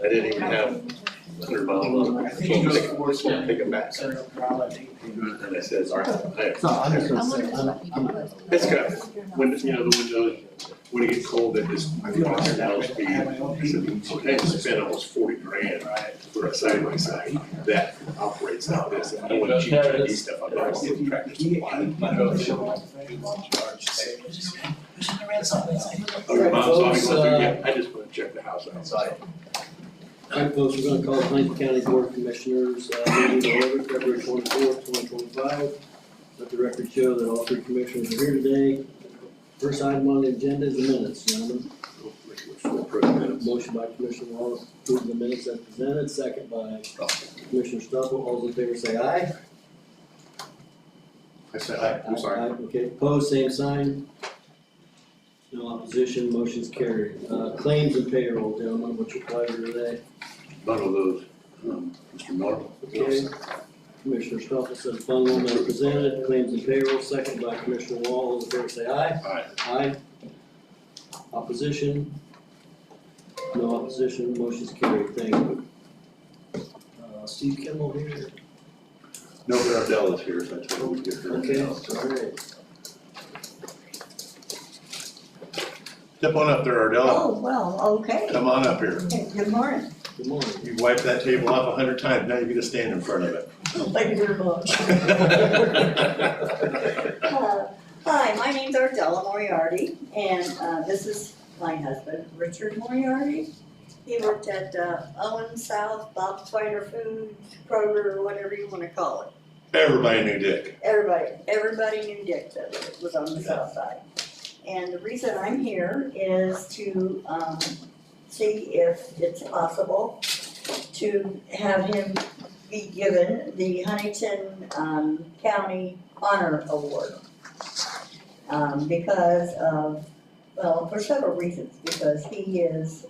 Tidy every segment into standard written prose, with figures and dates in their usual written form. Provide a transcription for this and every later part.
I didn't even have 100 miles on it. I think he goes towards Can't take it back. Central Carolina. And I said, all right, No, I'm just gonna say, I'm. it's got, when, you know, the window, when it gets cold, it just drops down speed. I said, I spent almost 40 grand for a side by side that operates like this. If I want GTD stuff, I'm not If you, practice. he goes to we should have read something. Oh, your mom's Folks, talking about, yeah, I just want to check the house out. Alright, folks, we're gonna call the Plain County Board of Commissioners, meeting to order, February 24th, 2025. Let the record show that all three commissioners are here today. First item on the agenda is the minutes, gentlemen. Motion by Commissioner Wallace, approve the minutes as presented, second by Commissioner Stuffle. All those in favor say aye. I said, hi, I'm sorry. Aye, okay, opposed, same sign. No opposition, motion's carried. Claims and payroll, gentlemen, what's your pleasure today? Bundle those, Mr. Miller. Okay. Commissioner Stuffle says bundle as presented, claims and payroll, second by Commissioner Wall. All those in favor say aye. Aye. Aye. Opposition? No opposition, motion's carried, thank you. Steve Kimmel here. No, but Ardella's here, so I told him we'd get her. Okay, alright. Step on up there, Ardella. Oh, well, okay. Come on up here. Good morning. Good morning. You wiped that table off 100 times, now you get to stand in front of it. Thank you very much. Hi, my name's Ardella Moriarty, and this is my husband, Richard Moriarty. He worked at Owen South, Bob's Fighter Foods, Kroger, or whatever you want to call it. Everybody knew Dick. Everybody knew Dick that was on the south side. And the reason I'm here is to see if it's possible to have him be given the Huntington County Honor Award. Because of, well, for several reasons, because he is,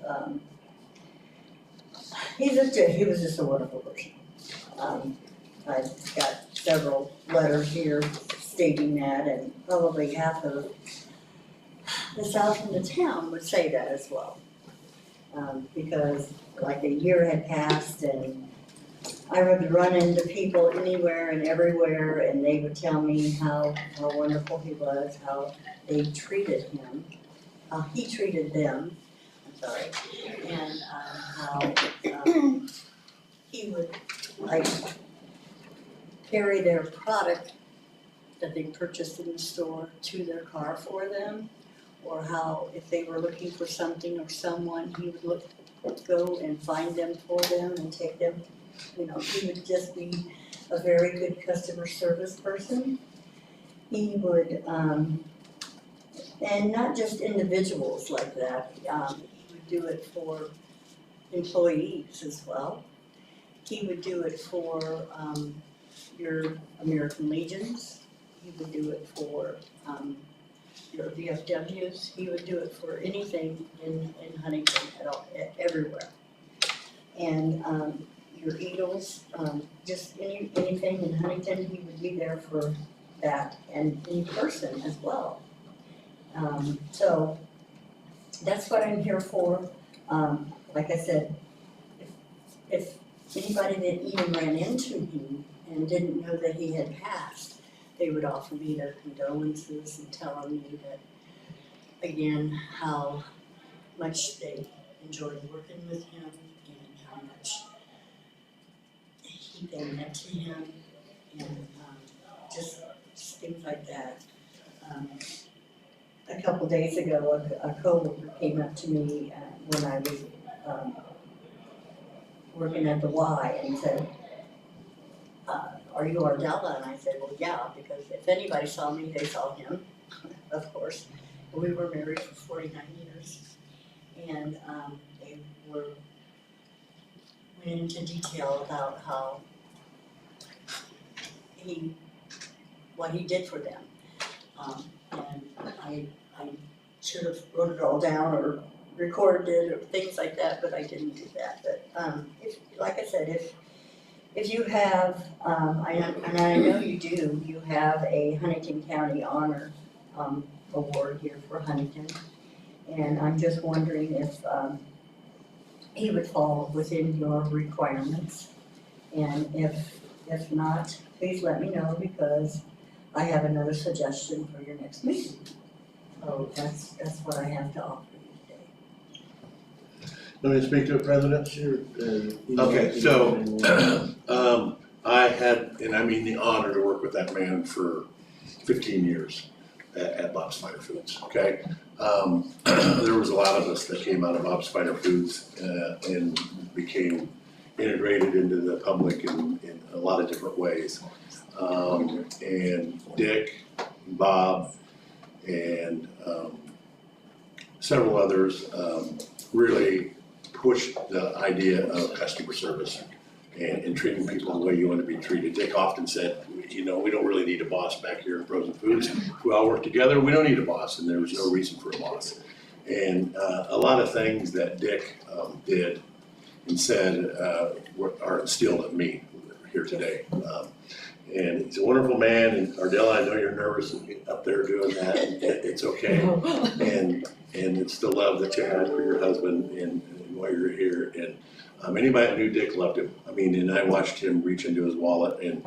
he was just a wonderful person. I've got several letters here stating that, and probably half of the south end of town would say that as well. Because like a year had passed and I would run into people anywhere and everywhere and they would tell me how wonderful he was, how they treated him, how he treated them, I'm sorry, and how he would like carry their product that they purchased in the store to their car for them. Or how if they were looking for something or someone, he would go and find them for them and take them. You know, he would just be a very good customer service person. He would, and not just individuals like that, he would do it for employees as well. He would do it for your American Legions. He would do it for your VFWs, he would do it for anything in Huntington at all, everywhere. And your Eagles, just anything in Huntington, he would be there for that and in person as well. So that's what I'm here for. Like I said, if anybody that even ran into him and didn't know that he had passed, they would offer me their condolences and telling me that, again, how much they enjoyed working with him and how much they meant to him and just things like that. A couple days ago, a coworker came up to me when I was working at the Y and said, are you Ardella? And I said, well, yeah, because if anybody saw me, they saw him, of course. We were married for 49 years. And they went into detail about how what he did for them. And I should have wrote it all down or recorded it or things like that, but I didn't do that. But like I said, if you have, and I know you do, you have a Huntington County Honor Award here for Huntington. And I'm just wondering if he would fall within your requirements. And if not, please let me know because I have another suggestion for your next meeting. So that's what I have to offer you today. Let me speak to it, President? Sure. Okay, so, I had, and I mean the honor to work with that man for 15 years at Bob's Finer Foods, okay? There was a lot of us that came out of Bob's Finer Foods and became integrated into the public in a lot of different ways. And Dick, Bob, and several others really pushed the idea of customer service and treating people the way you want to be treated. Dick often said, you know, we don't really need a boss back here in frozen foods. We all work together, we don't need a boss, and there was no reason for a boss. And a lot of things that Dick did and said are instilled in me here today. And he's a wonderful man, and Ardella, I know you're nervous up there doing that, and it's okay. And it's the love that you have for your husband and while you're here. And anybody that knew Dick loved him. I mean, and I watched him reach into his wallet and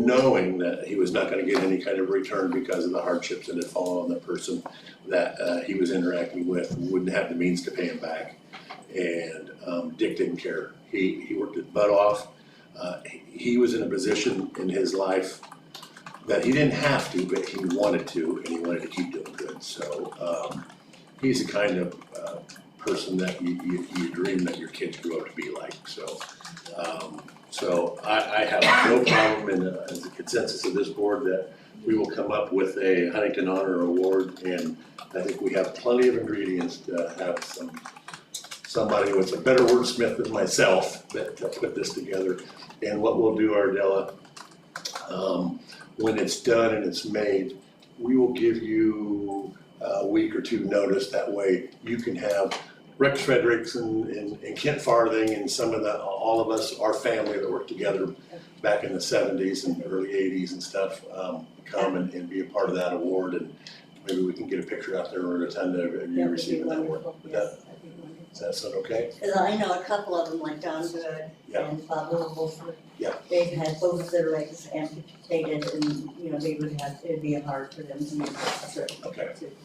knowing that he was not gonna get any kind of return because of the hardships that had fallen on the person that he was interacting with, wouldn't have the means to pay him back. And Dick didn't care. He worked his butt off. He was in a position in his life that he didn't have to, but he wanted to, and he wanted to keep doing good. So he's the kind of person that you dream that your kids grow up to be like. So I have no problem in as a consensus of this board that we will come up with a Huntington Honor Award, and I think we have plenty of ingredients to have somebody with a better wordsmith than myself that put this together. And what we'll do, Ardella, when it's done and it's made, we will give you a week or two notice. That way you can have Rex Fredericks and Kent Farthing and all of us, our family that worked together back in the 70s and early 80s and stuff, come and be a part of that award. And maybe we can get a picture out there or attend of you receiving that award. Does that sound okay? Cause I know a couple of them, like Don Good Yeah. and Bob Wolford. Yeah. They've had both of their legs amputated and, you know, it'd be hard for them to make that trip Okay. to here.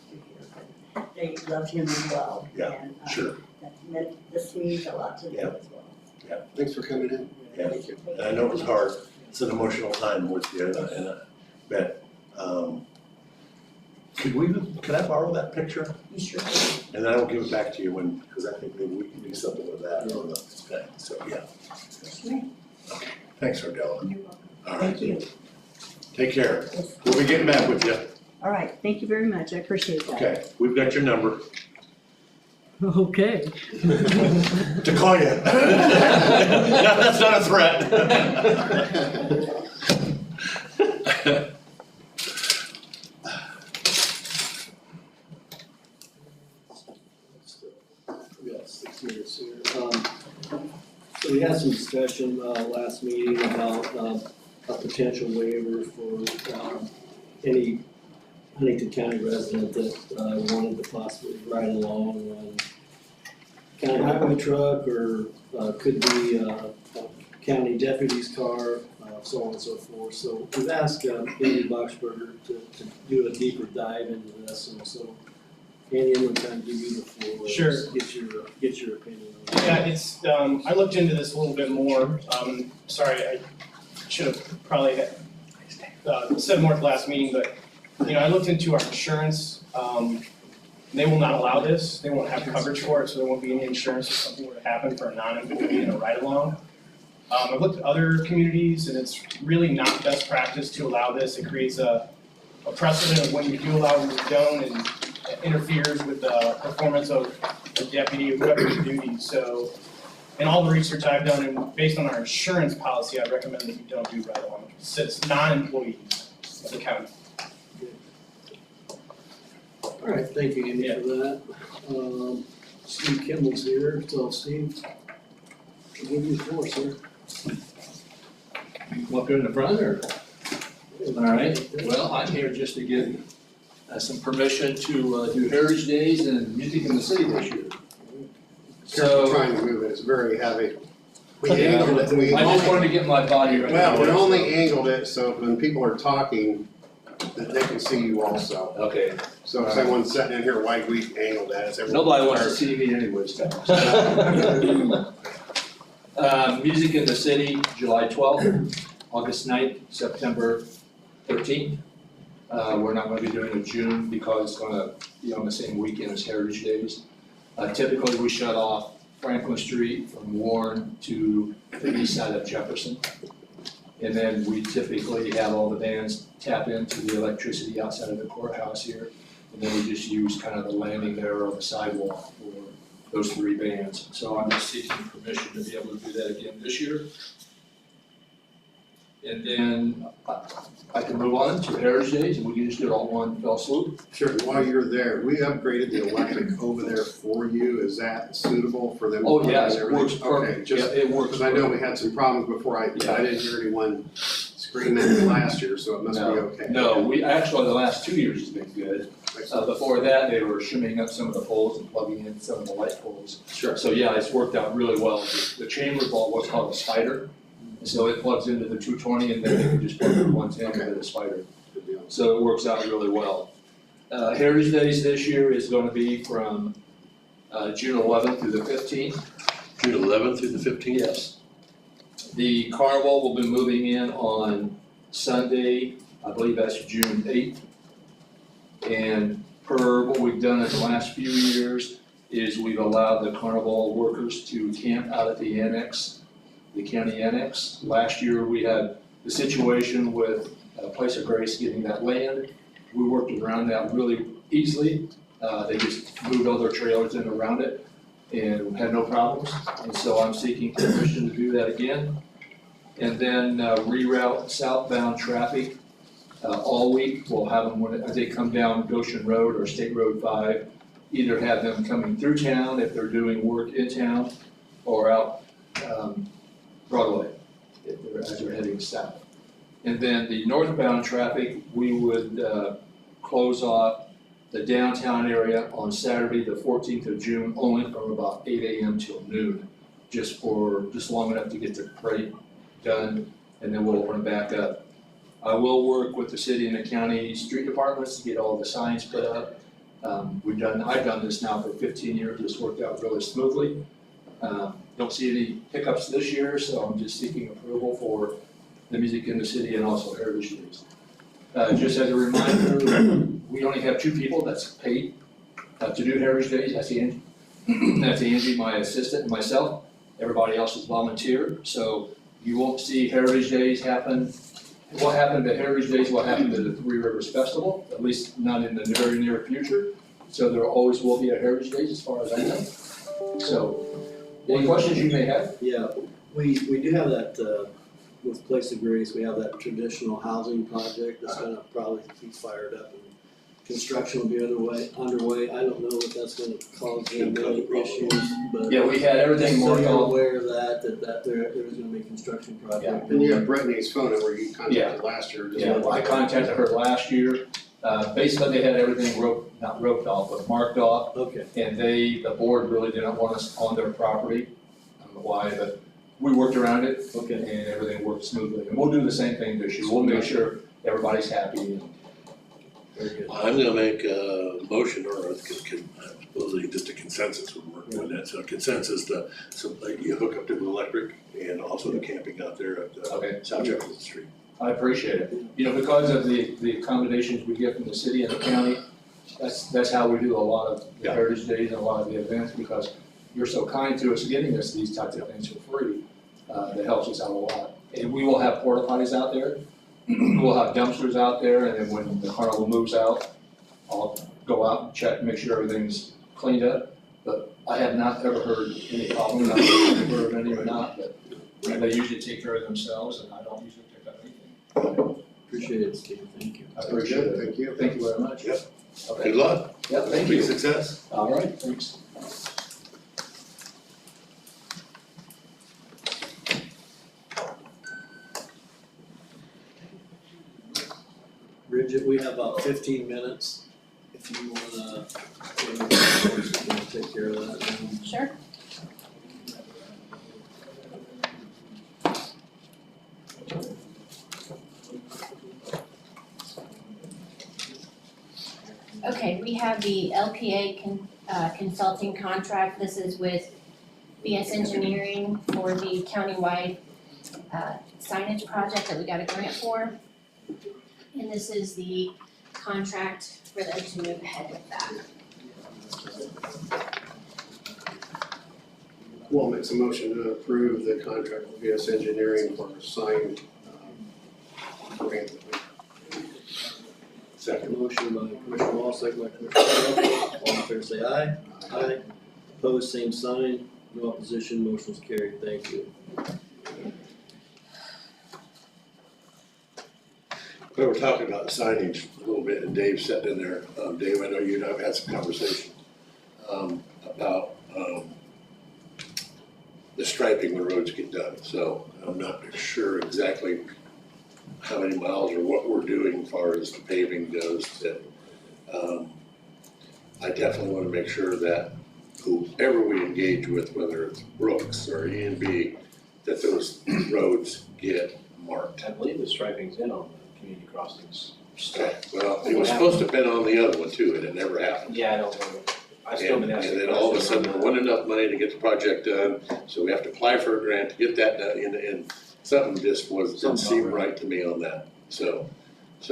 But they loved him as well. Yeah, And, Sure. this means a lot to them Yeah. as well. Thanks for coming in. Yeah. And I know it was hard. It's an emotional time with you, and I bet. Could I borrow that picture? You sure can. And then I will give it back to you because I think maybe we can do something with that on the thing. So, yeah. Yes, ma'am. Thanks, Ardella. You're welcome. All Thank right. you. Take care. Yes. We'll be getting back with you. All right, thank you very much. I appreciate that. Okay, we've got your number Okay. to call you. No, that's not a threat. We got 6 minutes here. So we had some discussion, last meeting about, a potential waiver for, any Huntington County resident that, wanted to possibly ride along on county highway truck or, could be a county deputy's car, so on and so forth. So we've asked, Andy Boxberger to do a deeper dive into this, and so Andy, I'm gonna kind of give you the floor. Sure. Get your opinion on it. Yeah, it's, I looked into this a little bit more, sorry, I should have probably said more at the last meeting, but, you know, I looked into our insurance, they will not allow this, they won't have coverage for it, so there won't be any insurance if something were to happen for a non-employee in a ride-along. I've looked at other communities, and it's really not best practice to allow this, it creates a precedent of when you do allow and you don't, and interferes with the performance of the deputy or whoever's duties, so in all the research I've done and based on our insurance policy, I recommend that we don't do ride-along, since non-employees of the county. All right, thank you, Andy, for that. Steve Kimball's here, so Steve, I'll give you the floor, sir. Walk in the front or? All right, well, I'm here just to get some permission to do Heritage Days and Music in the City this year. careful So, trying to move it, it's very heavy. We yeah, angled it, we I just wanted to get my body ready. well, we only angled it so when people are talking, that they can see you also. Okay, So if someone's sitting in here, why we angled that, it's everyone. nobody wants to see me anyways, guys. Music in the City, July 12th, August 9th, September 13th. We're not gonna be doing it June because it's gonna be on the same weekend as Heritage Days. Typically, we shut off Franklin Street from Warren to the east side of Jefferson. And then we typically have all the bands tap into the electricity outside of the courthouse here. And then we just use kind of the landing there on the sidewalk for those 3 bands. So I'm just seeking permission to be able to do that again this year. And then I can move on to Heritage Days and we can just do it all one fell swoop. Sure, and while you're there, we upgraded the electric over there for you, is that suitable for them? Oh, yeah, and it everything? works Okay, perfect. Yeah, just, it works. because I know we had some problems before, I didn't hear anyone scream at me last year, so it must be okay. No, we, actually, the last 2 years has been good. Before that, they were shimming up some of the poles and plugging in some of the light poles. Sure. So yeah, it's worked out really well. The chamber bought what's called a spider. And so it plugs into the 220 and then they can just plug the 110 into the spider. Good deal. So it works out really well. Heritage Days this year is gonna be from June 11th through the 15th. June 11th through the 15th? Yes. The carnival will be moving in on Sunday, I believe that's June 8th. And per what we've done in the last few years is we've allowed the carnival workers to camp out at the annex, the county annex. Last year, we had the situation with Place of Grace getting that land. We worked around that really easily. They just moved all their trailers in around it and had no problems. And so I'm seeking permission to do that again. And then reroute southbound traffic all week. We'll have them when, as they come down Goshen Road or State Road 5, either have them coming through town if they're doing work in town or out Broadway as they're heading south. And then the northbound traffic, we would close off the downtown area on Saturday, the 14th of June, only from about 8 a.m. till noon, just long enough to get the parade done, and then we'll open it back up. I will work with the city and the county street departments to get all the signs put up. I've done this now for 15 years, it's worked out really smoothly. Don't see any hiccups this year, so I'm just seeking approval for the Music in the City and also Heritage Days. Just as a reminder, we only have 2 people that's paid to do Heritage Days, that's Angie. That's Angie, my assistant, and myself. Everybody else is volunteer, so you won't see Heritage Days happen. What happened to Heritage Days, what happened to the Three Rivers Festival, at least not in the very near future. So there always will be a Heritage Days as far as I know. So, any questions you may have? Yeah, we do have that, with Place of Grace, we have that traditional housing project that's gonna probably be fired up and construction will be underway. I don't know if that's gonna cause them any issues, but. Yeah, we had everything So marked you're off. aware of that there is gonna be a construction project. And you have Brittany's phone number you contacted last year. Yeah, I contacted her last year. Basically, they had everything not roped off, but marked off. Okay, And the board really didn't want us on their property. I don't know why, but we worked around it okay. and everything worked smoothly. And we'll do the same thing this year. We'll make sure everybody's happy and Very good. I'm gonna make a motion, or supposedly just a consensus would work with that, so a consensus so you hook up to the electric and also the camping out there at Okay. South Jefferson Street. I appreciate it. You know, because of the accommodations we get from the city and the county, that's how we do a lot of the Yeah. Heritage Days and a lot of the events, because you're so kind to us getting us these types of things for free. That helps us out a lot. And we will have porta potties out there. We'll have dumpsters out there, and then when the carnival moves out, I'll go out and check, make sure everything's cleaned up. But I have not ever heard any problem, not sure if I've heard of any or not, but they usually take care of themselves, and I don't usually pick up anything. Appreciate it, Steve, thank you. I appreciate it. Thank you. Thank you very much. Yep. Okay. Good luck. Yeah, thank Big you. success. All right, thanks. Bridget, we have about 15 minutes. If you wanna, we can take care of that now. Sure. Okay, we have the LPA consulting contract. This is with BS Engineering for the countywide signage project that we got a grant for. And this is the contract for them to move ahead with that. Well, makes a motion to approve the contract with VS Engineering for a signed grant. Second motion by Commissioner Wall, second by Commissioner Arnold. All in favor say aye. Aye. Opposed, same sign. No opposition, motion is carried. Thank you. We were talking about signage a little bit, and Dave sat in there. Dave, I know you and I have had some conversation about the striping when roads get done. So I'm not sure exactly how many miles or what we're doing as far as the paving goes. That I definitely want to make sure that whoever we engage with, whether it's Brooks or E&B, that those roads get marked. I believe the striping's in on the community crossings. Okay, well, it was supposed to have been on the other one too, and it never happened. Yeah, I don't know. I've still been asking. And then all of a sudden, there wasn't enough money to get the project done, so we have to apply for a grant to get that done, and something just didn't seem right to me on that. So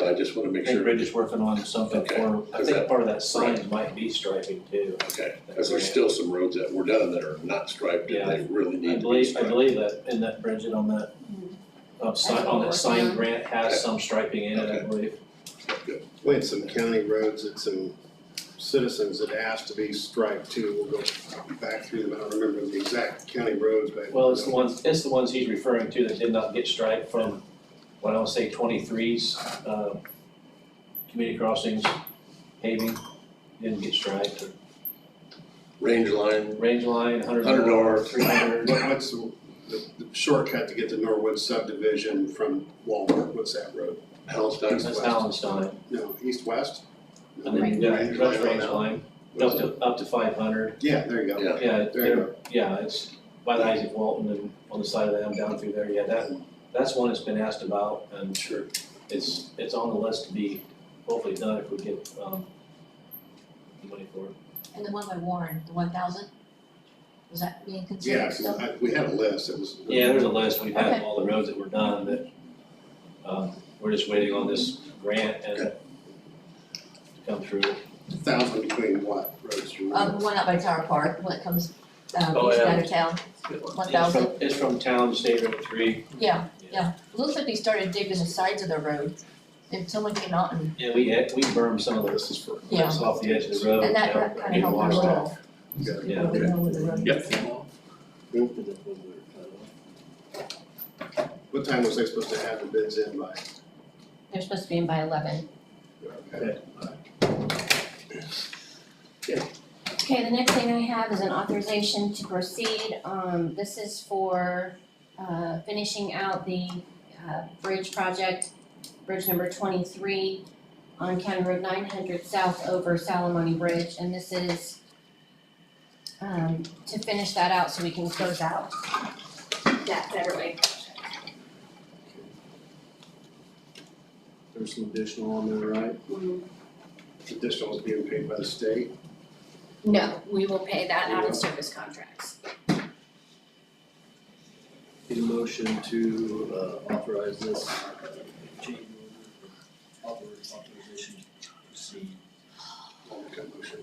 I just wanna I make think sure, Bridge is working on something Okay, for, I 'cause think that- part of that sign might be striping too. okay, because there's still some roads that were done that are not striped, and they really I need to be believe, I striped. believe that, in that Bridget on that, sign, on that sign grant has some striping in it, I Okay. believe. Good. We had some county roads that some citizens had asked to be striped too. We'll go back through them. I don't remember the exact county roads, but. Well, it's the ones he's referring to that did not get striped from, what I would say 23's, community crossings, paving, didn't get striped. Range line, Range line, 100 100 north, 300. What's the shortcut to get to Norwood subdivision from Walmart? What's that road? Halstein, That's Allenstein. No, east-west? And then you got Range Dutch line on range that. line, up to 500. Yeah, there you go. Yeah. Yeah, There you go. yeah, it's by the Isaac Walton and on the side of them down through there, yeah, that's one that's been asked about and sure. it's on the list to be hopefully done if we get, money for it. And the one by Warren, the 1,000, was that being Yeah, considered 'cause still? we had a list. It was. Yeah, there's a list, we've had Okay. all the roads that were done that, we're just waiting on this grant and to come through. 1,000 between what roads? Do you remember? The one out by Tower Park, when it comes, Oh, east yeah. out of town, 1,000. It's from town to State Road 3. Yeah. It looks like they started digging the sides of the road, and someone came out and, Yeah, we burned some of the, This is for. Yeah. clips off the edge of the road. and that yeah, kind of getting helped a washed little. off. Good. Yeah. We know where the road Yep. is. What time was they supposed to have the bids in by? They're supposed to be in by 11. Okay. Okay, the next thing I have is an authorization to proceed. This is for, finishing out the, bridge project, bridge number 23 on County Road 900 south over Salamone Bridge. And this is, to finish that out so we can close out that Federal. There's some additional on there, right? Additional is being paid by the state. No, we will pay that out of service contracts. Need a motion to authorize this change order, authorization to proceed. I'll make that motion.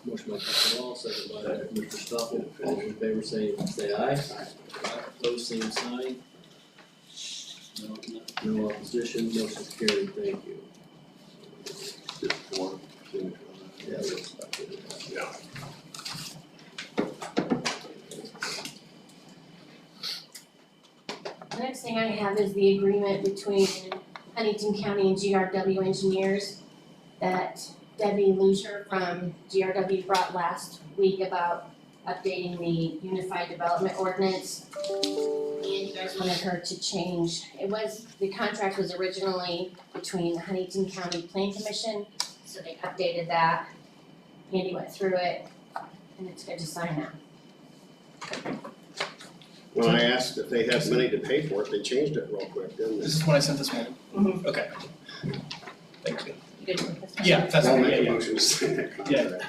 Motion by Commissioner Wall, second by Commissioner Stoffel. All those in favor say aye. Aye. Opposed, same sign. No opposition, motion is carried, thank you. Just one signature on that. Yeah, that's about it. Yeah. The next thing I have is the agreement between Huntington County and GRW engineers that Debbie Lucier from GRW brought last week about updating the Unified Development Ordinance. And you guys wanted her to change, the contract was originally between the Huntington County Plan Commission, so they updated that. Andy went through it, and it's good to sign now. When I asked if they had money to pay for it, they changed it real quick, didn't they? This is what I sent this morning? Mhm. Okay. Thank you. You good with this? Yeah, that's, I'll yeah, make a yeah. motion to sign that contract.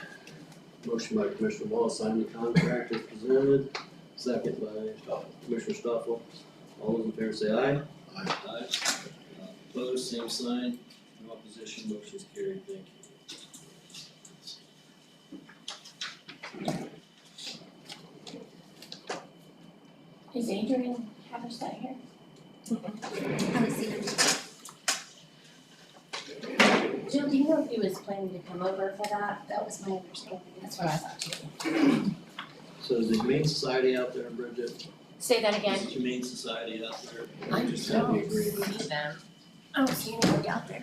Motion by Commissioner Wallace, sign the contract as presented, second by Commissioner Stoffel. All those in favor say aye. Aye. Opposed, same sign, no opposition, motion's carried, thank you. Is Adrian Haversack here? Haven't seen him. Jill, do you know if he was planning to come over for that? That was my understanding, that's what I thought too. So is the Humane Society out there, Bridget? Say that Is again. the Humane Society out there? I Just have the don't agreement. see them. I don't see anybody out there.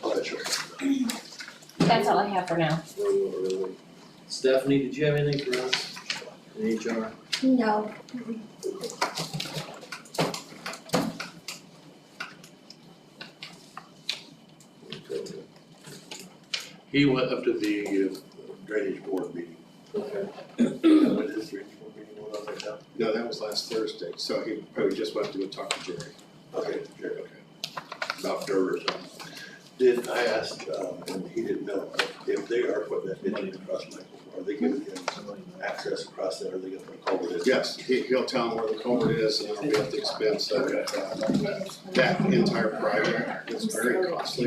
I'll bet you. That's all I have for now. Stephanie, did you have anything for us in HR? No. He went up to the drainage board meeting. Okay. What is drainage board meeting going on right now? No, that was last Thursday, so he probably just went to go talk to Jerry. Okay, Jerry, okay. About dirt or something. Did, I asked, and he didn't know, if they are putting that ditch across Michael, are they giving him access across there, are they gonna put a culvert in? Yes, he'll tell him where the culvert is and it'll be at the expense of that entire project. It's very costly.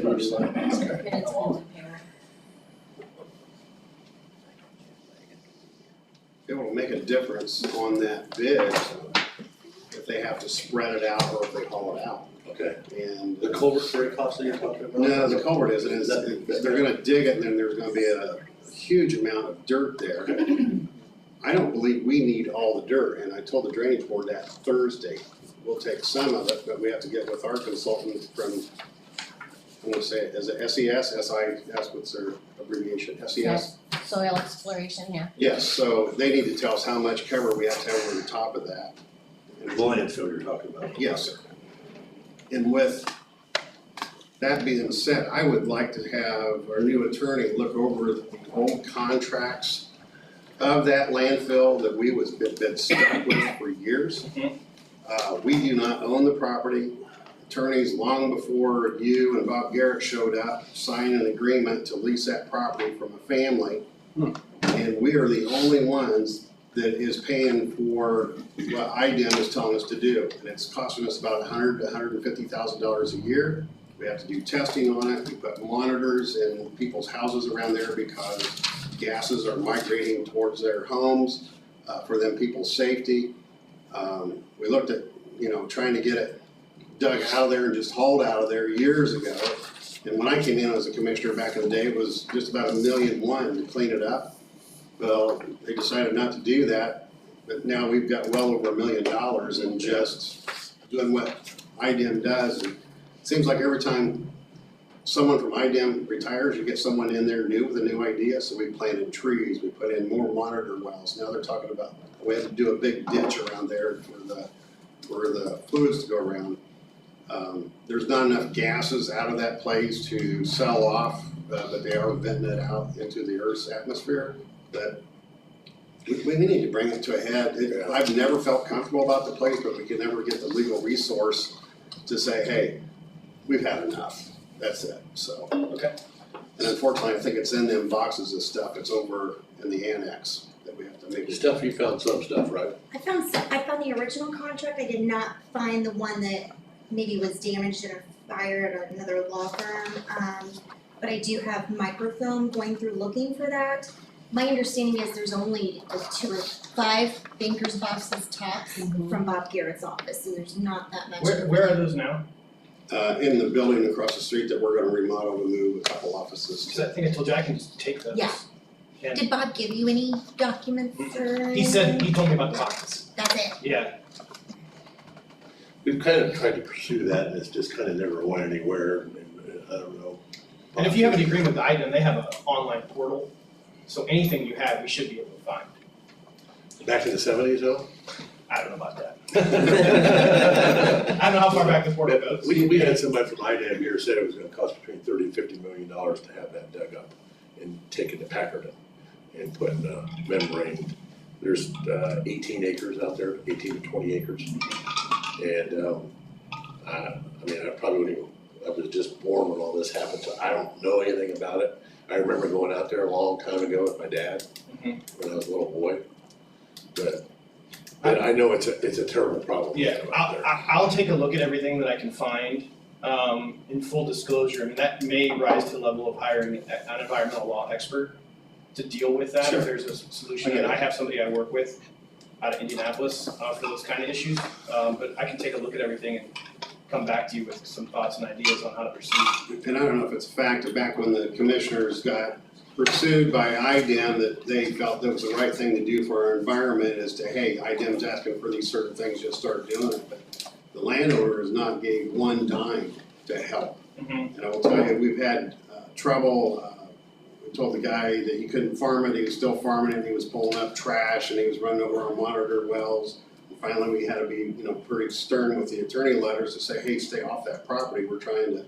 It will make a difference on that bid if they have to spread it out or if they haul it out. Okay. And The culvert's very costly you're talking about? no, the culvert isn't, they're gonna dig it and then there's gonna be a huge amount of dirt there. I don't believe we need all the dirt, and I told the drainage board that Thursday. We'll take some of it, but we have to get with our consultant from, I'm gonna say, is it SES, SIS, what's their abbreviation, SES? Soil exploration, yeah. Yes, so they need to tell us how much cover we have to have over the top of that. The landfill you're talking about? Yes, sir. And with that being said, I would like to have our new attorney look over the old contracts of that landfill that we been stuck with for years. We do not own the property. Attorneys long before you and Bob Garrett showed up signed an agreement to lease that property from a family. And we are the only ones that is paying for what IDEM is telling us to do. And it's costing us about $100,000 to $150,000 a year. We have to do testing on it. We put monitors in people's houses around there because gases are migrating towards their homes for them people's safety. We looked at, trying to get it dug out of there and just hauled out of there years ago. And when I came in as a commissioner back in the day, it was just about $1.1 million to clean it up. Well, they decided not to do that, but now we've got well over $1 million in just doing what IDEM does. And it seems like every time someone from IDEM retires, you get someone in there new with a new idea. So we planted trees, we put in more monitor wells. Now they're talking about, we have to do a big ditch around there for the fluids to go around. There's not enough gases out of that place to sell off, but they are venting it out into the Earth's atmosphere. But we need to bring it to a head. I've never felt comfortable about the place, but we can never get the legal resource to say, hey, we've had enough. That's it, so. Okay. And unfortunately, I think it's in them boxes of stuff. It's over in the annex that we have to make. Stuff, you found some stuff, right? I found the original contract. I did not find the one that maybe was damaged in a fire at another law firm. But I do have microfilm going through looking for that. My understanding is there's only 2 or 5 banker's boxes tops from Bob Garrett's office, so there's not that much. Where are those now? In the building across the street that we're gonna remodel and move a couple offices Cause I think I told you I can just take those. Yeah. And Did Bob give you any documents or? he told me about the boxes. That's it. Yeah. We've kind of tried to pursue that and it's just kind of never went anywhere, and I don't know. And if you have an agreement with IDEM, they have an online portal, so anything you have, we should be able to find. Back in the 70s though? I don't know about that. I don't know how far back the portal goes. We had somebody from IDEM here said it was gonna cost between $30 and $50 million to have that dug up and taken to Packerton and put membrane. There's 18 acres out there, 18 to 20 acres. And I mean, I probably wouldn't even, I was just born when all this happened, so I don't know anything about it. I remember going out there a long time ago with my dad, when I was a little boy. But I know it's a terrible problem. Yeah, out there. I'll take a look at everything that I can find. In full disclosure, I mean, that may rise to the level of hiring an environmental law expert to deal with that Sure. if there's a solution. And I have somebody I work with out of Indianapolis for those kind of issues. But I can take a look at everything and come back to you with some thoughts and ideas on how to proceed. And I don't know if it's a fact, but back when the commissioners got pursued by IDEM, that they felt that was the right thing to do for our environment is to, hey, IDEM's asking for these certain things, just start doing it. But the landowner has not gave one dime to help. Mhm. And I will tell you, we've had trouble, we told the guy that he couldn't farm it, he was still farming it, he was pulling up trash and he was running over our monitored wells. And finally, we had to be, pretty stern with the attorney letters to say, hey, stay off that property, we're trying to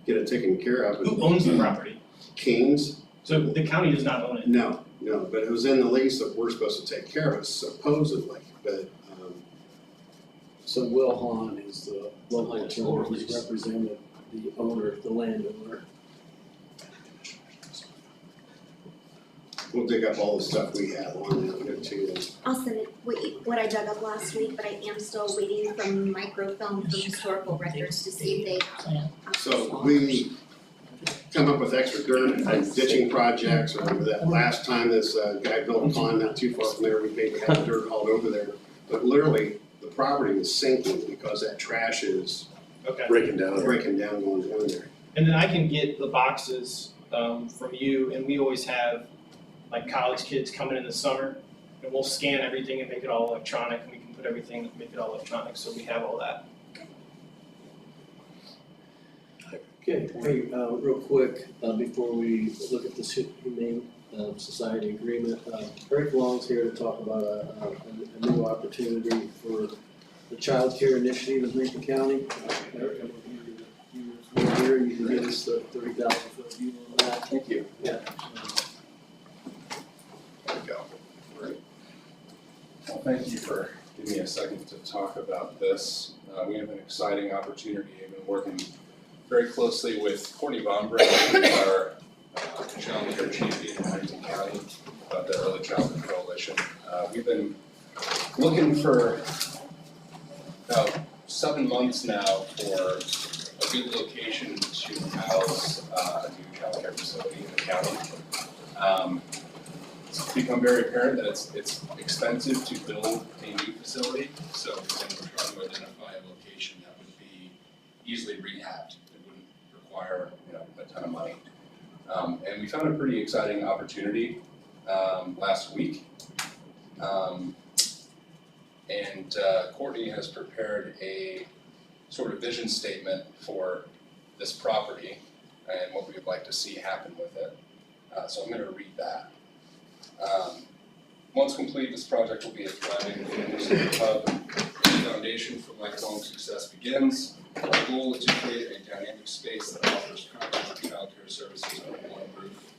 get it taken care of. Who owns the property? Kings? So the county does not own it. No, but it was in the lease that we're supposed to take care of it supposedly, but, So Will Hahn is the local attorney, he's represented the owner, the landowner. we'll dig up all the stuff we have on that too. I'll send it, what I dug up last week, but I am still waiting from microfilm from historical records to see if they. So we come up with extra dirt and ditching projects, or that last time this guy built a pond not too far from there, we paid to have the dirt hauled over there. But literally, the property was sinking because that trash is Okay. Breaking down. breaking down, going down there. And then I can get the boxes from you, and we always have like college kids coming in the summer, and we'll scan everything and make it all electronic, and we can put everything, make it all electronic, so we have all that. Okay, hey, real quick, before we look at this Humane Society agreement, Eric Long's here to talk about a new opportunity for the child care initiative in Lincoln County. Eric, you're here, you can give us the 30,000 foot view on that. Thank you. Yeah. There we go. Well, thank you for giving me a second to talk about this. We have an exciting opportunity. I've been working very closely with Courtney Von who's our child care champion in Huntington County, about the Early Childhood Coalition. We've been looking for about 7 months now for a good location to house a new child care facility in the county. It's become very apparent that it's expensive to build a new facility, so we're trying to identify a location that would be easily rehabbed. It wouldn't require, a ton of money. And we found a pretty exciting opportunity last week. And Courtney has prepared a sort of vision statement for this property and what we would like to see happen with it. So I'm gonna read that. Once complete, this project will be a thriving family-centered hub. The foundation for lifelong success begins. Our goal is to create a dynamic space that offers comprehensive childcare services under one roof.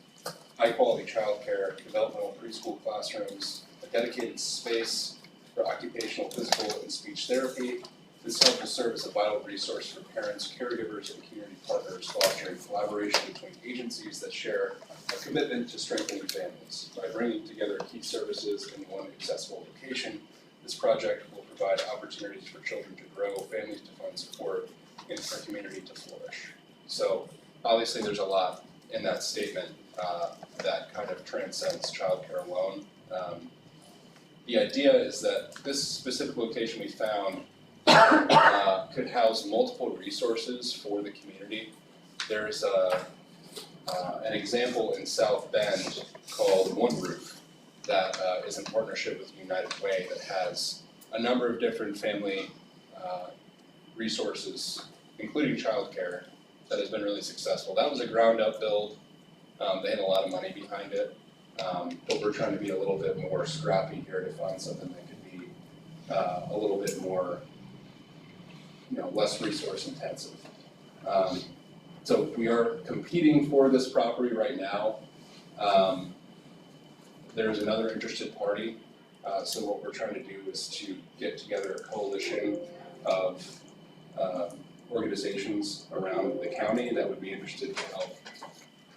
High-quality childcare, developmental preschool classrooms, a dedicated space for occupational, physical, and speech therapy. This hub will serve as a vital resource for parents, caregivers, and community partners, fostering collaboration between agencies that share a commitment to strengthening families. By bringing together key services in one accessible location, this project will provide opportunities for children to grow, families to find support, and for community to flourish. So obviously there's a lot in that statement that kind of transcends childcare alone. The idea is that this specific location we found could house multiple resources for the community. There's an example in South Bend called One Roof that is in partnership with United Way that has a number of different family resources, including childcare, that has been really successful. That was a ground up build. They had a lot of money behind it, but we're trying to be a little bit more scrappy here to find something that could be a little bit more, less resource intensive. So we are competing for this property right now. There's another interested party. So what we're trying to do is to get together a coalition of organizations around the county that would be interested to help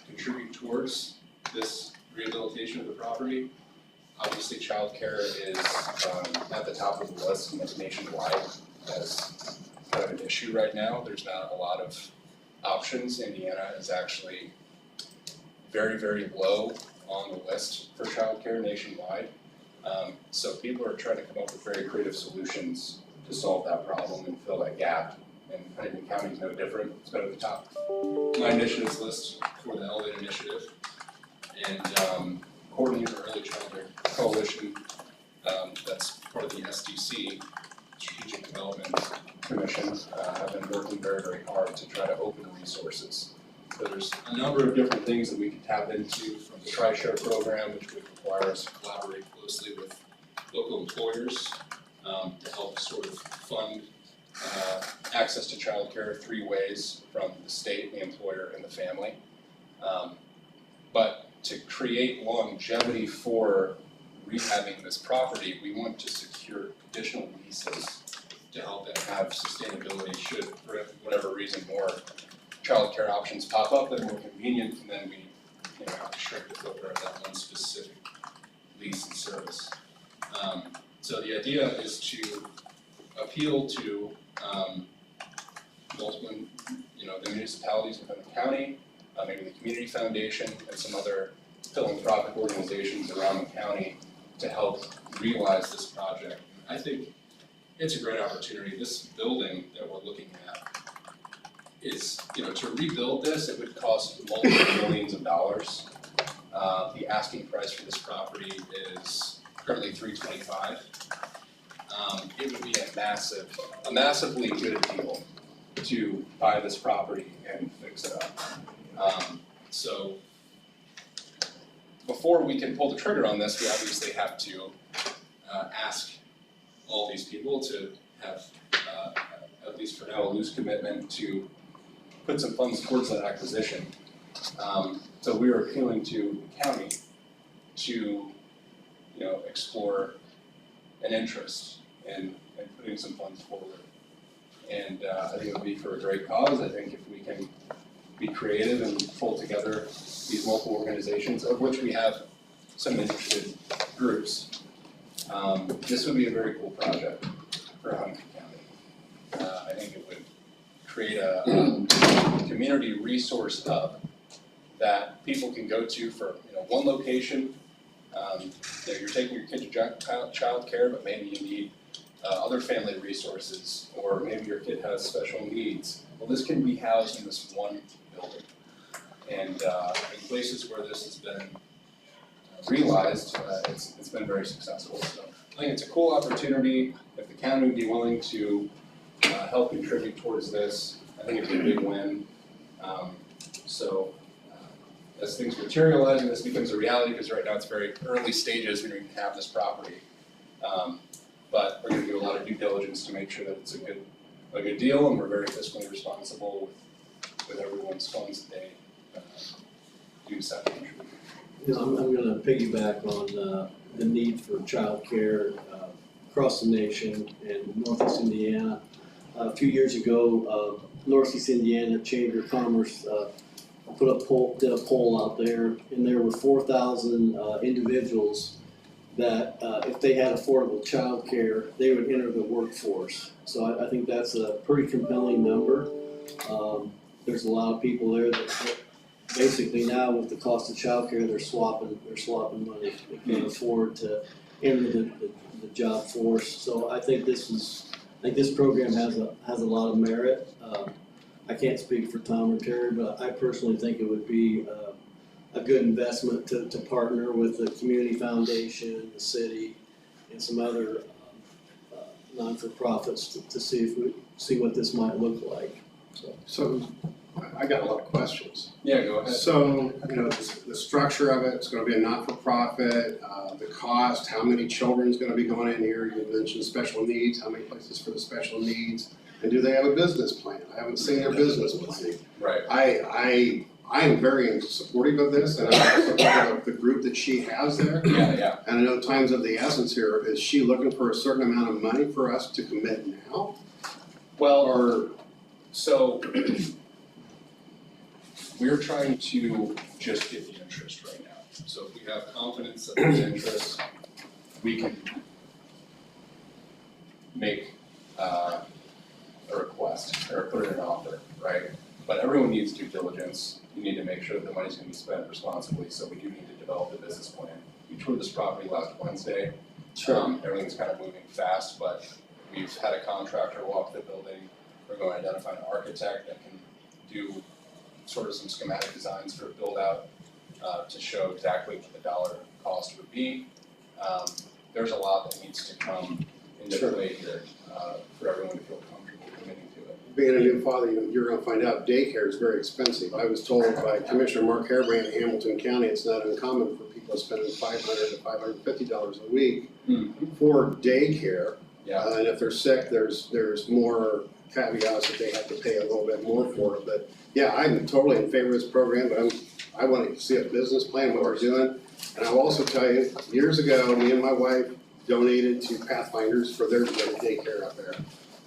contribute towards this rehabilitation of the property. Obviously, childcare is at the top of the list nationwide as kind of an issue right now. There's not a lot of options. Indiana is actually very, very low on the list for childcare nationwide. So people are trying to come up with very creative solutions to solve that problem and fill that gap. And Huntington County is no different. It's been at the top of my initiatives list for the Elevate Initiative. And coordinating the Early Childhood Coalition, that's part of the SDC, Strategic Development Commission, have been working very, very hard to try to open resources. So there's a number of different things that we can tap into, from the TriShare program, which would require us to collaborate closely with local employers to help sort of fund access to childcare 3 ways, from the state, the employer, and the family. But to create longevity for rehabbing this property, we want to secure additional leases to help it have sustainability should, for whatever reason, more childcare options pop up that are more convenient, and then we have to shrink the footprint of that one specific lease and service. So the idea is to appeal to multiple, the municipalities within the county, maybe the community foundation, and some other philanthropic organizations around the county to help realize this project. I think it's a great opportunity. This building that we're looking at is, to rebuild this, it would cost multiple millions of dollars. The asking price for this property is currently $325. It would be a massively good deal to buy this property and fix it up. So before we can pull the trigger on this, we obviously have to ask all these people to have, at least for now, a loose commitment to put some funds towards that acquisition. So we are appealing to the county to, explore an interest in putting some funds forward. And I think it would be for a great cause. I think if we can be creative and pull together these local organizations, of which we have some interested groups, this would be a very cool project for Huntington County. I think it would create a community resource hub that people can go to for one location. You're taking your kid to child care, but maybe you need other family resources, or maybe your kid has special needs. Well, this can be housed in this one building. And in places where this has been realized, it's been very successful. So I think it's a cool opportunity. If the county would be willing to help contribute towards this, I think it'd be a big win. As things materialize and this becomes a reality, because right now it's very early stages, we don't even have this property. But we're gonna do a lot of due diligence to make sure that it's a good deal, and we're very fiscally responsible with everyone's funds that they do decide to contribute. I'm gonna piggyback on the need for childcare across the nation and Northeast Indiana. A few years ago, Northeast Indiana Chamber of Commerce did a poll out there, and there were 4,000 individuals that if they had affordable childcare, they would enter the workforce. So I think that's a pretty compelling number. There's a lot of people there that basically now with the cost of childcare, they're swapping money. They can't afford to enter the job force. So I think this program has a lot of merit. I can't speak for Tom or Terry, but I personally think it would be a good investment to partner with the community foundation, the city, and some other non-for-profits to see what this might look like. So I got a lot of questions. Yeah, go ahead. So, the structure of it's gonna be a not-for-profit, the cost, how many children's gonna be going in here? You mentioned special needs, how many places for the special needs? And do they have a business plan? I haven't seen their business plan. Right. I am very supportive of this, and I'm supportive of the group that she has there. Yeah. And I know time's of the essence here. Is she looking for a certain amount of money for us to commit now? Well, Or So we're trying to just get the interest right now. So if we have confidence that there's interest, we can make a request or put in an offer, right? But everyone needs due diligence. You need to make sure that the money's gonna be spent responsibly, so we do need to develop a business plan. We toured this property last Wednesday. Everything's kind of moving fast, but we've had a contractor walk the building. We're going to identify an architect that can do sort of some schematic designs for a build out to show exactly what the dollar cost would be. There's a lot that needs to come into play here for everyone to feel comfortable committing to it. Being a new father, you're gonna find out daycare is very expensive. I was told by Commissioner Mark Harebrant in Hamilton County, it's not uncommon for people spending $500 to $550 a week for daycare. Yeah. And if they're sick, there's more caveats that they have to pay a little bit more for it. But yeah, I'm totally in favor of this program, but I want to see a business plan, what we're doing. And I'll also tell you, years ago, me and my wife donated to Pathfinders for their daycare up there.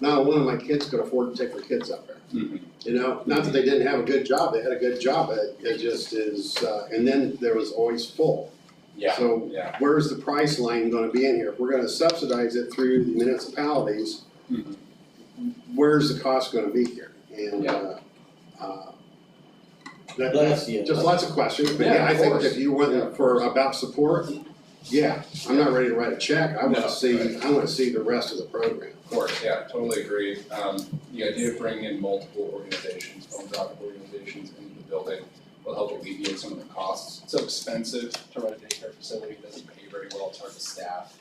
Not one of my kids could afford to take their kids up there. You know, not that they didn't have a good job, they had a good job, but it just is, and then there was always full. Yeah, So yeah. where's the price line gonna be in here? If we're gonna subsidize it through the municipalities, where's the cost gonna be here? And, that's Yeah. just lots of questions, but Yeah, yeah, I of think course. if you went for about support, yeah, I'm not ready to write a check, I No, wanna see, right. I wanna see the rest of the program. Of course, yeah, totally agree. The idea of bringing in multiple organizations, philanthropic organizations into the building will help alleviate some of the costs. It's so expensive to run a daycare facility, it doesn't pay very well, it's hard to staff.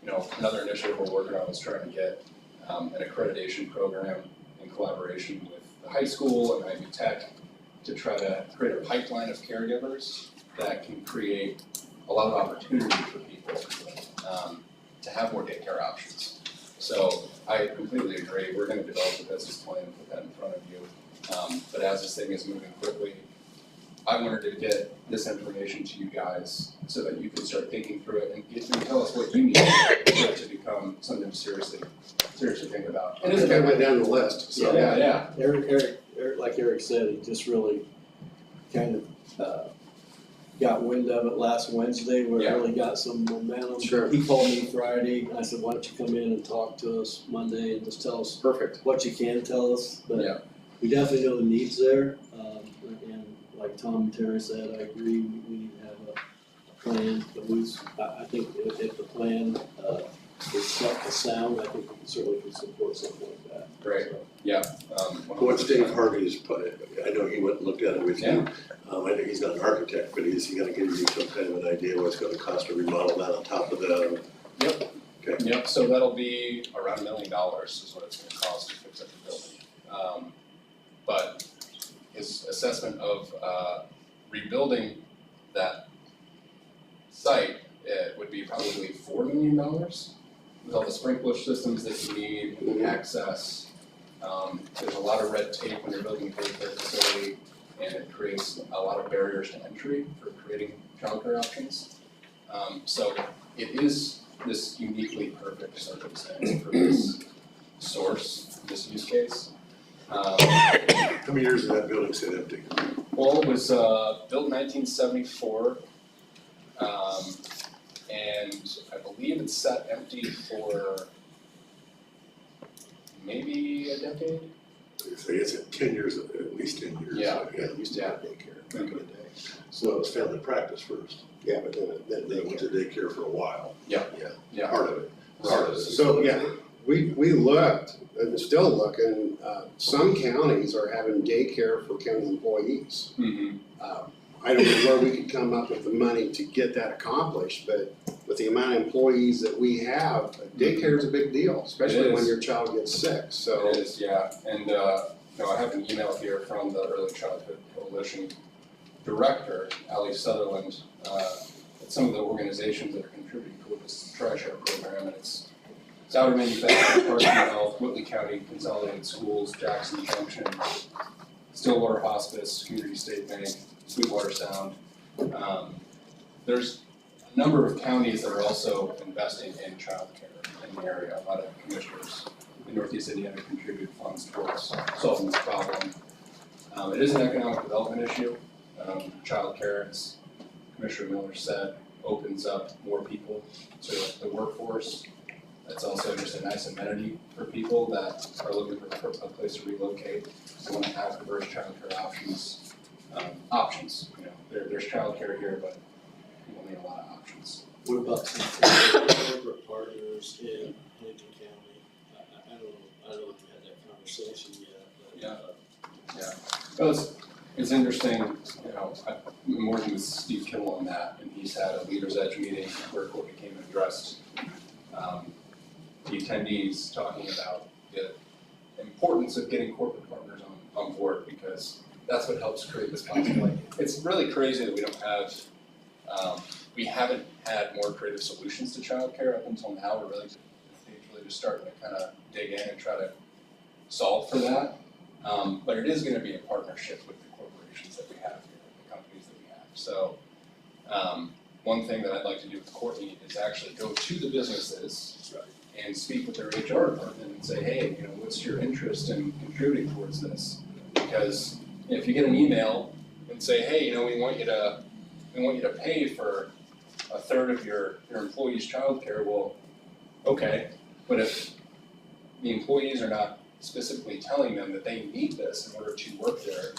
You know, another initiative we're working on is trying to get an accreditation program in collaboration with the high school and Ivy Tech to try to create a pipeline of caregivers that can create a lot of opportunity for people to have more daycare options. So I completely agree, we're gonna develop a business plan and put that in front of you. But as this thing is moving quickly, I wanted to get this information to you guys so that you can start thinking through it and tell us what you need for it to become something to seriously think about. And this guy went down the list, so. Yeah. Eric, like Eric said, he just really kind of got wind of it last Wednesday, where it Yeah. really got some momentum. Sure. He called me Friday, I said, why don't you come in and talk to us Monday and just tell us Perfect. what you can tell us, Yeah. but we definitely know the needs there. And like Tom and Terry said, I agree, we need to have a plan, but I think if the plan is set to sound, I think we certainly can support something like that. Great. So, Yeah. What's Dave Harvey's, I know he went and looked at it with you. Yeah. I know he's not an architect, but is he gonna give you some kind of an idea what it's gonna cost to remodel that on top of the? Yep, so that'll be around $1 million is what it's gonna cost to fix up the building. But his assessment of rebuilding that site, it would be probably $4 million with all the sprinkler systems that you need, access. There's a lot of red tape when you're building a daycare facility, and it creates a lot of barriers to entry for creating childcare options. So it is this uniquely perfect circumstance for this source, this use case. How many years did that building sit empty? Well, it was built in 1974, and I believe it's sat empty for maybe a decade. So it's 10 years, at least 10 years. Yeah. It used to have daycare back in the day. So it was family practice first. Yeah, but then Then it went to daycare for a while. Yeah. Part of it. Part of it. So, yeah, we looked, and still looking, some counties are having daycare for county employees. I don't know where we could come up with the money to get that accomplished, but with the amount of employees that we have, daycare is a big deal, especially when your child gets sick, so. It is, yeah, and I have an email here from the Early Childhood Coalition Director, Ali Sutherland, at some of the organizations that are contributing to this TriShare program, and it's Souder Manufacturing, Parks and Health, Whitley County Consolidated Schools, Jackson Junction, Stillwater Hospice, Community State Bank, Sweetwater Sound. There's a number of counties that are also investing in childcare in the area, a lot of commissioners in Northeast Indiana contribute funds towards solving this problem. It is an economic development issue. Childcare, as Commissioner Miller said, opens up more people to the workforce. It's also just a nice amenity for people that are looking for a place to relocate. So want to have diverse childcare options. You know, there's childcare here, but people need a lot of options. What about some corporate partners in Huntington County? I don't know if you had that conversation yet, but. Well, it's interesting, you know, I've been working with Steve Kimmel on that, and he's had a Leaders Edge meeting where Courtney came and addressed the attendees, talking about the importance of getting corporate partners on board, because that's what helps create this possibility. It's really crazy that we don't have, we haven't had more creative solutions to childcare up until now. We're really just starting to kind of dig in and try to solve for that. But it is gonna be a partnership with the corporations that we have here, the companies that we have. So, one thing that I'd like to do with Courtney is actually go to the businesses and speak with their HR department and say, hey, you know, what's your interest in contributing towards this? Because if you get an email and say, hey, you know, we want you to pay for a third of your employees' childcare, well, okay, but if the employees are not specifically telling them that they need this in order to work there,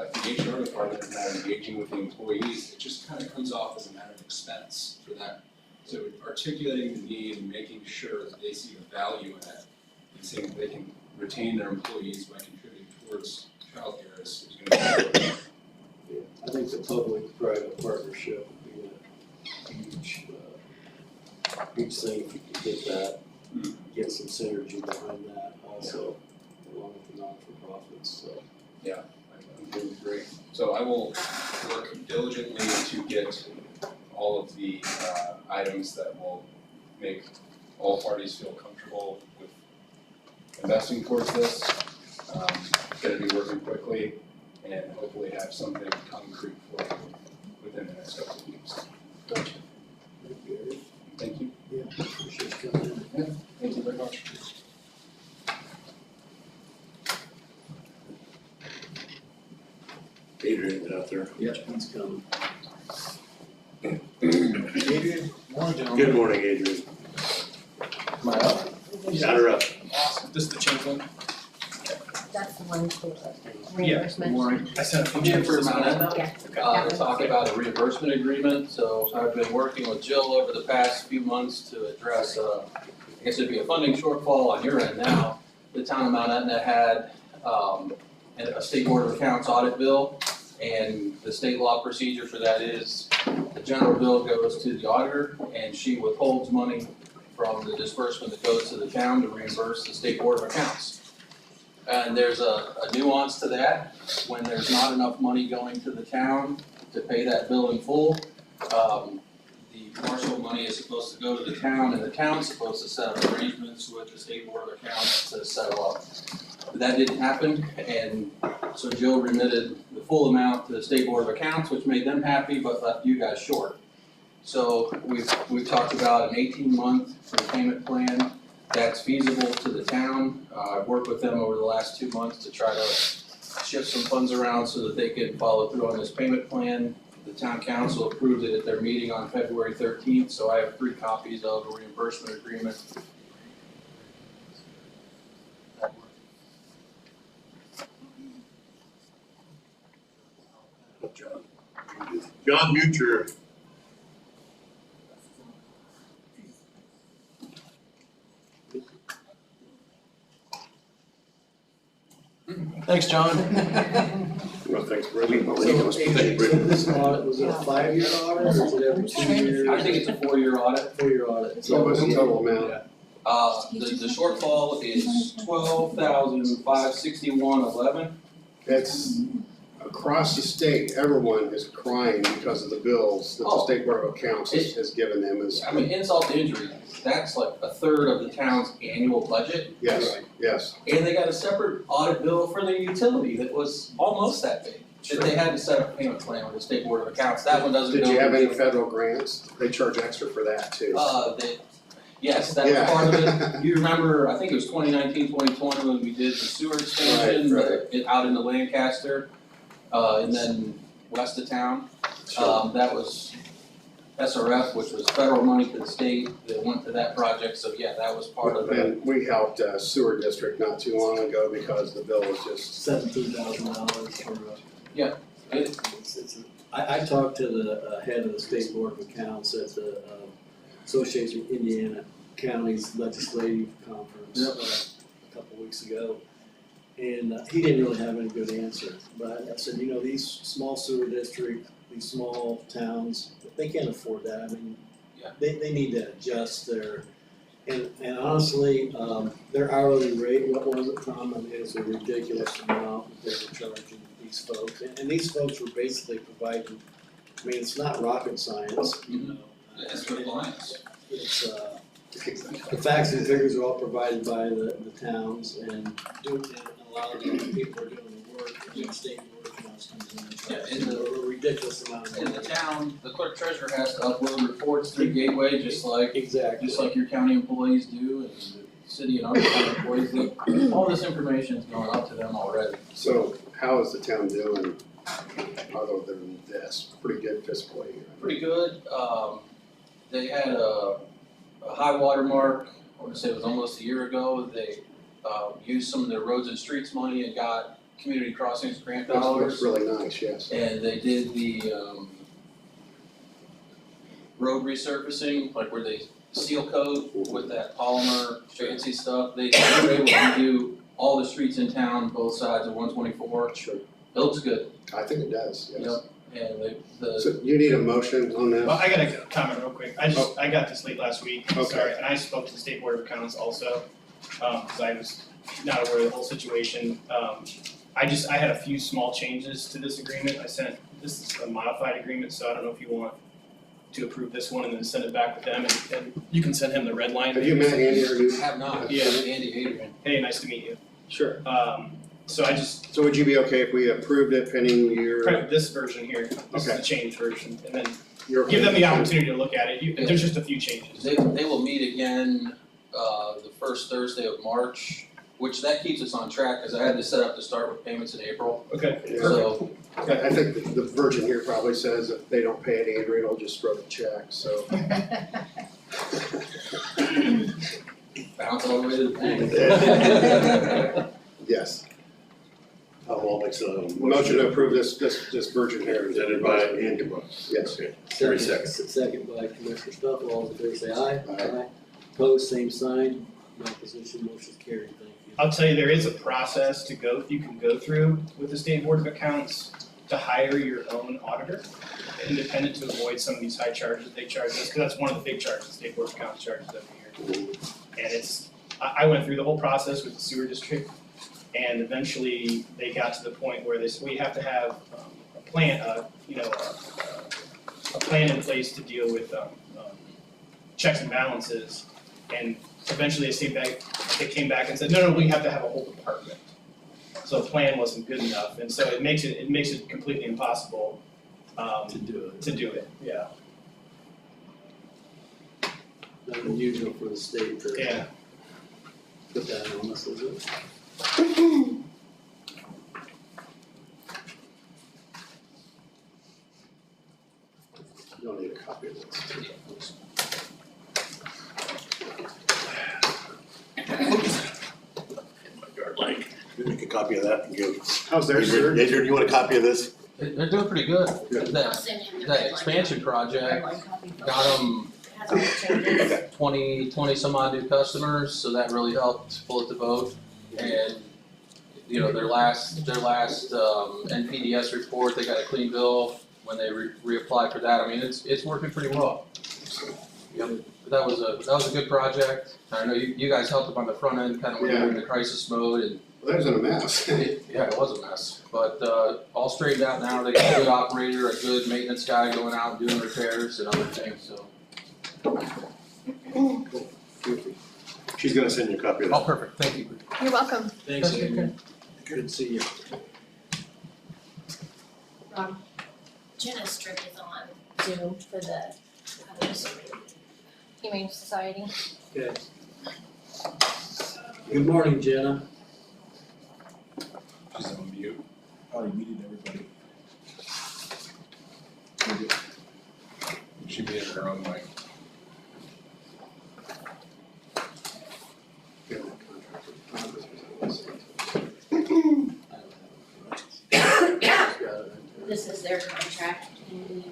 if the HR department is not engaging with the employees, it just kind of comes off as a matter of expense for them. So articulating the need and making sure that they see the value in it and seeing that they can retain their employees by contributing towards childcare is going to be important. Yeah, I think the public-private partnership would be a huge thing if you could get that, get some synergy behind that also, along with the non-for-profits, so. Yeah, I'm doing great. So I will work diligently to get all of the items that will make all parties feel comfortable with investing towards this. Gonna be working quickly and hopefully have something concrete for you within the next couple of weeks. Gotcha. Thank you. Yeah, appreciate you coming in. Yeah, thank you very much. Adrian, get out there. Yeah, he's coming. Adrian, morning, gentlemen. Good morning, Adrian. Am I up? Shut her up. Awesome. This is the change one? That's the one for Yeah, reimbursement. morning. I sent a few I'm here changes for this Mount morning. Etna, Okay. to talk about a reimbursement agreement. So I've been working with Jill over the past few months to address, I guess it'd be a funding shortfall on your end now. The town of Mount Etna had, a state board of accounts audit bill, and the state law procedure for that is the general bill goes to the auditor, and she withholds money from the disbursement that goes to the town to reimburse the state board of accounts. And there's a nuance to that. When there's not enough money going to the town to pay that bill in full, the marshal money is supposed to go to the town, and the town's supposed to set up arrangements with the state board of accounts to settle up. But that didn't happen, and so Jill remitted the full amount to the state board of accounts, which made them happy, but left you guys short. So we've talked about an 18-month repayment plan that's feasible to the town. I've worked with them over the last 2 months to try to shift some funds around so that they can follow through on this payment plan. The town council approved it at their meeting on February 13th, so I have 3 copies of a reimbursement agreement. John, mute your. Thanks, John. Well, thanks, Brendan. So, this audit, was it a 5-year audit, or is it every 2 years? I think it's a 4-year audit. 4-year audit. So what's the total amount? The shortfall is $12,561.11. That's across the state, everyone is crying because of the bills that the State Board of Accounts has given them as. I mean, insult to injury, that's like a third of the town's annual budget. Yes, yes. And they got a separate audit bill for their utility that was almost that big. That they had to set up a payment plan with the State Board of Accounts. That one doesn't go. Did you have any federal grants? They charge extra for that too. Yes, that was Yeah. part of it. You remember, I think it was 2019, 2020 when we did the sewer expansion, Right. out into Lancaster, and then west of town. That was SRF, which was federal money to the state that went to that project, so yeah, that was part of it. And we helped sewer district not too long ago because the bill was just, $17,000 for Yeah. I talked to the head of the State Board of Accounts at the Association of Indiana Counties Legislative Conference a couple weeks ago. And he didn't really have any good answer, but I said, these small sewer districts, these small towns, they can't afford that, I mean, Yeah. they need to adjust their, and honestly, their hourly rate, what was it, Tom? I mean, it's a ridiculous amount that they were charging these folks, and these folks were basically providing, I mean, it's not rocket science, It's for clients. It's, the facts and figures are all provided by the towns, and a lot of the people are doing the work, the state board of accounts comes in and charges a ridiculous amount of In money. the town, the clerk treasurer has to upload reports through Gateway, just like your county employees do, and the city and other county employees do. All this information is going up to them already. so how is the town doing other than this? Pretty good fiscally. right? Pretty good. They had a high water mark, I wanna say it was almost a year ago. They used some of their roads and streets money and got community crossings grant That's dollars. really nice, yes. And they did the road resurfacing, like where they seal coat with that polymer fancy stuff. They were able to do all the streets in town, both sides of 124. Sure. It looks good. I think it does, yes. Yep. And So you need a motion on Well, that? I gotta comment real quick. I got this late last week, Okay. sorry, and I spoke to the State Board of Accounts also, cause I was not aware of the whole situation. I had a few small changes to this agreement. This is a modified agreement, so I don't know if you want to approve this one and then send it back with them, and you can send him the red line. Have you met Andy or you? have not, Yeah. Andy Adrian. Hey, nice to meet you. Sure. So I just, So would you be okay if we approved it pending your, print this version here, this is Okay. the changed version, and then your? give them the opportunity to look at it. There's just a few changes. They will meet again, the first Thursday of March, which that keeps us on track, cause I had this set up to start with payments in April, Okay. Yeah. so. I think the version here probably says if they don't pay it, Adrian will just throw the check, so. Bounce all the way to the bank. Yes. I'll make some. Motion to approve this version here. Presented by Andy Brooks. Yes. Okay, Terry second. Second by Commissioner Stuffle, all in favor say aye. Aye. Opposed, same sign, no opposition, motion's carried, thank you. I'll tell you, there is a process you can go through with the State Board of Accounts to hire your own auditor, independent, to avoid some of these high charges that they charge us, because that's one of the big charges the State Board of Accounts charges every year. And I went through the whole process with the sewer district, and eventually they got to the point where they said, we have to have a plan, a plan in place to deal with checks and balances. And eventually they came back and said, no, we have to have a whole department. So the plan wasn't good enough, and so it makes it completely impossible To do it, yeah. not unusual for the state to Yeah. put that on us, is it? You don't need a copy of this. Make a copy of that and give. How's theirs, sir? Adrian, you want a copy of this? They're doing pretty good. Good. I'll That, send him the that red line. expansion project Red line copy. got them Has all the changes. 20 some odd new customers, so that really helped pull it to vote. And, their last NPDS report, they got a clean bill when they reapplied for that. I mean, it's working pretty well. Yep, but that was a good project. I know you guys helped them on the front end, kind of when they were in the crisis mode, and Well, that was in a mess. yeah, it was a mess. But all straightened out now. They got a good operator, a good maintenance guy going out and doing repairs and other things, so. She's gonna send you a copy of Oh, that. perfect, thank you. You're welcome. Thanks, Okay. Adrian. Good to see you. Jenna Strick is on Zoom for the Humane Society. Okay. Good morning, Jenna. She's on mute. Probably muted everybody. She muted her own mic. This is their contract and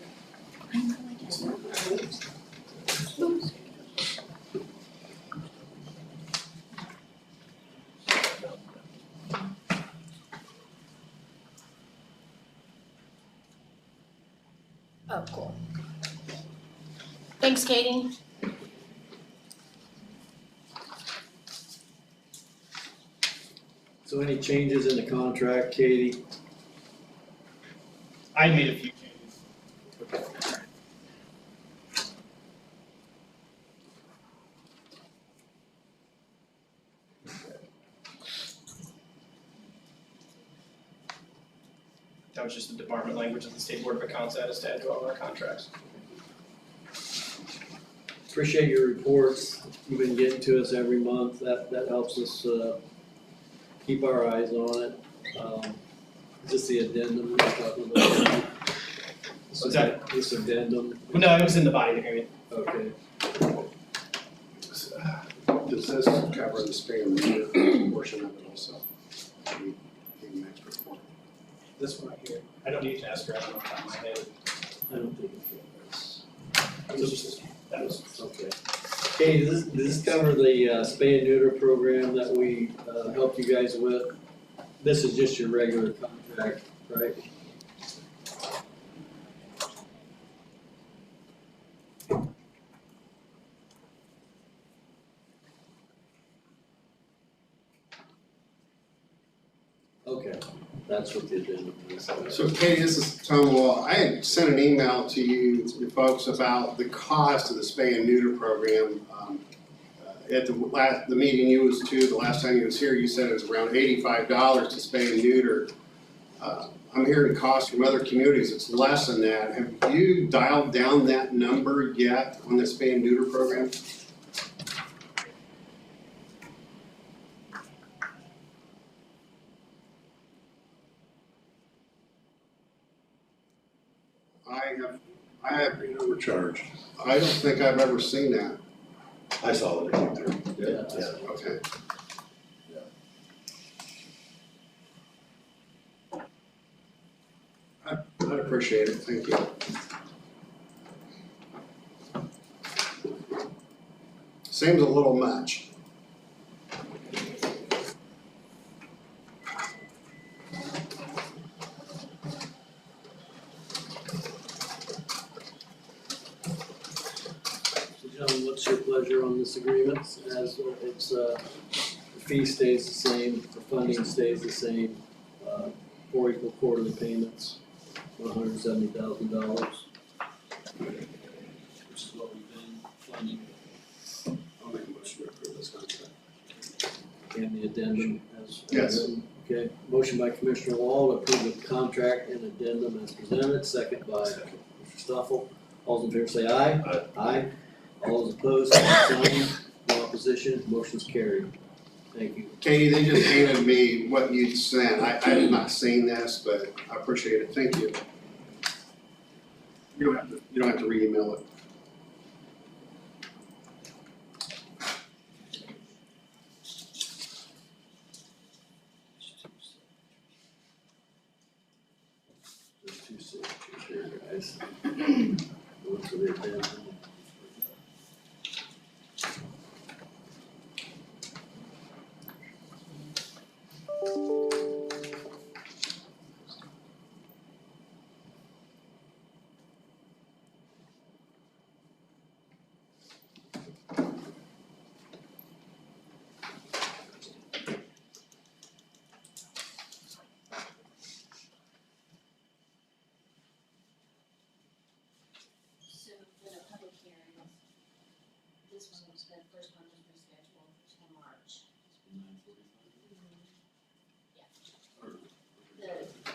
oh, cool. Thanks, Katie. So any changes in the contract, Katie? I made a few changes. That was just the department language that the State Board of Accounts added to add to all of our contracts. Appreciate your reports. You've been getting to us every month. That helps us, keep our eyes on it. Is this the addendum we're talking about? What's that? This addendum, No, it was in the body of the agreement. okay. Does this cover the spay and neuter portion of it also? Need an extra form? This one right here. I don't need to ask her, I don't know off the top of my head. I don't think it's. It was just, that was, Okay. Okay, does this cover the spay and neuter program that we helped you guys with? This is just your regular contract, right? Okay, that's what the addendum is. So Katie, this is Tom Wall. I had sent an email to you folks about the cost of the spay and neuter program. At the meeting you was to, the last time you was here, you said it was around $85 to spay and neuter. I'm hearing costs from other communities, it's less than that. Have you dialed down that number yet on the spay and neuter program? I have, Being overcharged. I don't think I've ever seen that. I saw it come through. Yeah. Okay. I'd appreciate it, thank you. Seems a little much. So gentlemen, what's your pleasure on this agreement? As it's, the fee stays the same, the funding stays the same, 4 equal quarterly payments, $170,000. Which is what we've been funding, I'll make a motion to approve this contract. and the addendum as Yes. written. Okay, motion by Commissioner Wall to approve the contract and addendum as presented, second by Mr. Stoffel. All those in favor say aye. Aye. Aye. All those opposed, same sign. No opposition, motion's carried. Thank you. Katie, they just handed me what you'd sent. I have not seen this, but I appreciate it, thank you. You don't have to re-email it. There's two signatures here, guys. One for the addendum. So for the public hearings, this one was, the first one was rescheduled to March.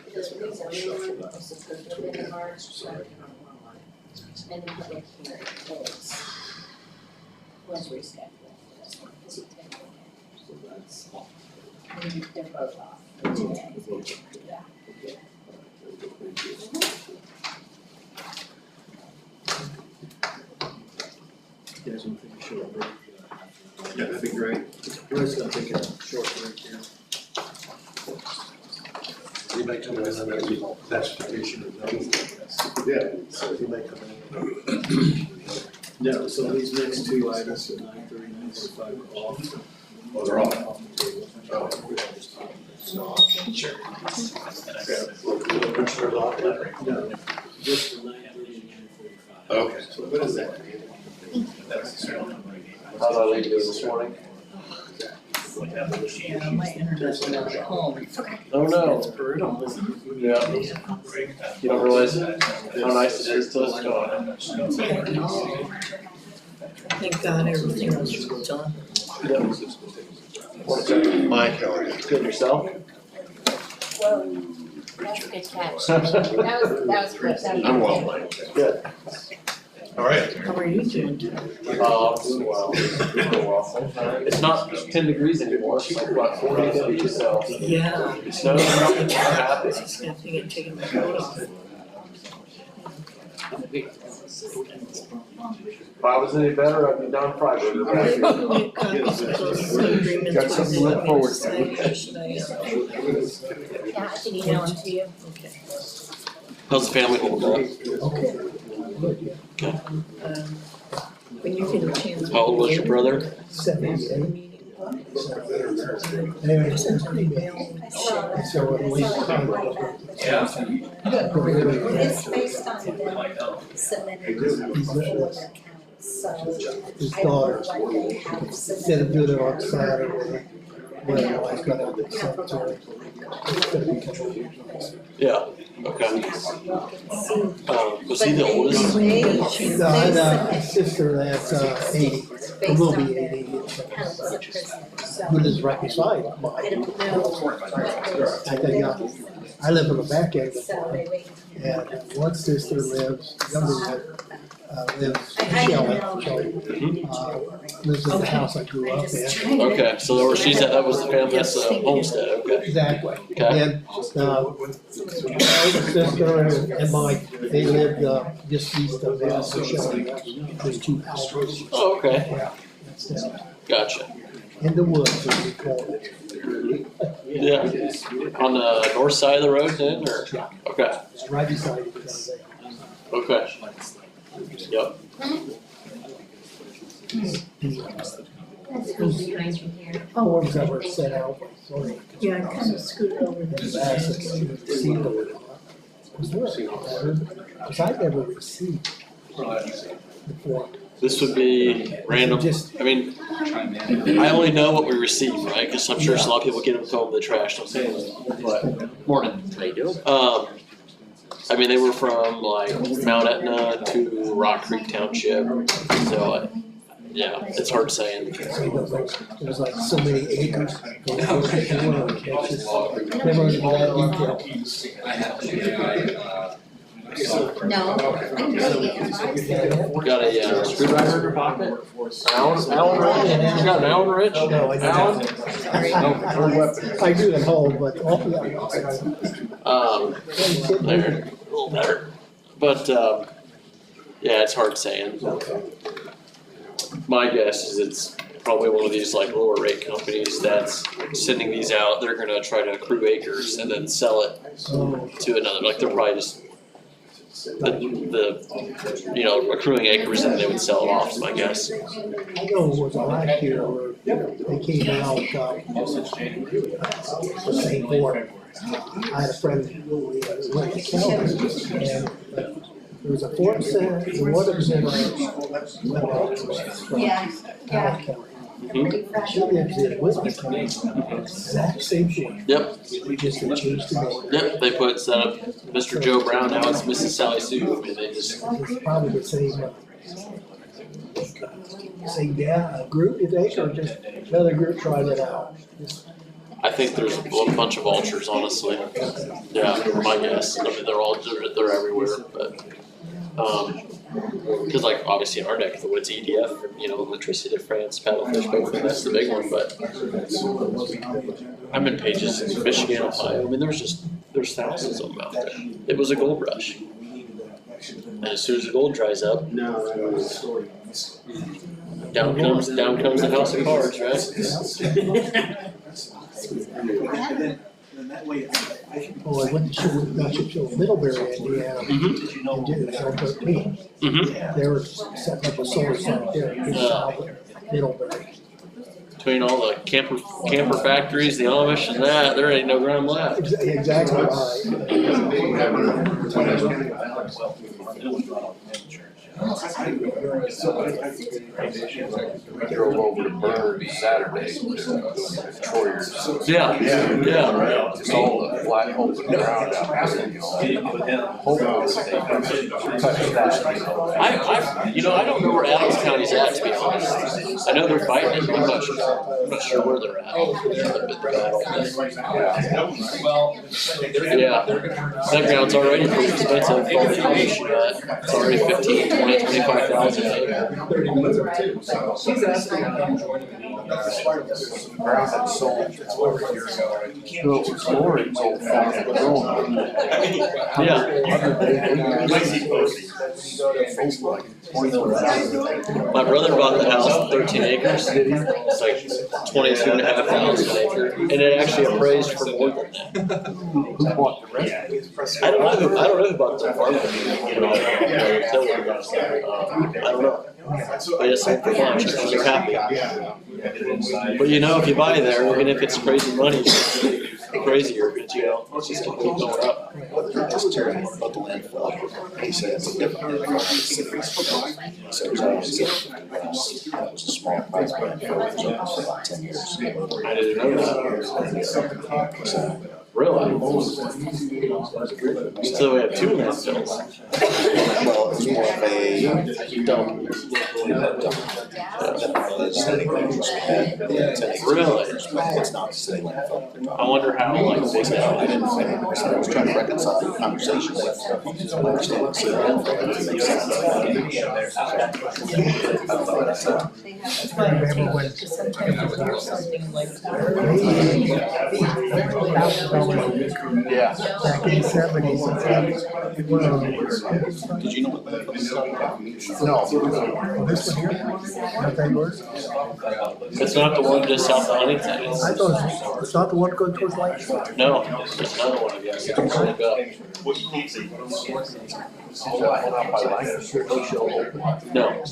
The rezoning one was supposed to have been in March, so. And the public hearing was rescheduled. They're both off today. You guys want to take a short break? Yeah, that'd be great. We're just gonna take a short break here. Anybody coming in under the classification of those? Yeah. So anybody coming in? No, so these next two items at 9:30, 9:45 are off. Oh, they're off. Off the table. No, just the 9:30 and 9:45. Okay, so what is that? How did I leave you this morning? Yeah, my internet's not at home. Oh, no. It's brutal, isn't it? Yeah. You don't realize how nice it is till it's gone. Thank God everything was done. My calendar. Good yourself? Whoa, that's a good catch. That was quick. I'm well, Mike. Good. All right. How are you doing? Doing well. It's not 10 degrees anymore, it's like about 40 degrees, so. Yeah. It snows, I'm happy. I was just thinking of taking my coat off. If I was any better, I'd be down Freiburg back here. Got something to look forward to. Should I, Yeah, I can email them to you. okay. How's the family holding up? When you get a chance. How old was your brother? It's based on them submitting for their county, so His I don't know daughter, what they have instead submitted. of doing it on Saturday, when my wife got out at cemetery. It's gonna be confusing. Yeah, okay. Was he the oldest? No, I had a sister that's 80, or will be 80, who lives right beside I mine. don't know what I think I live on the back end of so the they wait. and one sister lives, younger one, lives, I Shelley, don't know. lives in the house I grew up in. Okay, so there where she's at, that was the family, that's Homestead, okay. Exactly. Okay. And, my older sister and Mike, they lived, just east of us, Shelley, there's two houses. Oh, okay, Yeah, that's them. gotcha. In the woods, as we call it. Yeah, on the north side of the road then, or? Yeah. Okay, It's right beside each other. okay. Yep, That's cool behind you here. Forms that were set out, sorry. Yeah, I kind of scooted over this. Because I never received the form. this would be random, Just, I mean, I only know what we receive, right, cause I'm sure there's a lot of people get them throw them in the trash, don't say it. But, morning. How you doing? I mean, they were from like Mount Etna to Rock Creek Township, so, yeah, it's hard saying. there's like so many acres. Never even that detail. No. Got a screwdriver in your pocket? Allen wrench? You got an Allen wrench? No, I Allen? don't. I do at home, but all There, a little better. But, yeah, it's hard saying. My guess is it's probably one of these like lower rate companies that's sending these out. They're gonna try to accrue acres and then sell it to another, like they're probably just the you know, accruing acres and they would sell it off, is my guess. I know it was last year where they came out, the same board. I had a friend who went to Calvin, and there was a form sent, the one that was in Yeah, She lives in Wisconsin, exact same thing. Yep, We just changed the name. yep, they put, set up Mr. Joe Brown, now it's Mrs. Sally Sue, and they just, It's probably the same group, you think, or just another group trying it out? I think there's a bunch of vultures, honestly. Yeah, my guess, I mean, they're everywhere, but, Cause like obviously in our neck of the woods, EDF, you know, Electricité de France, paddlefish, boat, that's the big one, but I'm in Pages, in Michigan, Ohio, I mean, there's thousands of them out there. It was a gold rush. And as soon as the gold dries up, down comes the house of cards, right? Oh, I went to show Middlebury, Indiana, and did it on 13. They were setting up a solar farm there in Middlebury. Between all the camper factories, the Amish and that, there ain't no ground left. Exactly right. Drove over to Bird Saturday, Troyers. Yeah. Right. Just all the flat open ground out there, you know. I don't know where Adams County's at, to be honest. I know they're fighting it, I'm not sure where they're at. Yeah, that ground's already pretty expensive, it's already 15, 20, 25,000 an acre. She's asking if I'm joining the meeting. Ground had sold 4 years ago. Built flooring's old fashioned growing. My brother bought the house, 13 acres. It's like 22,500 an acre, and it actually appraised for more than that. Who bought the rest? I don't know who bought the farm. I don't know. But it's sold for much, they're happy. But you know, if you buy there, even if it's crazy money, crazier, but you know, it's just gonna keep going up. Just tearing about the landfill. He said it's a different landfill. So it was obviously that was a small price landfill. It was for about 10 years. I didn't know that. Really? So we have 2 landfills. Well, it's more of a dump. Really? It's not the same landfill. I wonder how like big that I was trying to reconcile the conversation with understand the city Remember when Yeah. back in the 70s, Did you know what that was? no, this one here, not that yours? It's not the one just south of Huntington. I thought it's not the one going towards Lakeshore. No, there's another one of these. Look up. No,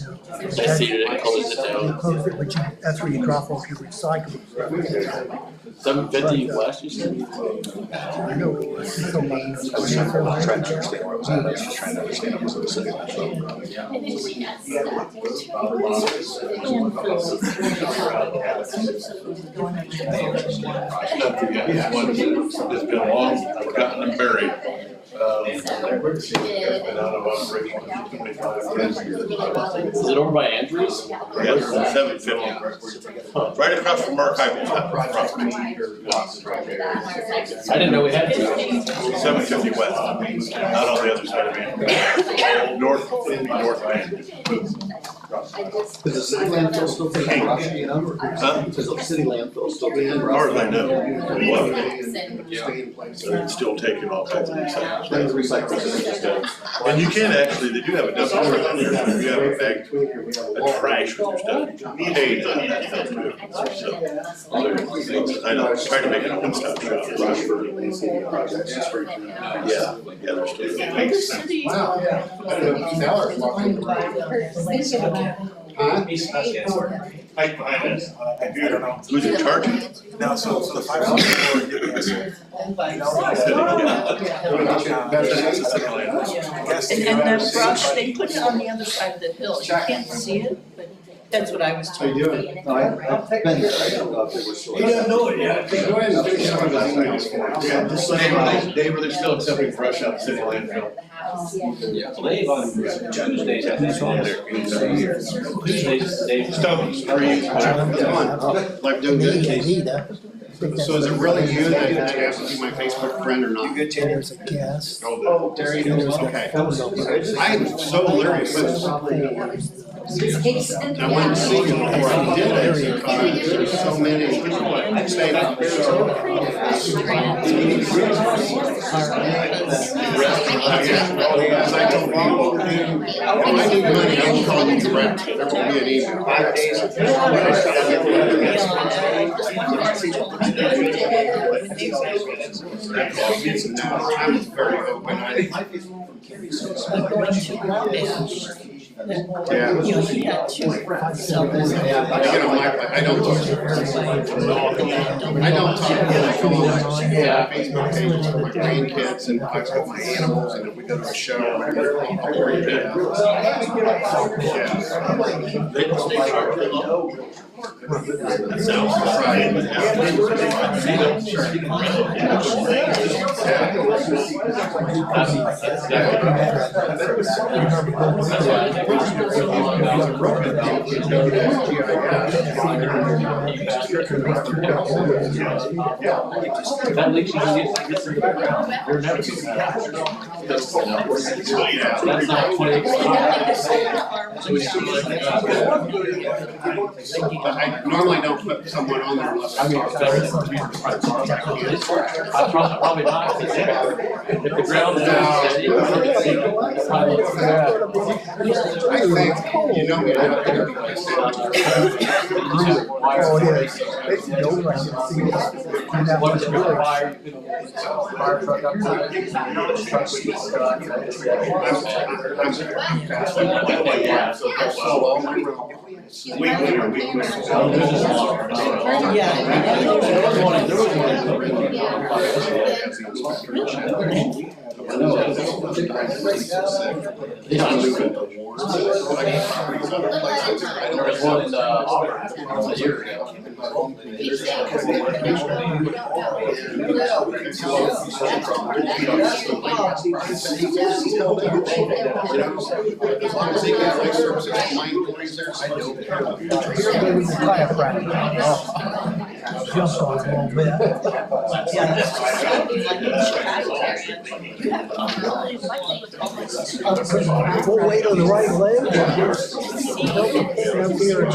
they seeded it and closed it You down. close it, but that's where you drop off your recycling. 750 west, you said? I know. I was trying to understand where it was at. I was just trying to understand it was in the city. And then she has It's been long, forgotten and buried. Been out of operation for 25 years. Is it over by Andrews? Yes, 750. Right across from Archival. I didn't know we had to. 750 west, out on the other side of Andrews. North of Andrews. Does the city landfill still take brush, you know? Huh? Does the city landfill still take As far as I know, Yeah. it's still taking all kinds of recycling. Things recycled. And you can actually, they do have a dump truck in there, if you have a bag of trash with your stuff, you pay to I know, I'm trying to make it a one-stop shop. Yeah, they're still. Right behind us. Who's in charge? No, so the 504 didn't answer. And the brush, they put it on the other side of the hill, you can't see it, but that's what I was told. I've been there, I don't know if they were still. You don't know it yet. Go ahead and finish some of those emails for us. Yeah, just say, Dave, they're still accepting brush out of city landfill. Yeah, so they, Tuesdays, I think, on there, Tuesdays, they. Stones, trees, whatever. Life doing good, Casey? think that's. So is it really you that has to be my Facebook friend or not? There's a guest. Oh, there you go, okay. I'm so leery with I went to see you before I did it, because there's so many. As I told people, if I need money, I'll call you direct, there won't be an email. I'm very open, yeah. I don't talk to Facebook pages for my grandkids and I put my animals and if we go to a show, I'll bring it out. That leaks you can get through the ground. You're never gonna capture it. That's not 20. But I normally don't put someone on there unless I talk to Probably not. If the ground is steady, I think, you know me, I don't think what is your fire? Fire truck outside. There was one in Auburn a year ago. Jumped on a little bit. Full weight on the right leg. Help him up here in the hip area.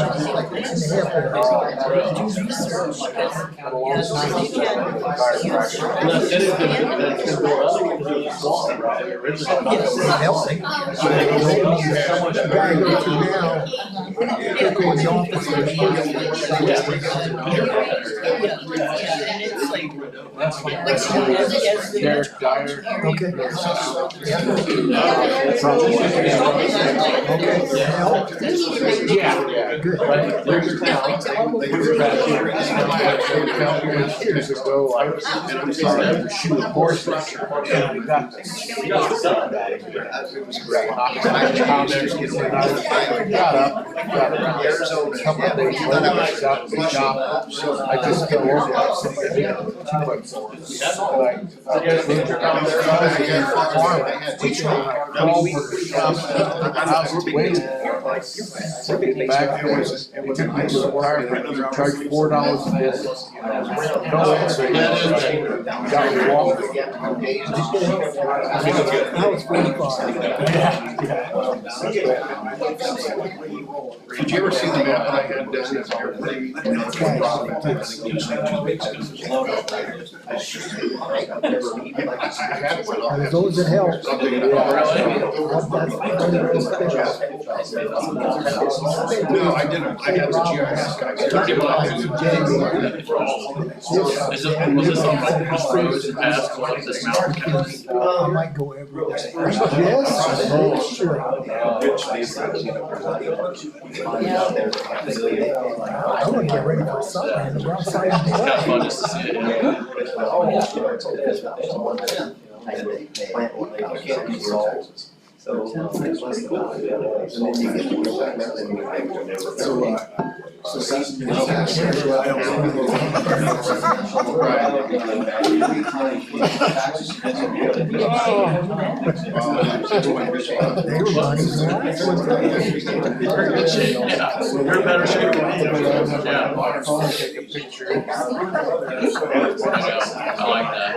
Healthy. The guy I go to now, took on the office. Derek Dyer. Okay. Yeah. Good. There's your town. Years ago, I started to shoot a horse structure. And we got this. It was great. Got up, got around. Couple of days later, I got the job. I just go over there. Back there was it was a nice requirement. You charge $4 a day. Got walk. I was 45. Did you ever see the map I had done as everything? As long as it helps. No, I didn't. I had the GIS guys. Was this on roads and paths going up this mountain? I might go every day. Yes, sure. I want to get ready for summer and we're outside. It's kind of fun just to see it. So They were running Very good shape, yeah. You're in better shape than me. Yeah. I like that.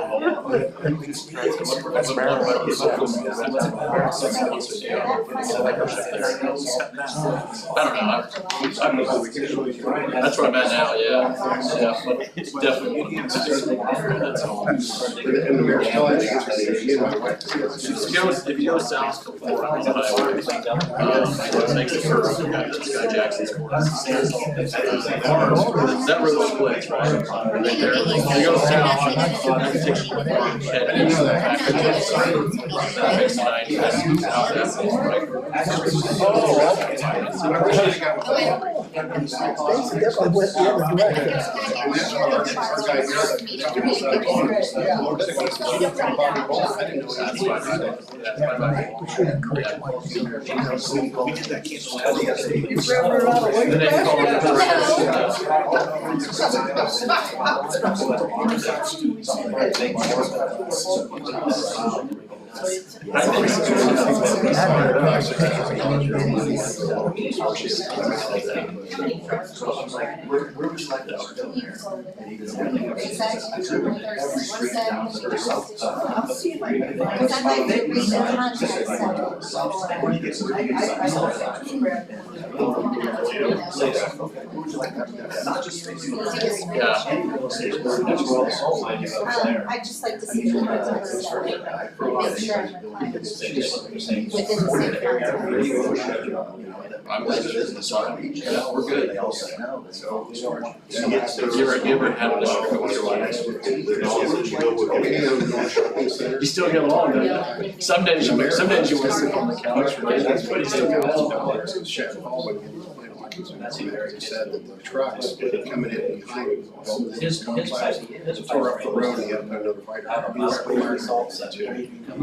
I don't know, that's where I'm at now, yeah, but it's definitely. That's all. If you go south to four on the highway, it makes it first, Sky Jackson's course. That road splits, right? Right there. You go south, it takes you head east, back to the side. That makes it nice, that's out that way, right? They definitely went the other direction. We should encourage I'd just like to see the words of the stuff. Make sure I'm replying within the same I'm glad you did this, we're good. You ever had a district with your life? You still get along, don't you? Some days you want to sit on the couch, right? That's what he said. Said that the trucks coming in behind tore up the road and he had to put another fighter.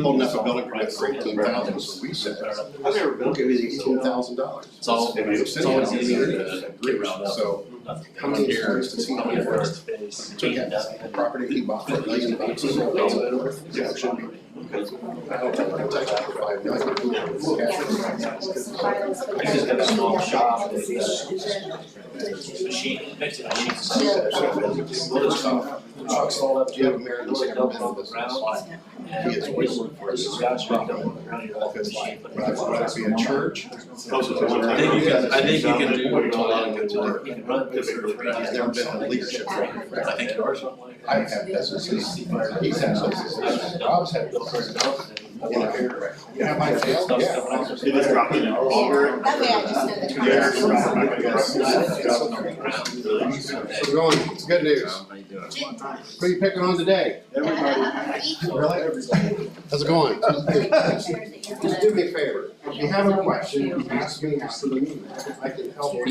Holding up a building permit for $18,000, so we said, we'll give you $18,000. It's always easier to get around up. So how many years does he have first? Took that property he bought for $1 million. Yeah, it should be. I don't think I'll take it for $5 million. I just got a small shop. Machine, Trucks all up, Jim Merrill's never been in business. He is waiting for his whether it be a church. I think you can do a lot of good work. He's never been in leadership. I think yours. I've had businesses, he's had businesses, Bob's had businesses. Yeah, my fail, yeah. That way I just know that. We're going, it's good news. What are you picking on today? Everybody. Really? How's it going? Just do me a favor, if you have a question, ask me after the meeting, I can help you.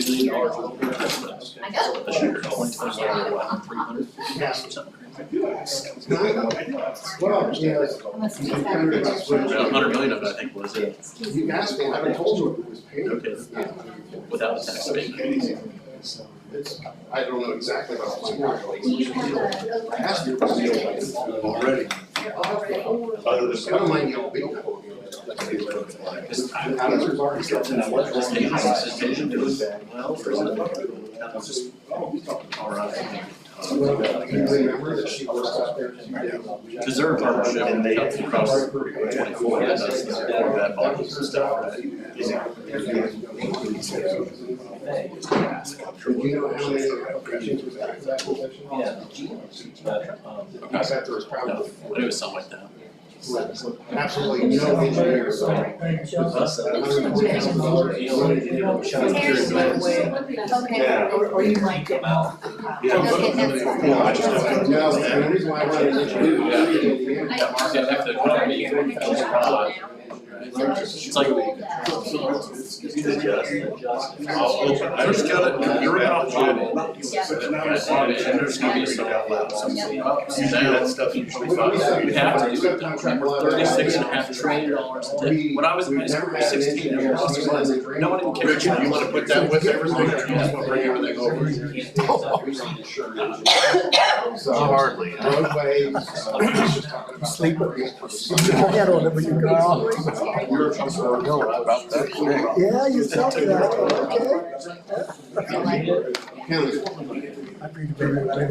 I know. Well, yeah. $100 million of it, I think, was it? You asked me, I haven't told you it was paid. Okay. Without a tax abatement. I don't know exactly what I'm saying. Do you have a? I asked you already. Already. I don't mind you all being. You remember that she works out there? Because they're a partnership and they across 24 that does that volume stuff. Do you know how many applications was that for that position? I bet there was probably. But it was something like that. Absolutely no engineers. Yeah. Or you might get. No, and the reason why I wanted an engineer. It's like. I'll open, I just got it, you're in off Yeah. and there's gonna be some, usually that stuff usually costs. You have to do it, though. We're $36.5 trillion a day. When I was in high school, we were 16, and no one even cared. Richard, you wanna put that with everything, or you just wanna bring everything over? Hardly. Roadways, Sleep with your head on it when you go out. Yeah, you felt it out, okay? I've been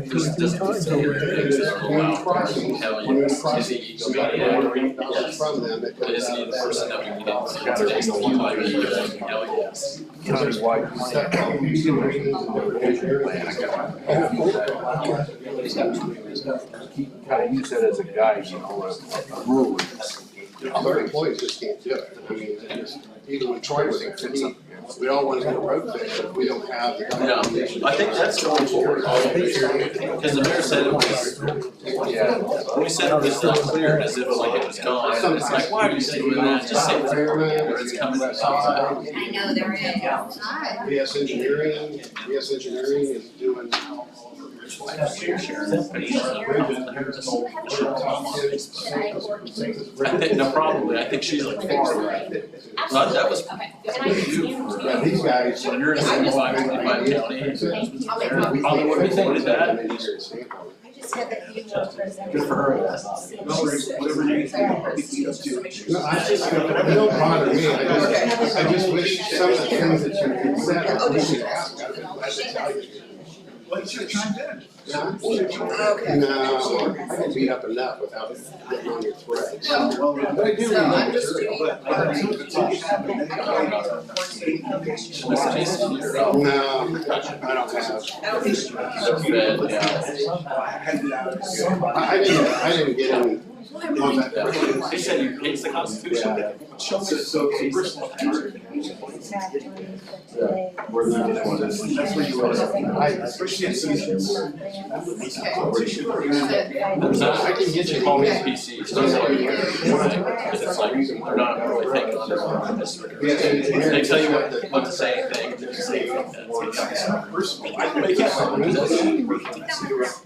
Because it doesn't times say over it. there. It's just go out there and tell you, is he egomaniac? Yes. from them, it goes Is he out. the person that we need to taste you like you? Hell yes. There's Kind of use that as a guide, you know, a rule. Other employees just can't do it. I mean, it just, even when Troy was there, we all want to get a road fixed, but we don't have the Yeah, documentation. I think that's going forward. Because the mayor said it was, we said it was not clear as if like it was gone. And it's like, why are you doing that? Just say it's where it's coming from. I know they're in. VS Engineering is doing. I think, no, probably, I think she's like far right. But that was Yeah, these guys. when you're in a 25 county. Probably wouldn't have voted that. Good for her. Whatever you. No, it don't bother me, I just wish some of the things that you said, we should ask, I should tell you. What's your time then? Okay. No, I can beat up enough without getting on your thread. But I do remember. No, I don't have. I didn't get any on that. He said he hates the Constitution. Yeah. That's where you are. I can get you call me PCs, those are because it's like, they're not really thinking on their own. They tell you what to say and think.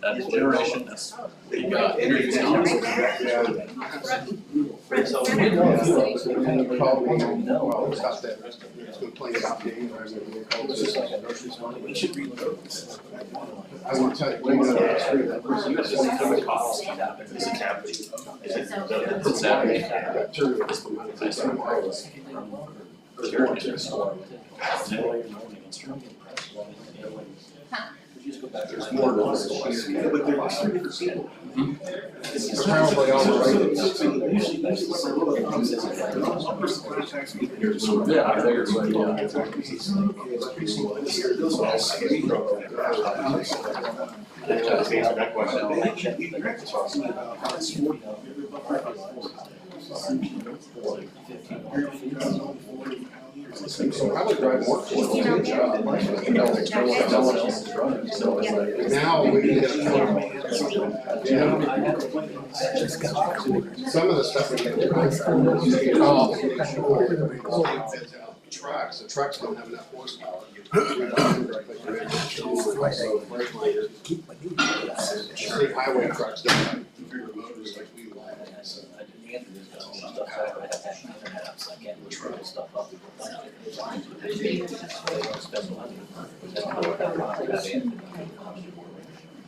That generation, that's, you got interviews now. So, and called me, well, about that, complain about being there. I will tell you, when you're on the street, that person. You guys just become a cost. It's a capital. It's Saturday. Got two of us. There's more to this. But there are three different people. It's probably all right. Yeah, I figured, but yeah. So I would drive more for it. No one else is driving, so it's like, now we can get a phone. Yeah. Some of the stuff we get. Trucks, the trucks don't have enough horsepower. State highway trucks don't have bigger motors like we like, so.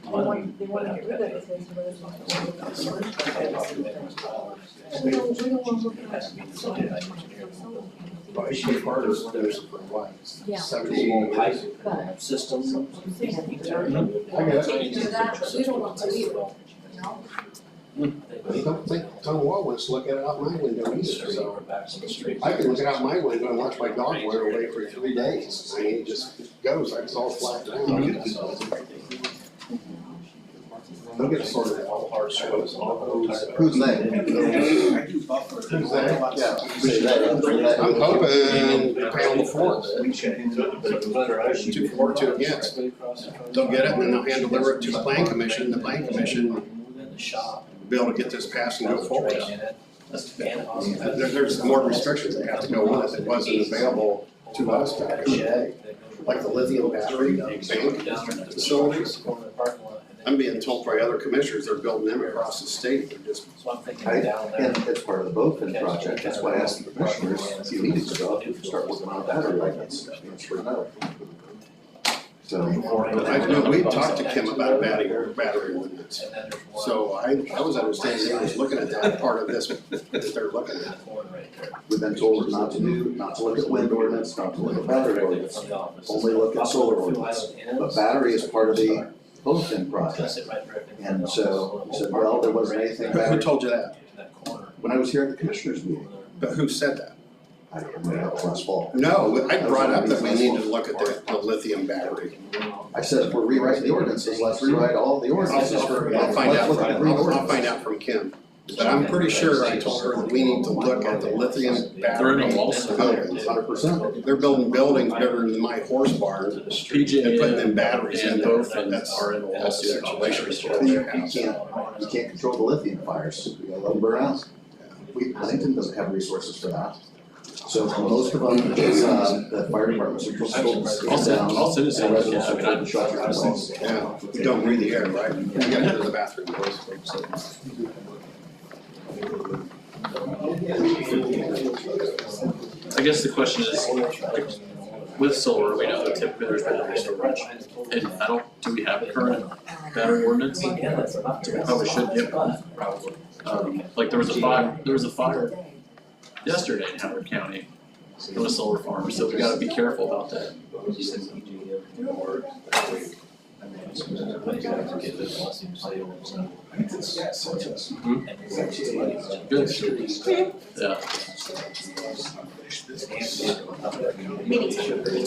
They want to get rid of it, so it's HP Carter's, there's what, Yeah. 70 But Systems. I get it. do that, we don't want to either, you know? I don't think Tom Wall wants to look at it out my window either, so. I can look out my window and watch my dog wander away for 3 days. I mean, it just goes, like it's all flat down. They'll get it sorted out. Who's they? Who's they? Yeah. I'm hoping pay on the fourth. 2 for, 2 against. They'll get it and then they'll hand deliver it to the plan commission. The plan commission will be able to get this passed and go forward. There's more restrictions that have to go on if it wasn't available to us, like the lithium battery bank facilities. I'm being told by other commissioners, they're building them across the state, they're just. And it's part of the BOFIN project, that's why I asked the commissioners a few meetings ago, if we could start working on battery lights, for now. So. I know, we talked to Kim about battery ordinance. So I was understanding they was looking at that part of this, that they're looking at. We've been told not to look at wind ordinance, not to look at battery ordinance, only look at solar ordinance. But battery is part of the BOFIN project. And so we said, well, there wasn't anything Who battery. told you that? When I was here at the commissioners meeting, But who said that? I don't remember, last fall. No, I brought up that we need to look at the lithium battery. I said, if we're rewriting the ordinances, let's rewrite all the ordinances. I'll find out from Kim. But I'm pretty sure I told her that we need to look at the lithium battery buildings. 100%. They're building buildings bigger than my horse barn and putting them batteries in there. That's a situation. You can't control the lithium fires, you gotta let them burn out. Huntington doesn't have resources for that. So most of them, the fire departments are just told to down. All citizens, And residents yeah, are told to shut their wells. Yeah, you don't breathe the air, right? You gotta go to the bathroom. I guess the question is, with solar, we know that typically there's battery storage. And do we have a current battery ordinance? We probably should get one. Like there was a fire yesterday in Howard County in a solar farm, so we gotta be careful about that. Good. Yeah.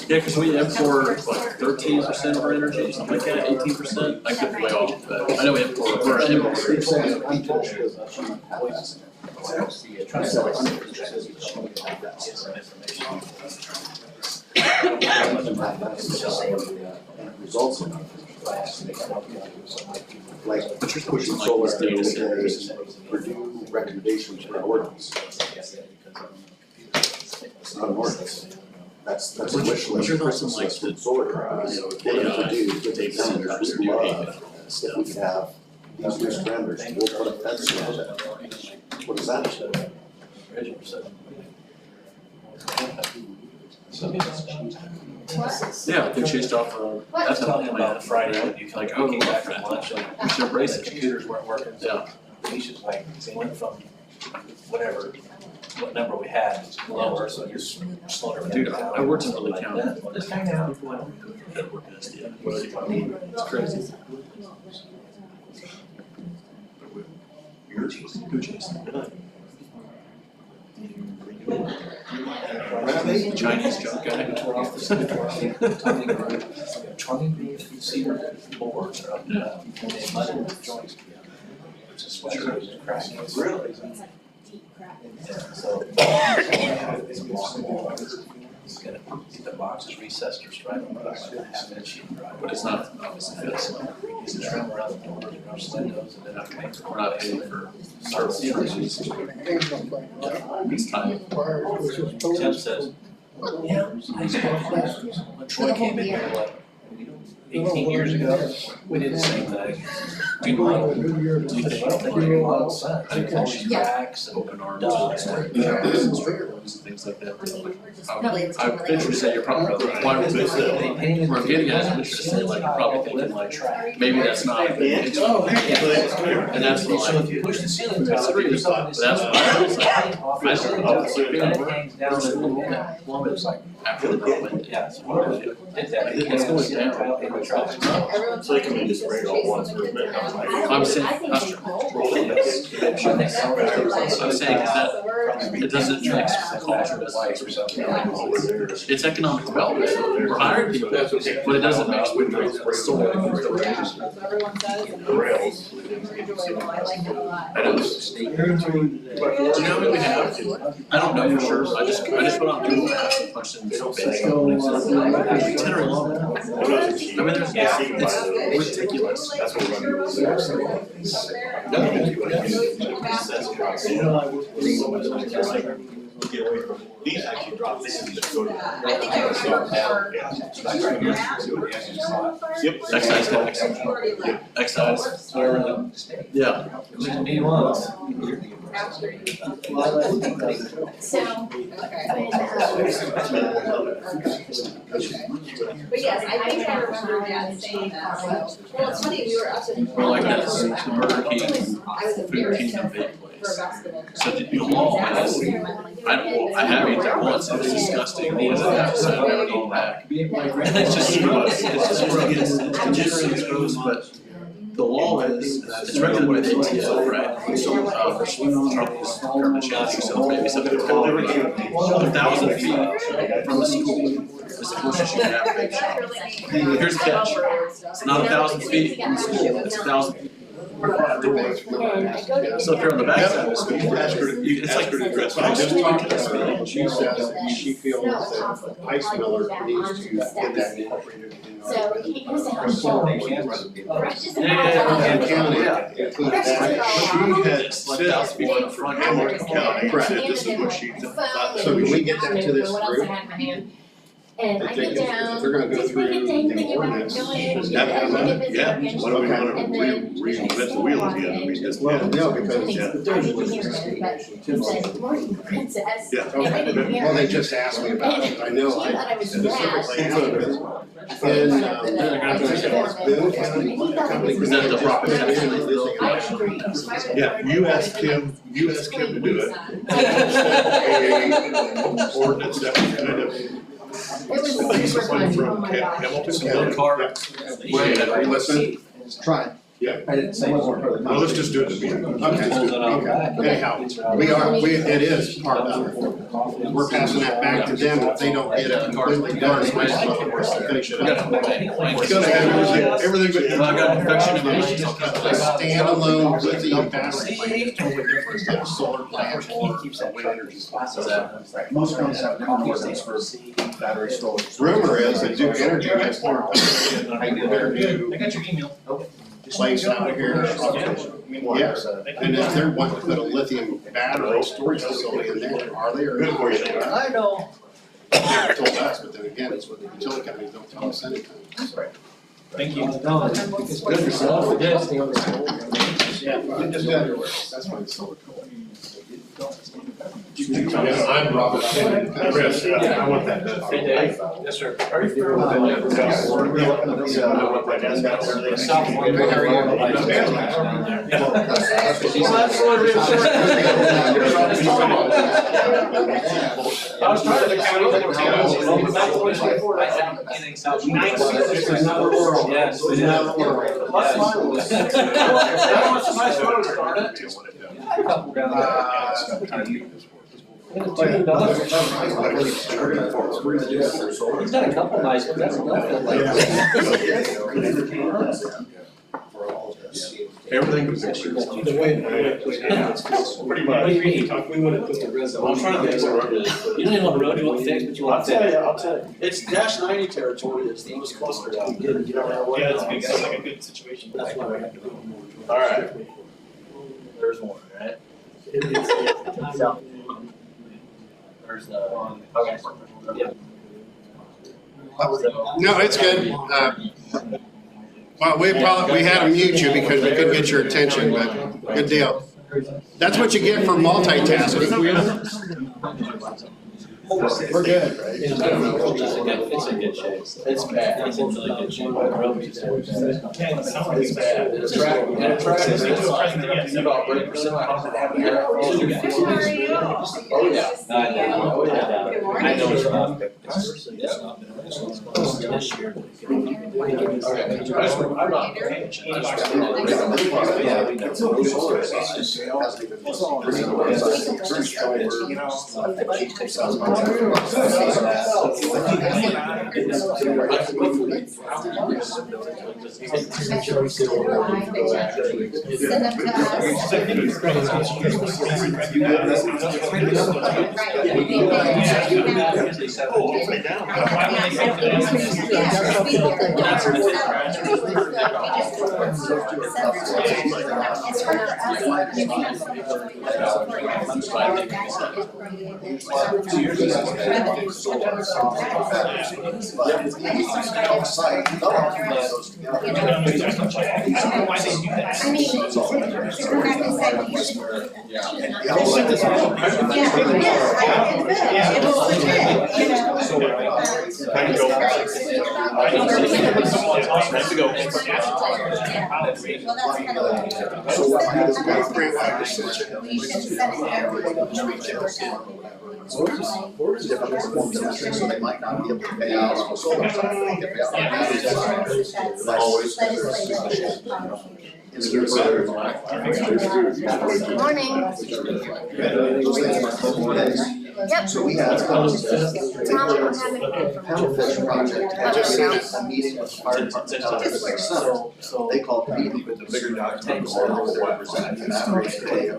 Yeah, cause we import like 13% of our energy, something like that, 18%, I could be way off, but I know we import, we're an importer. Results in like pushing solar data centers, Purdue recommendations for an ordinance. It's not an ordinance. That's a wish list. Christmas list with solar companies. We're gonna Purdue, good data centers, we love, if we could have these new parameters, we'll put a fence around it. What is that? Yeah, they chased off that's Talking about Friday, when you like, came back that, from lunch, we should embrace the it. computers weren't working, so Yeah. Alicia's like, they went from whatever, what number we had, lower, so you're slower. Dude, I worked in Lily County. Just hang out. It's crazy. Who chased them? The Chinese junk guy. Trying to see where the boards are up there, and they muddy the joints together. Which is what is cracking. Really? So. It's gonna, the box is recessed or striped, but I'm gonna have that sheet right. But it's not obviously fits. He's gonna trim around the doors and our windows and then I can. We're not paying for services. It's time. Tim says, yeah, I suppose, when Troy came in here, like, 18 years ago, we did the same thing. We modeled, do you think, I don't think we modeled sense, I think all these cracks and Open arms, ducts and and things like that. I'm interested to say you're probably, why would they say, they painted. we're getting at, I'm interested to say like, you're probably thinking like, maybe that's not. And that's what So if you like, push the ceiling down, that's if there's something but that's what I was like. I ceiling don't know, down, and it hangs down. there's a little and- bit, well, it's like after the moment. Yeah, so whatever they did that, it It's hangs going down. down, it would try to- So they come in just bring it all once, I'm saying, I'm saying that it doesn't mix culture, it's economic development, we're hiring people, but it doesn't mix with solar. The rails. I know. Do you know how many we have? I don't know for sure, I just put on Google and asked some questions based on there's 10 or 11. I mean, it's ridiculous. That's what we're gonna do. get away from, these actually drop in, just go to. I think I would prefer. Yep. Excise tax. Excise, whatever, yeah. So, But yes, I think I remember Dad saying that, so, well, it's funny, we were up in. Or like that Burger King, I was Food embarrassed Kingdom for big a place. basketball. So the law is, I have eaten there once, it was disgusting, it was so I've never gone back. And it's just gross, it's just gross, but the law is, it's regulated by the ATO, right? So, so maybe something like 1,000 feet from the school is the closest you can have a vape shop. Here's the catch, it's not 1,000 feet from the school, it's 1,000 feet. So if you're on the backside of the school, it's like pretty aggressive. But I just talked to her, and she said that she feels that Ice Miller needs to get that incorporated in our. so he was a show. And county included that. She had said from Hamilton County, said this is what she thought. So can we get that to this What else I group? had in my hand? And I If get they- down, if they're gonna go just through make a thing, the thinking about ordinance, going, Yeah, I get busy yeah, working. why don't we want to And then- reinvent the wheel again, I mean, that's. Well, no, because, I didn't hear it, but he said, morning, princess. Yeah. And I didn't hear well, they it. just asked me about it, I know, He thought I was specifically mad. put it in, Boone County, company. Is that the proper I agree. Yeah, you asked him to do it. An ordinance that was kind of. It was super fun, oh my gosh. Hamilton. Bill Carter. Wait, listen, Try. Yeah. I didn't say more. Well, let's just do it at the meeting. okay, anyhow, it is part of it. We're passing that back to them, if they don't get it completely done, it's my finish it up. It's gonna have everything but. Well, I got an infection in my A standalone lithium battery plant is totally different than a solar plant or wind energy. Most companies have companies for battery storage. Rumor is that Duke Energy has their new I got your email. place out here. Yes, and if they're wanting to put a lithium battery storage facility in there, are they or Good not? for you. I know. They told us, but then again, it's what the utility companies don't tell us anything. Thank you. Good yourself. Yeah, just everywhere, that's why it's solar. I'm Robert Kennedy. Chris, I want that done. Yes, sir. Are you through with that? I was trying to count over Another world. Yes. Another world. That was a nice road, darn it. A couple down there. He's got a couple nice ones, that's enough. Everything was pictures. The way pretty much. We would have put the res. I'm trying to fix it. You don't even want a road you want fixed, but you want I'll fixed. tell you. It's dash 90 territory, it's the most closer to out. You don't know what. Yeah, that's good, sounds like a good situation. That's why we have to do. All right. There's one, right? So. There's the. Okay. Yep. No, it's good. Well, we had to mute you because we couldn't get your attention, but good deal. That's what you get for multitasking. We're good, right? It's in good shape. It's bad. It's in really good shape. It's bad. It's track. And it tracks. It's about 30% of Oh, yeah. I know. Oh, yeah. Good morning. I know it's rough. It's not been this year. Okay. I'm not paying So they might not be able to pay out on solar, so they can pay out on always. Yep. So we had Tom, I don't have anything from Poundfish project, had just a meeting with the fire department out at the center. They called the meeting with the bigger dog tanks, all of their representatives, and after today,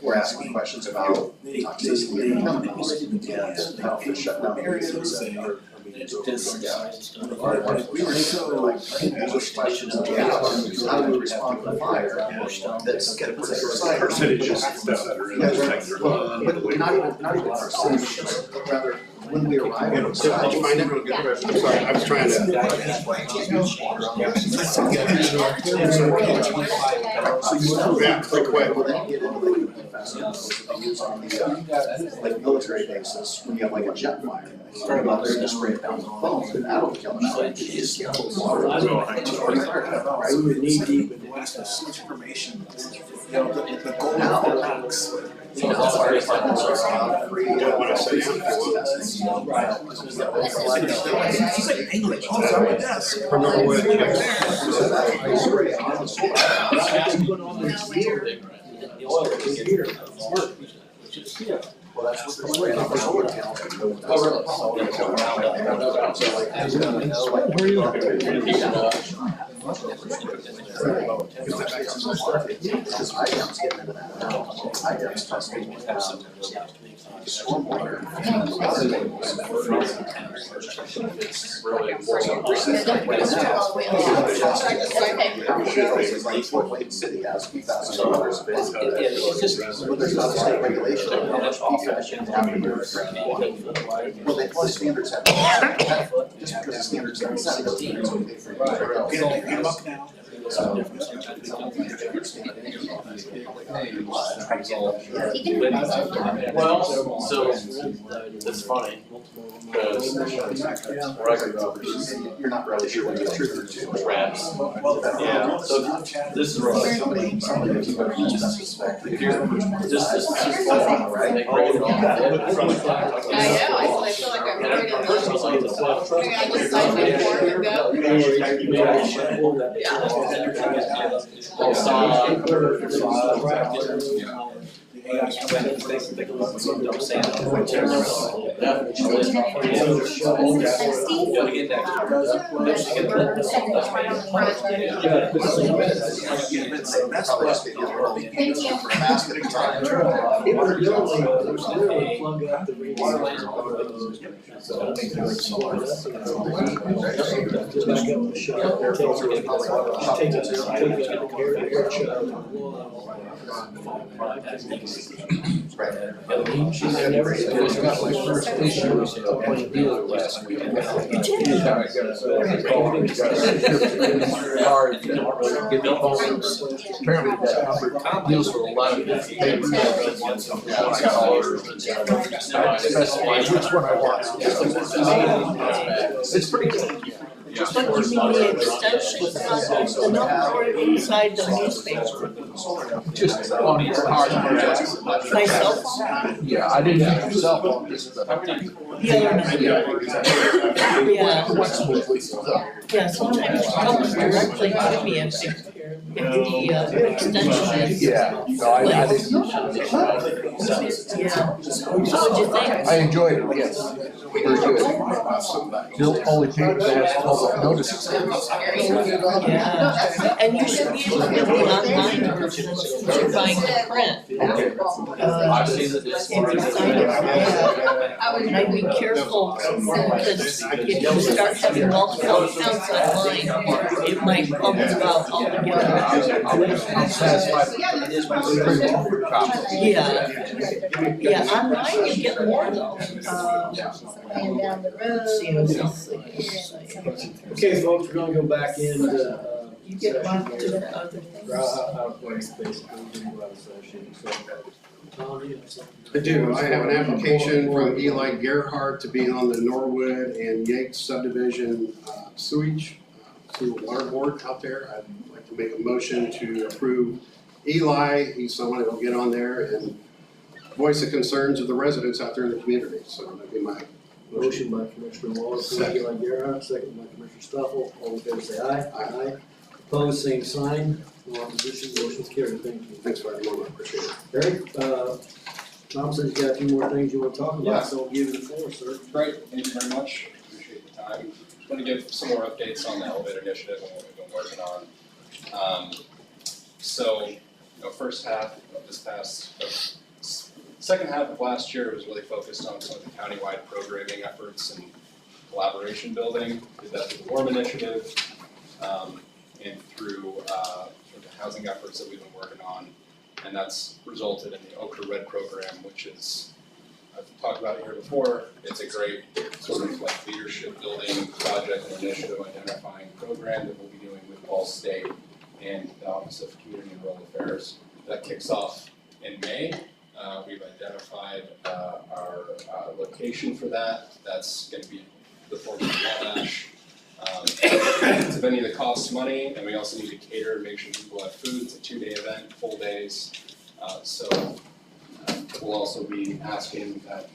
we're asking questions about toxicity and chemicals, and Poundfish shut down the meetings and questions of how do we respond to a fire that's get a particular site. Percentages and stuff that are in the sector. But not even percentages, but rather when we arrive on the site. Did you find it? I'm sorry, I was trying to. Yeah, quick. Well, then you get into like festivals that they use on the like military bases, when you have like a jet fire, start about there and just spray it down the phone, and that'll kill it. You just get the water. We were knee deep in this much information. You know, the goal of the box. You know, that's fire departments are free. Don't wanna say something. He's like English, oh, it's on my desk. From Norway. So that's you spray it on the solar The oil is here. Well, that's what they're spraying on the solar panels. Where are you? Because IDEM's getting into that now. IDEM's testing stormwater. Like Fort Wayne City has $2,000 but there's not a state regulation on how much PFAS you have in your drinking water. Well, they plus standards have, just because the standards are set, doesn't mean it's okay for you. Get him up now. Well, so it's funny, because You're not really sure what the truth is. traps, yeah, so this is really, Somebody keep it on suspect. this is. Right? They break it all down. I know, I feel like I'm right in First I was like, I just signed my form and go. Deals with a lot of different papers. Which one I want. It's pretty good. But you mean the extension, the number inside the newspaper? Just on his card. My cell phone? Yeah, I didn't use your cell phone, just the. The other number. Yeah, yeah, sometimes it comes directly to me and extension is. Yeah, no, I didn't. Yeah. What'd you think? I enjoyed it, yes, very good. The only thing that has public notices. Yeah, and you should be able to get the online version since you're buying the print. I've seen the disc. And I'd be careful, because if you start having multiple accounts online, it might bump you out altogether. Yeah, yeah, online you get more though. And down the road. Okay, folks, we're gonna go back into, You get lots of other things. out of place, basically, we're gonna go out of session, so. Tom, you have something? I do, I have an application from Eli Gerhardt to be on the Norwood and Yates subdivision sewage, sewer water board out there. I'd like to make a motion to approve Eli. He's someone that'll get on there and voice the concerns of the residents out there in the community, so that'd be my Motion by Commissioner Wallace, second by Gerhart, second by Commissioner Stuffle, all in favor say aye. Aye. Opposed, same sign, no opposition, motion carried, thank you. Thanks for that, Norman, appreciate it. Eric, Tom says you got a few more things you wanna talk Yeah. about, so I'll give you the floor, sir. Great, thank you very much, appreciate the time. Just want to give some more updates on the elevator initiative and what we've been working on. First half of this second half of last year was really focused on some of the countywide programming efforts and collaboration building. Did that through the WARM initiative, and through the housing efforts that we've been working on. And that's resulted in the Okra Red program, which is, I've talked about it here before, it's a great sort of like leadership building project and initiative identifying program that we'll be doing with Ball State and the Office of Community and Rural Affairs. That kicks off in May. We've identified our location for that. That's going to be the former Wabash. It's a venue that costs money, and we also need to cater and make sure people have food. It's a 2-day event, full days. We'll also be asking that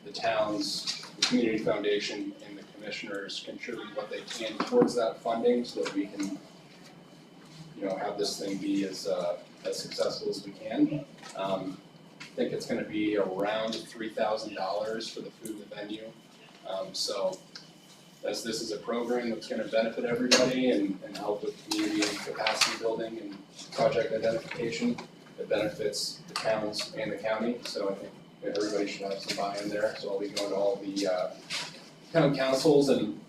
the towns, the community foundation, and the commissioners contribute what they can towards that funding so that we can, have this thing be as successful as we can. I think it's gonna be around $3,000 for the food and the venue. As this is a program that's gonna benefit everybody and help with community and capacity building and project identification, it benefits the towns and the county, so I think everybody should have some buy-in there. So I'll be going to all the town councils and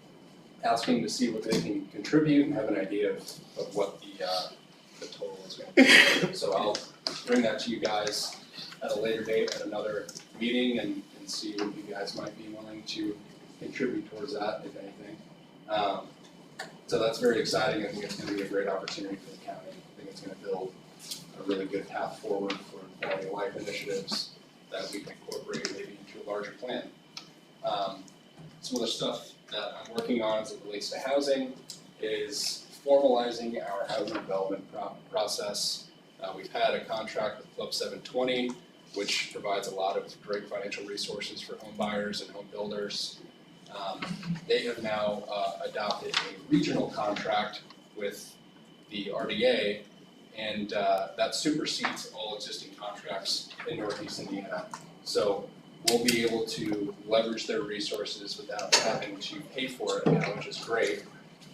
asking to see what they can contribute and have an idea of what the total is gonna be. So I'll bring that to you guys at a later date at another meeting and see what you guys might be willing to contribute towards that, if anything. So that's very exciting. I think it's gonna be a great opportunity for the county. I think it's gonna build a really good path forward for quality of life initiatives that we can incorporate maybe into a larger plan. Some other stuff that I'm working on as it relates to housing is formalizing our housing development process. We've had a contract with Club 720, which provides a lot of great financial resources for home buyers and home builders. They have now adopted a regional contract with the RDA, and that supersedes all existing contracts in Northeast Indiana. So we'll be able to leverage their resources without having to pay for it now, which is great.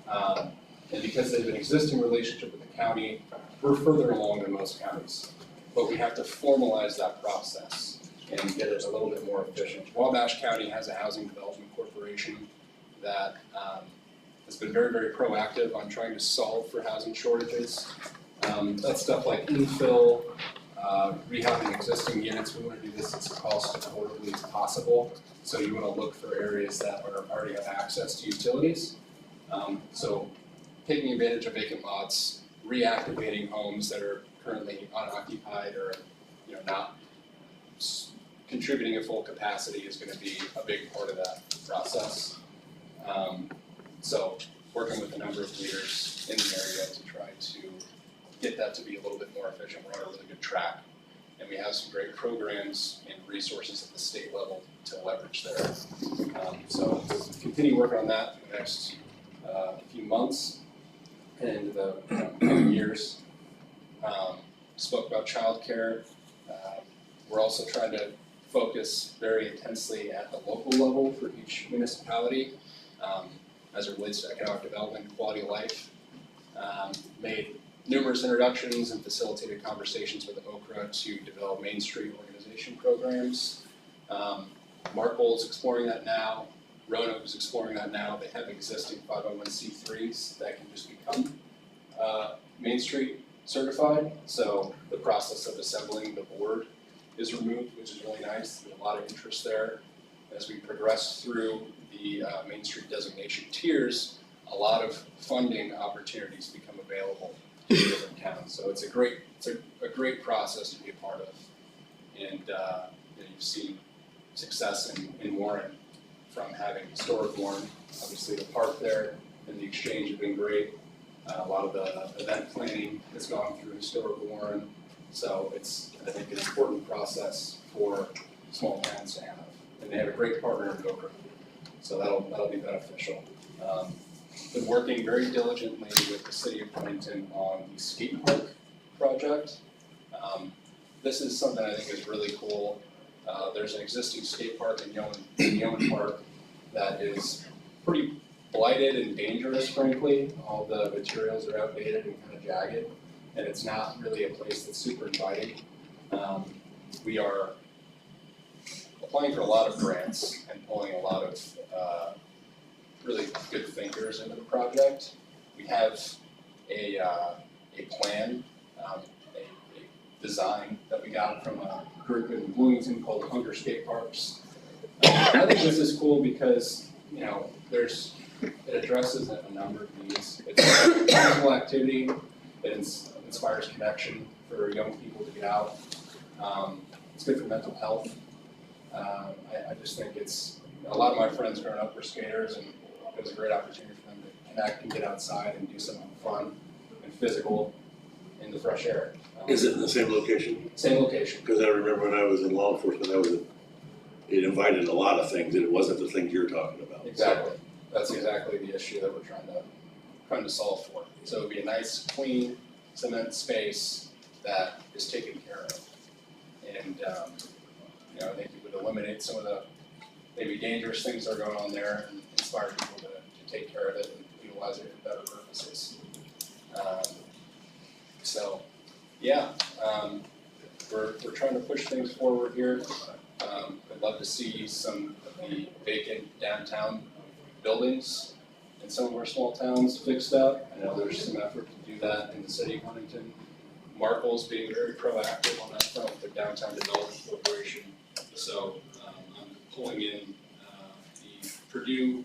And because they have an existing relationship with the county, we're further along than most counties. But we have to formalize that process and get it a little bit more efficient. Wabash County has a housing development corporation that has been very, very proactive on trying to solve for housing shortages. That's stuff like infill, rehabbing existing units. We want to do this as cost affordably as possible. So you want to look for areas that already have access to utilities. So taking advantage of vacant lots, reactivating homes that are currently unoccupied or not contributing at full capacity is going to be a big part of that process. So working with a number of leaders in the area to try to get that to be a little bit more efficient. We're on a really good track, and we have some great programs and resources at the state level to leverage there. So we'll continue working on that for the next few months. in the coming years. Spoke about childcare. We're also trying to focus very intensely at the local level for each municipality as it relates to economic development, quality of life. Made numerous introductions and facilitated conversations with Okra to develop Main Street organization programs. Marpol's exploring that now. Roanoke is exploring that now. They have existing 501c3s that can just become Main Street certified. So the process of assembling the board is removed, which is really nice. There's a lot of interest there. As we progress through the Main Street designation tiers, a lot of funding opportunities become available to different towns. So it's a great process to be a part of. And you've seen success in Warren from having historic Warren. Obviously the park there and the exchange have been great. A lot of the event planning has gone through historic Warren. So it's, I think, an important process for small towns to have. And they have a great partner in Okra. So that'll be beneficial. Been working very diligently with the city of Huntington on the skate park project. This is something I think is really cool. There's an existing skate park in Yeoman Park that is pretty blighted and dangerous, frankly. All the materials are outdated and kind of jagged, and it's not really a place that's super inviting. We are applying for a lot of grants and pulling a lot of really good thinkers into the project. We have a plan, a design that we got from a group in Bloomington called Hunger Skate Parks. I think this is cool because, it addresses a number of needs. It's a physical activity, it inspires connection for young people to get out. It's good for mental health. I just think a lot of my friends growing up were skaters, and it was a great opportunity for them to connect and get outside and do something fun and physical in the fresh air. Is it in the same location? Same location. Because I remember when I was in law enforcement, it invited a lot of things, and it wasn't the things you're talking about. Exactly. That's exactly the issue that we're trying to solve for. So it'd be a nice, clean, cement space that is taken care of. And I think it would eliminate some of the maybe dangerous things that are going on there and inspire people to take care of it and utilize it for better purposes. We're trying to push things forward here. I'd love to see some of the vacant downtown buildings in some of our small towns fixed up. I know there's some effort to do that in the city of Huntington. Marpol's being very proactive on that front with the Downtown Development Corporation. So I'm pulling in the Purdue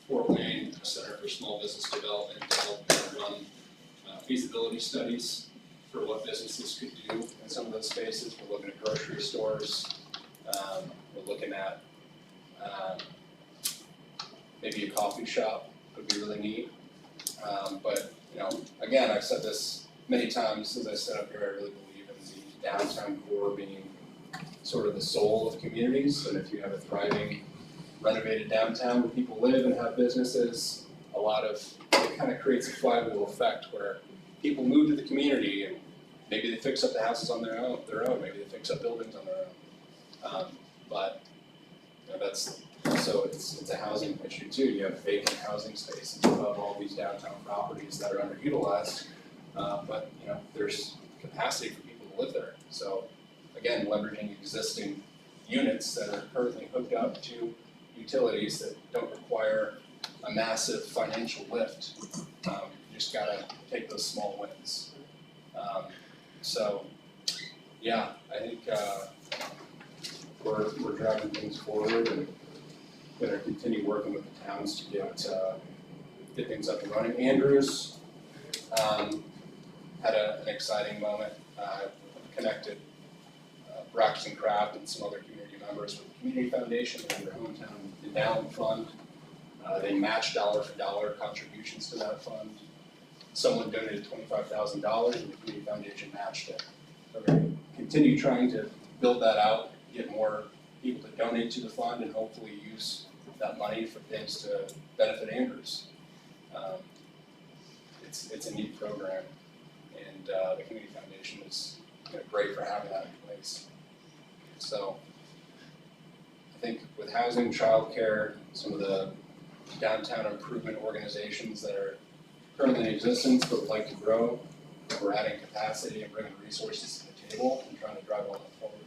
Fort Wayne Center for Small Business Development to help run feasibility studies for what businesses could do in some of those spaces. We're looking at grocery stores. We're looking at maybe a coffee shop would be really neat. But again, I've said this many times as I sit up here, I really believe in the downtown core being sort of the soul of communities. And if you have a thriving, renovated downtown where people live and have businesses, it kind of creates a flywheel effect where people move to the community and maybe they fix up the houses on their own, maybe they fix up buildings on their own. But that's also, it's a housing issue too. You have vacant housing spaces above all these downtown properties that are underutilized. But there's capacity for people to live there. So again, leveraging existing units that are currently hooked up to utilities that don't require a massive financial lift. You just gotta take those small wins. I think we're driving things forward and gonna continue working with the towns to get things up and running. Andrews had an exciting moment. Connected Braxton Craft and some other community members with the Community Foundation and their hometown endowment fund. They matched dollar for dollar contributions to that fund. Someone donated $25,000 and the Community Foundation matched it. So we're going to continue trying to build that out, get more people to donate to the fund, and hopefully use that money for things to benefit Andrews. it's a neat program. And the Community Foundation is great for having that in place. So I think with housing, childcare, some of the downtown improvement organizations that are currently in existence but would like to grow, we're adding capacity and bringing resources to the table and trying to drive all that forward.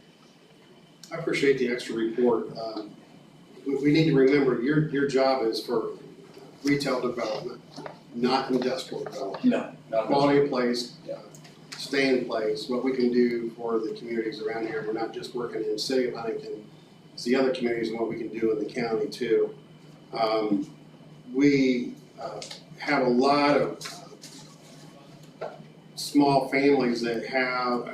I appreciate the extra report. We need to remember, your job is for retail development, not industrial development. No, not Quality of place, stay in place, what we can do for the communities around here. We're not just working in the city of Huntington, it's the other communities and what we can do in the county too. We have a lot of small families that have,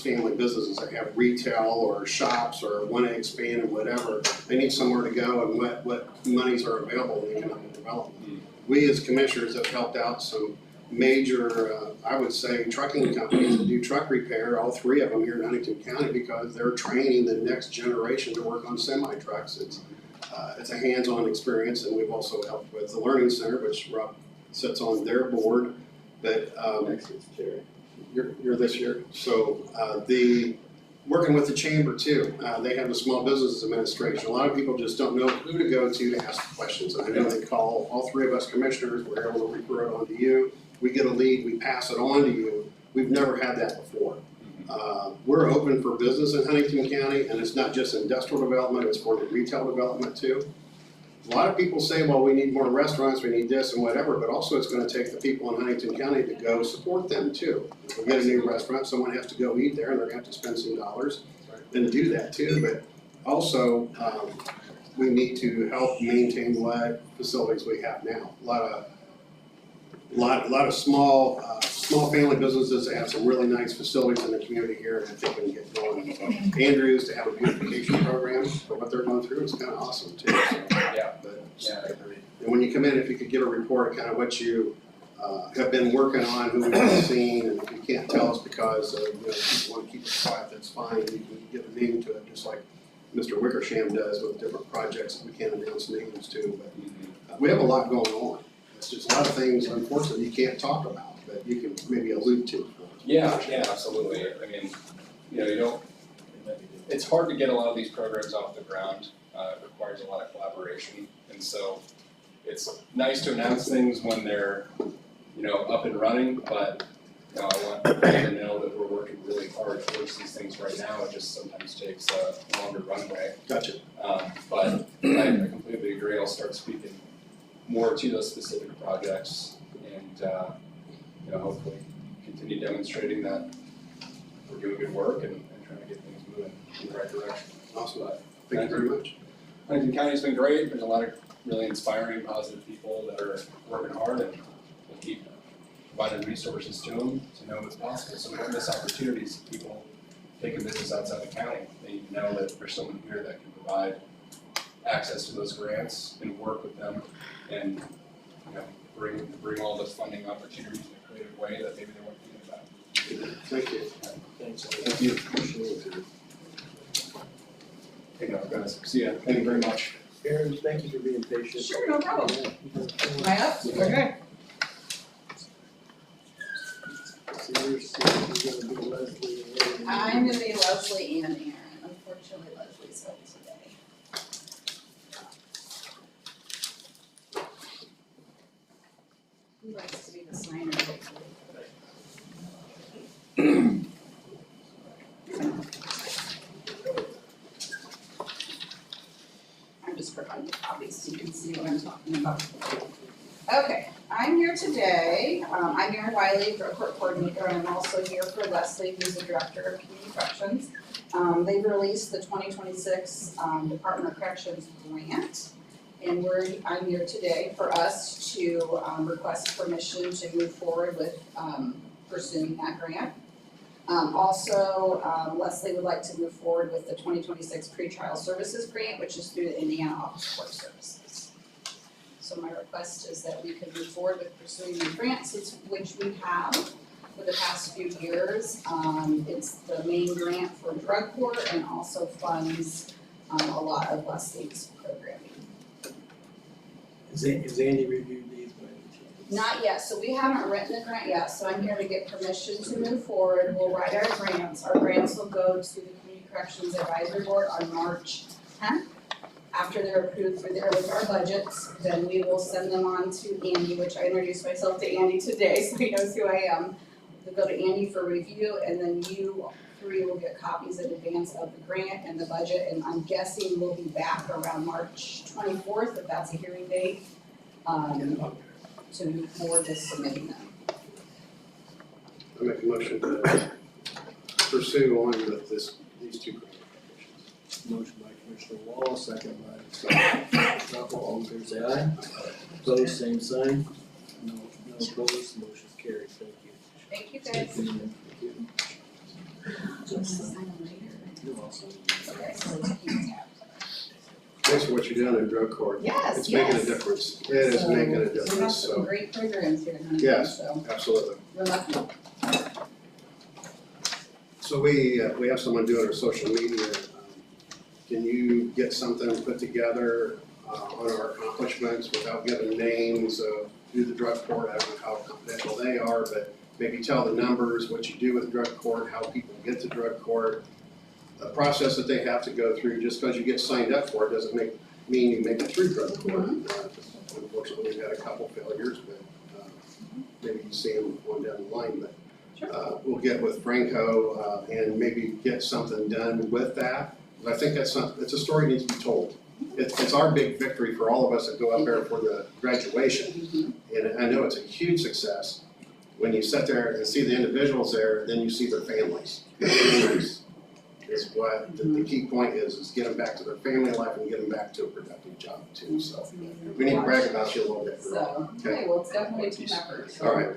family businesses that have retail or shops or want to expand and whatever. They need somewhere to go and what monies are available in economic development. We as commissioners have helped out some major, I would say, trucking companies that do truck repair, all three of them here in Huntington County, because they're training the next generation to work on semi-trucks. It's a hands-on experience, and we've also helped with the Learning Center, which Rob sits on their board. But you're this year. So working with the chamber too. They have the Small Business Administration. A lot of people just don't know who to go to ask questions. And I know they call all three of us commissioners. We're able to refer it on to you. We get a lead, we pass it on to you. We've never had that before. We're open for business in Huntington County, and it's not just industrial development, it's for the retail development too. A lot of people say, well, we need more restaurants, we need this and whatever, but also it's gonna take the people in Huntington County to go support them too. If we get a new restaurant, someone has to go eat there and they're gonna have to spend some dollars and do that too. But also, we need to help maintain what facilities we have now. A lot of small family businesses that have some really nice facilities in the community here, and I think we can get going. Andrews to have a beautification program for what they're going through, it's kind of awesome too. So, and when you come in, if you could give a report of kind of what you have been working on, who we've seen, and if you can't tell us because you want to keep it quiet, that's fine. You can give a name to it, just like Mr. Wickersham does with different projects that we can't announce names to. But we have a lot going on. It's just a lot of things, unfortunately, you can't talk about, but you can maybe allude to. Yeah, absolutely. I mean, it's hard to get a lot of these programs off the ground. It requires a lot of collaboration, and so it's nice to announce things when they're, up and running. But I want people to know that we're working really hard towards these things right now. It just sometimes takes a longer runway. Gotcha. But I completely agree. I'll start speaking more to those specific projects, and hopefully continue demonstrating that we're doing good work and trying to get things moving in the right direction. Awesome. Thank you very much. Huntington County's been great. There's a lot of really inspiring, positive people that are working hard, and we'll keep providing resources to them to know what's possible. So we don't miss opportunities. People taking business outside the county, they need to know that there's someone here that can provide access to those grants and work with them and bring all those funding opportunities in a creative way that maybe they weren't thinking about. Thank you. Thanks. Thank you. Hey, no, guys, see ya. Thank you very much. Aaron, thank you for being patient. Sure, no problem. Am I up? Okay. So you're gonna be Leslie and I'm gonna be Leslie and Aaron. Unfortunately, Leslie's out today. Who likes to be the signer? I'm just providing copies so you can see what I'm talking about. Okay, I'm here today. I'm Erin Wiley, drug court coordinator, and I'm also here for Leslie, who's the director of community corrections. They've released the 2026 Department of Corrections grant, and I'm here today for us to request permission to move forward with pursuing that grant. Leslie would like to move forward with the 2026 pretrial services grant, which is through the Indiana Office of Court Services. So my request is that we could move forward with pursuing the grants, which we have for the past few years. It's the main grant for drug court and also funds a lot of Leslie's programming. Has Andy reviewed these by any chance? Not yet, so we haven't written the grant yet, so I'm here to get permission to move forward. We'll write our grants. Our grants will go to the Community Corrections Advisory Board on March 10th. After they're approved with our budgets, then we will send them on to Andy, which I introduced myself to Andy today, so he knows who I am. They'll go to Andy for review, and then you three will get copies in advance of the grant and the budget, and I'm guessing we'll be back around March 24th, if that's a hearing date, to move forward with submitting them. I make a motion to pursue on with these two grant applications. Motion by Commissioner Wall, second by Stopple, all in favor say aye. Opposed, same sign. No opposed, motion carried, thank you. Thank you guys. Thank you. Thanks for what you're doing in drug court. Yes, It's making a yes. difference. It is making a We have difference, some so, great programs here in Huntington, yes, so absolutely. we're lucky. So we have someone doing our social media. Can you get something put together on our accomplishments without giving names of who the drug court, I don't know how confidential they are, but maybe tell the numbers, what you do with drug court, how people get to drug court, the process that they have to go through. Just because you get signed up for it doesn't mean you make it through drug court. Unfortunately, we've had a couple failures, but maybe you see them going down the line, but we'll get with Franco and maybe get something done with that. But I think it's a story that needs to be told. It's our big victory for all of us that go up there for the graduation. And I know it's a huge success when you sit there and see the individuals there, then you see their families. Their families is what the key point is get them back to their family life and get them back to a productive job too. So we need to brag about you a little bit. So, okay, well, it's definitely a team effort. So All right,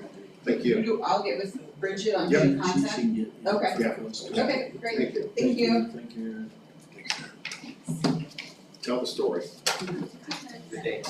thank you. I'll get with Bridget on Yep. doing content. Okay. Yeah. Okay, great. Thank you. Thank you. Thank you. Tell the story. Good day.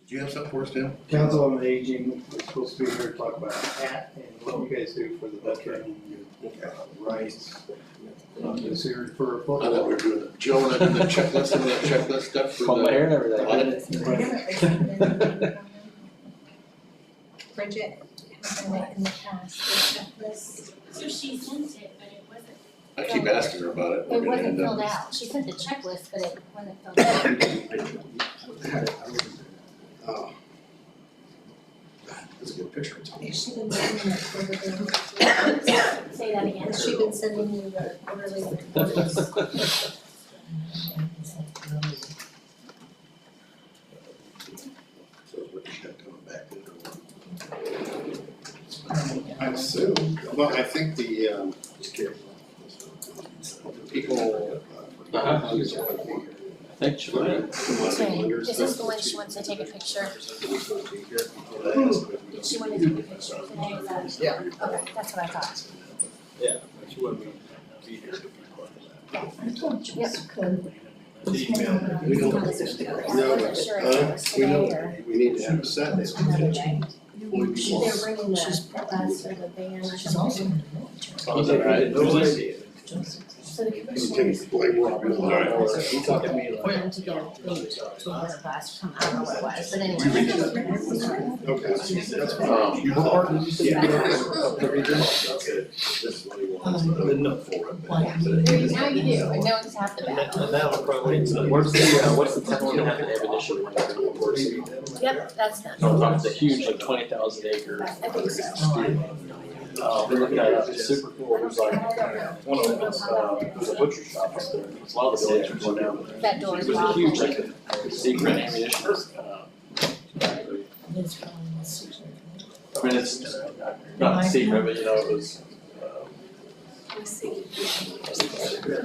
Do you have something for us, Tim? Council on Aging, we're supposed to be here to talk about HAT and what you guys do for the veteran rights. I'm just here for a I photo. thought we were doing it. Joe, when I did the checklist, some of that checklist stuff for Comb my hair and everything. Audit. Bridget. In the past, the checklist. So she sent it, but it wasn't. I keep asking her about it. We're It gonna wasn't end up- filled out. She sent the checklist, but it wasn't filled out. Oh. That's a good picture. Has she been sending it for the Say that again. Has she been sending you the quarterly reports? So what is that coming back to? I assume, well, I think the people. I think she might. Is this the one she wants to take a picture? She wanted to take a picture today, is that? Yeah. Okay, that's what I thought. Yeah, she wanted me to be here. Yep. We don't, no, Wasn't sure if it was today or we need to have a set day. another day. Would be They're more. bringing the bus or the van or something. Oh, is that right? So the You commissioners. take blame Rob. He talked to me like. Them to get a tour bus from, I don't know what it was, but anyway. Okay, that's fine. What part did you say you were up the region? This is what he wants. I didn't know for it. Now you do, I know it's half the battle. And now we're probably. What's the town you have to have initially when it's going towards you? Yep, that's done. So we're talking the huge, like 20,000 acre. I think so. We looked at it, it's super cool, there's like, one of them was a butcher shop up there, a lot of the villages were down there. That door It is was a locked. huge, like, secret ammunition, I mean, it's not secret, but you know, it was,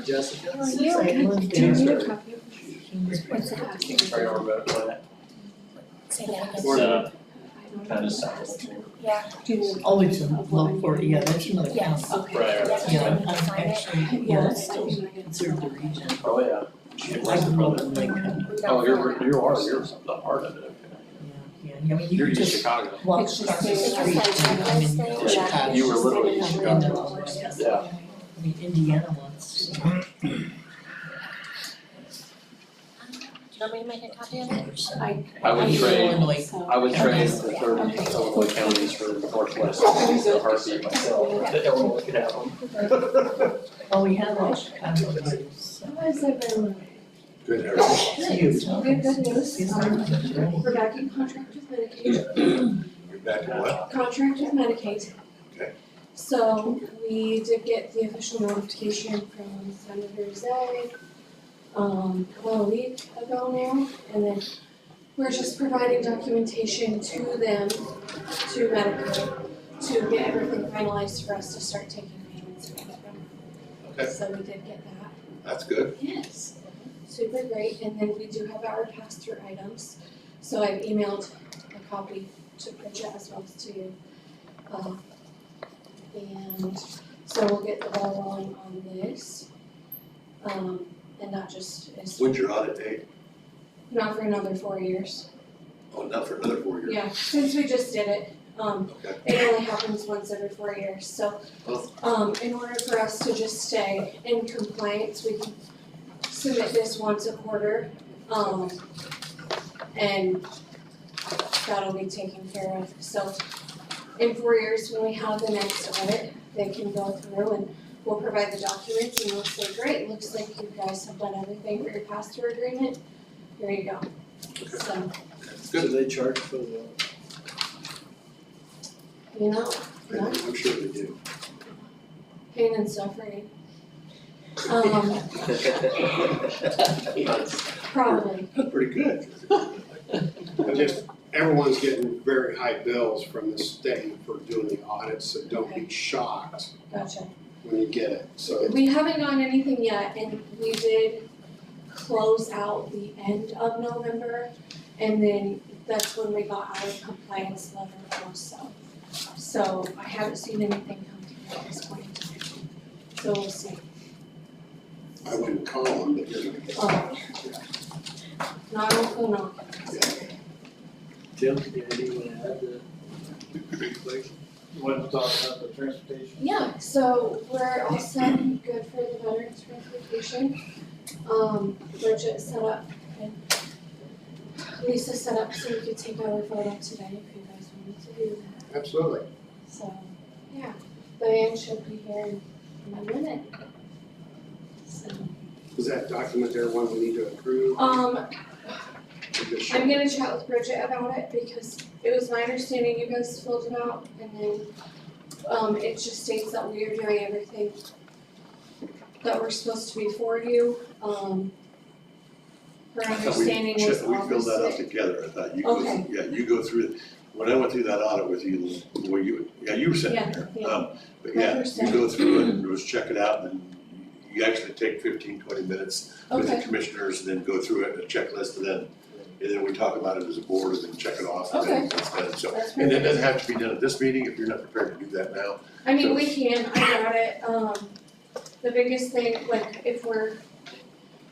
Jessica. What's that? Sorry, I don't remember that. Say that It's, again. kind of south. Yeah. Only to look for, yeah, that's another Yes, county. okay. Right, right. Yeah, Yeah, you can I'm sign it. actually, yeah, it's still considered the region. Oh, yeah. Oh, you're the heart of it, okay. Yeah, I mean, you You're could East just Chicago. walk It's just across the saying street, it's like I mean, Wednesday, Chicago. You were literally in Chicago. Yeah. I mean, Indiana wants. Do you want me to make a copy of it? I would I'm trade, Illinois, so- I would trade the 30 Illinois counties for the Northwest, the heartbeat myself, that Illinois could have them. Oh, we have all Chicago. How has there been? Good, everything. Huge. We have good news. We're back in contract with Medicaid. You're back to what? Contract with Medicaid. Okay. So we did get the official notification from Senator Zay, about a week ago now. And then we're just providing documentation to them, to Medicaid, to get everything finalized for us to start taking payments from them. Okay. So we did get that. That's good. Yes. Super great, and then we do have our pass-through items, so I've emailed a copy to Bridget as well as to you. And so we'll get the ball rolling on this. And that just is When's your audit date? not for another 4 years. Oh, not for another 4 years. Yeah, since we just did it, Okay. it only happens once every 4 years, so, in order for us to just stay in compliance, we can submit this once a quarter, and that'll be taken care of. So in 4 years, when we have the next audit, they can go through and we'll provide the documents and they'll say, great, looks like you guys have done everything for your pass-through agreement, here you go. So, Do they charge for the? you know, no, I'm sure they do. pain and suffering. Probably. Pretty good. I just, everyone's getting very high bills from the state for doing the audits, so don't be shocked Gotcha. when you get it, so. We haven't gotten anything yet, and we did close out the end of November, and then that's when we got our compliance letter also. So I haven't seen anything come through at this point in time, so we'll see. I wouldn't call them, but you're gonna get. Not on no. Tim, do you have anything to add to? You want to talk about the transportation? Yeah, so we're all set and good for the veterans transportation. Bridget set up and Lisa set up so we could take our photo today if you guys wanted to do that. Absolutely. So, yeah, the van should be here in a minute. So, Is that document there one we need to approve? I'm gonna chat with Bridget about it because it was my understanding you guys filled it out and then, it just states that we are doing everything that we're supposed to be for you. Her understanding was We filled that out August 6th. together, I thought you go, Okay. yeah, you go through, when I went through that audit with you, were you, yeah, you were sitting Yeah, there. yeah. But yeah, you 100%. go through it and just check it out and you actually take 15-20 minutes with the Okay. commissioners and then go through it, a checklist and then we talk about it as a board and then check it off and then it's done. So, That's and it perfect. doesn't have to be done at this meeting if you're not prepared to do that now. I mean, we can, I got it, the biggest thing, like, if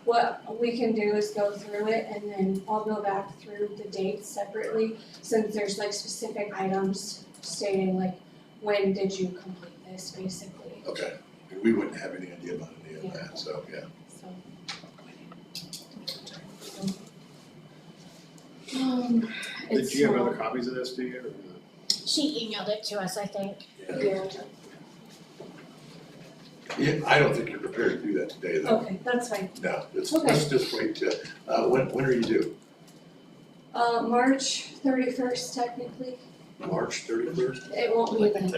what we can do is go through it and then I'll go back through the dates separately, since there's like specific items stating like, when did you complete this, basically, Okay, and we wouldn't have any idea about any of Yeah. that, so, yeah. so. Did you have other copies of this, do you, or? She emailed it to us, I think. Yeah. Yeah, I don't think you're prepared to do that today though. Okay, that's fine. No, let's Okay. just wait till, when are you due? March 31st technically, March 31st? it won't be then.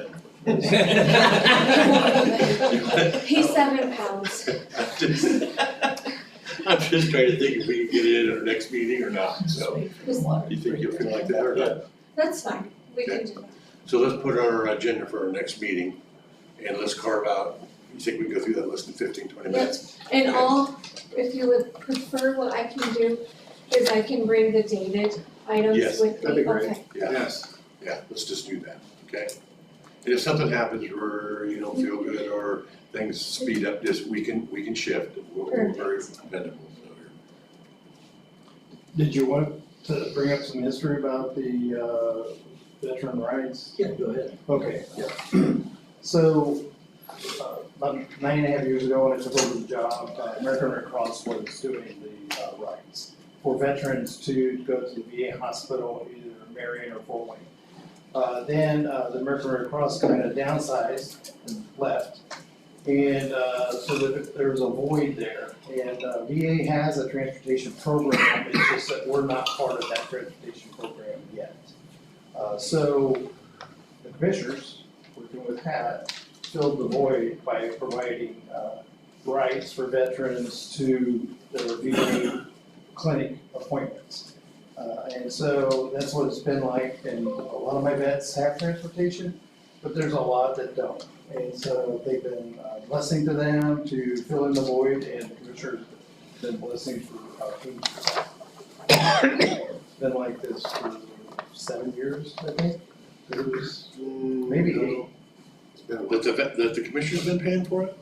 He's 7 pounds. I'm just trying to think if we can get it in our next meeting or not, so. You think you'll feel like that or not? That's fine, we can do that. So let's put our agenda for our next meeting and let's carve out, you think we can go through that list in 15-20 minutes? And if you would prefer, what I can do is I can bring the dated items Yes, with me. that'd be great. Okay. Yeah. Yes. Yeah, let's just do that, okay? And if something happens where you don't feel good or things speed up, just, we can shift, we're very dependable, so Did you want to bring up some history about the veteran rights? Yeah, go ahead. Okay, yeah. So, about 9.5 years ago, when I took over the job, American Red Cross was doing the rights for veterans to go to the VA hospital, either Marion or Fort Wayne. Then the American Red Cross kind of downsized and left. And so there was a void there. And VA has a transportation program, it's just that we're not part of that transportation program yet. So the commissioners, working with Pat, filled the void by providing rights for veterans to their VA clinic appointments. And so that's what it's been like, and a lot of my vets have transportation, but there's a lot that don't. And so they've been blessing to them to fill in the void, and the commissioners have been blessing for 8 years. It's been like this for 7 years, I think. It was maybe 8. That the commissioner's been paying for it?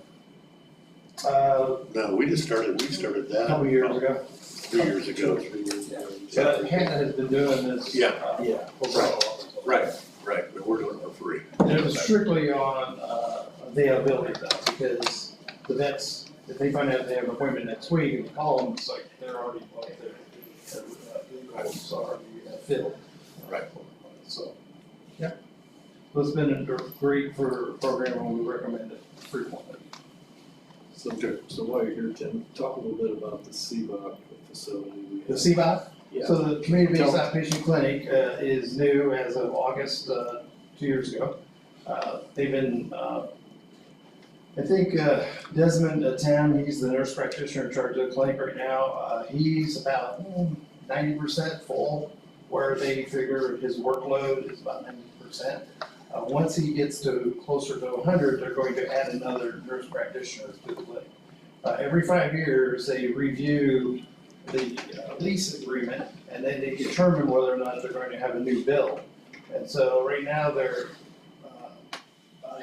No, we started that. A couple years ago. 3 years ago. So Hannah has been doing this. Yeah. Right. Right, but we're doing it for free. And it was strictly on availability though, because the vets, if they find out they have an appointment next week and you call them, it's like they're already booked, their vehicles are already filled. Right. So, yeah. So it's been a great program and we recommend it frequently. So while you're here, Tim, talk a little bit about the CBOC facility. The CBOC? Yeah. So the community-based outpatient clinic is new as of August 2 years ago. They've been, I think Desmond Tam, he's the nurse practitioner in charge of the clinic right now. He's about 90% full, where they figure his workload is about 90%. Once he gets to closer to 100, they're going to add another nurse practitioner to the clinic. Every 5 years, they review the lease agreement, and then they determine whether or not they're going to have a new bill. And so right now, they're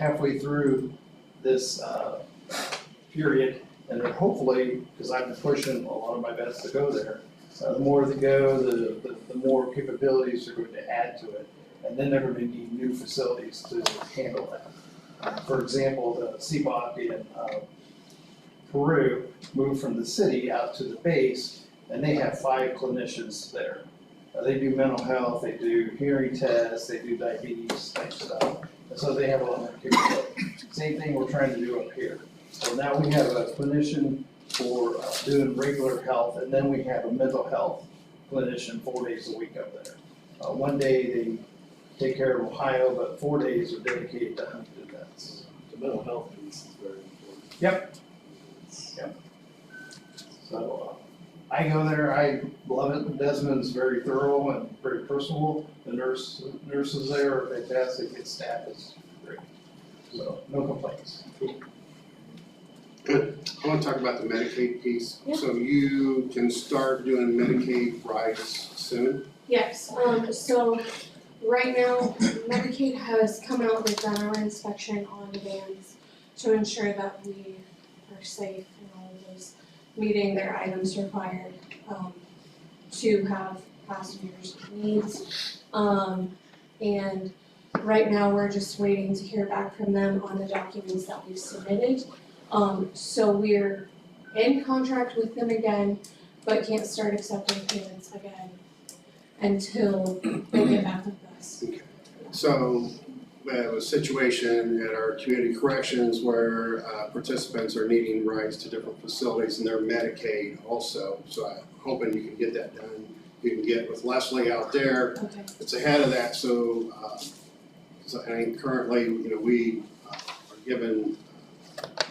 halfway through this period, and they're hopefully, because I've been pushing a lot of my vets to go there, the more they go, the more capabilities they're going to add to it. And then they're going to need new facilities to handle that. For example, the CBOC in Peru moved from the city out to the base, and they have 5 clinicians there. They do mental health, they do hearing tests, they do diabetes type stuff. And so they have a lot more capability. Same thing we're trying to do up here. So now we have a clinician for doing regular health, and then we have a mental health clinician 4 days a week up there. One day they take care of Ohio, but 4 days are dedicated to Huntington vets. The mental health piece is very important. Yep. So I go there, I love it. Desmond's very thorough and very personable. The nurses there are fantastic, his staff is great. So no complaints. Good. I want to talk about the Medicaid piece. Yeah. So you can start doing Medicaid rights soon? Yes, so right now, Medicaid has come out, they've done our inspection on the vans to ensure that we are safe and all of those meeting their items required, to have passengers' needs. And right now, we're just waiting to hear back from them on the documents that we've submitted. So we're in contract with them again, but can't start accepting payments again until they get back with us. So we have a situation at our community corrections where participants are needing rights to different facilities and their Medicaid also. So I'm hoping you can get that done. You can get with Leslie out there. Okay. It's ahead of that, so I think currently, we are giving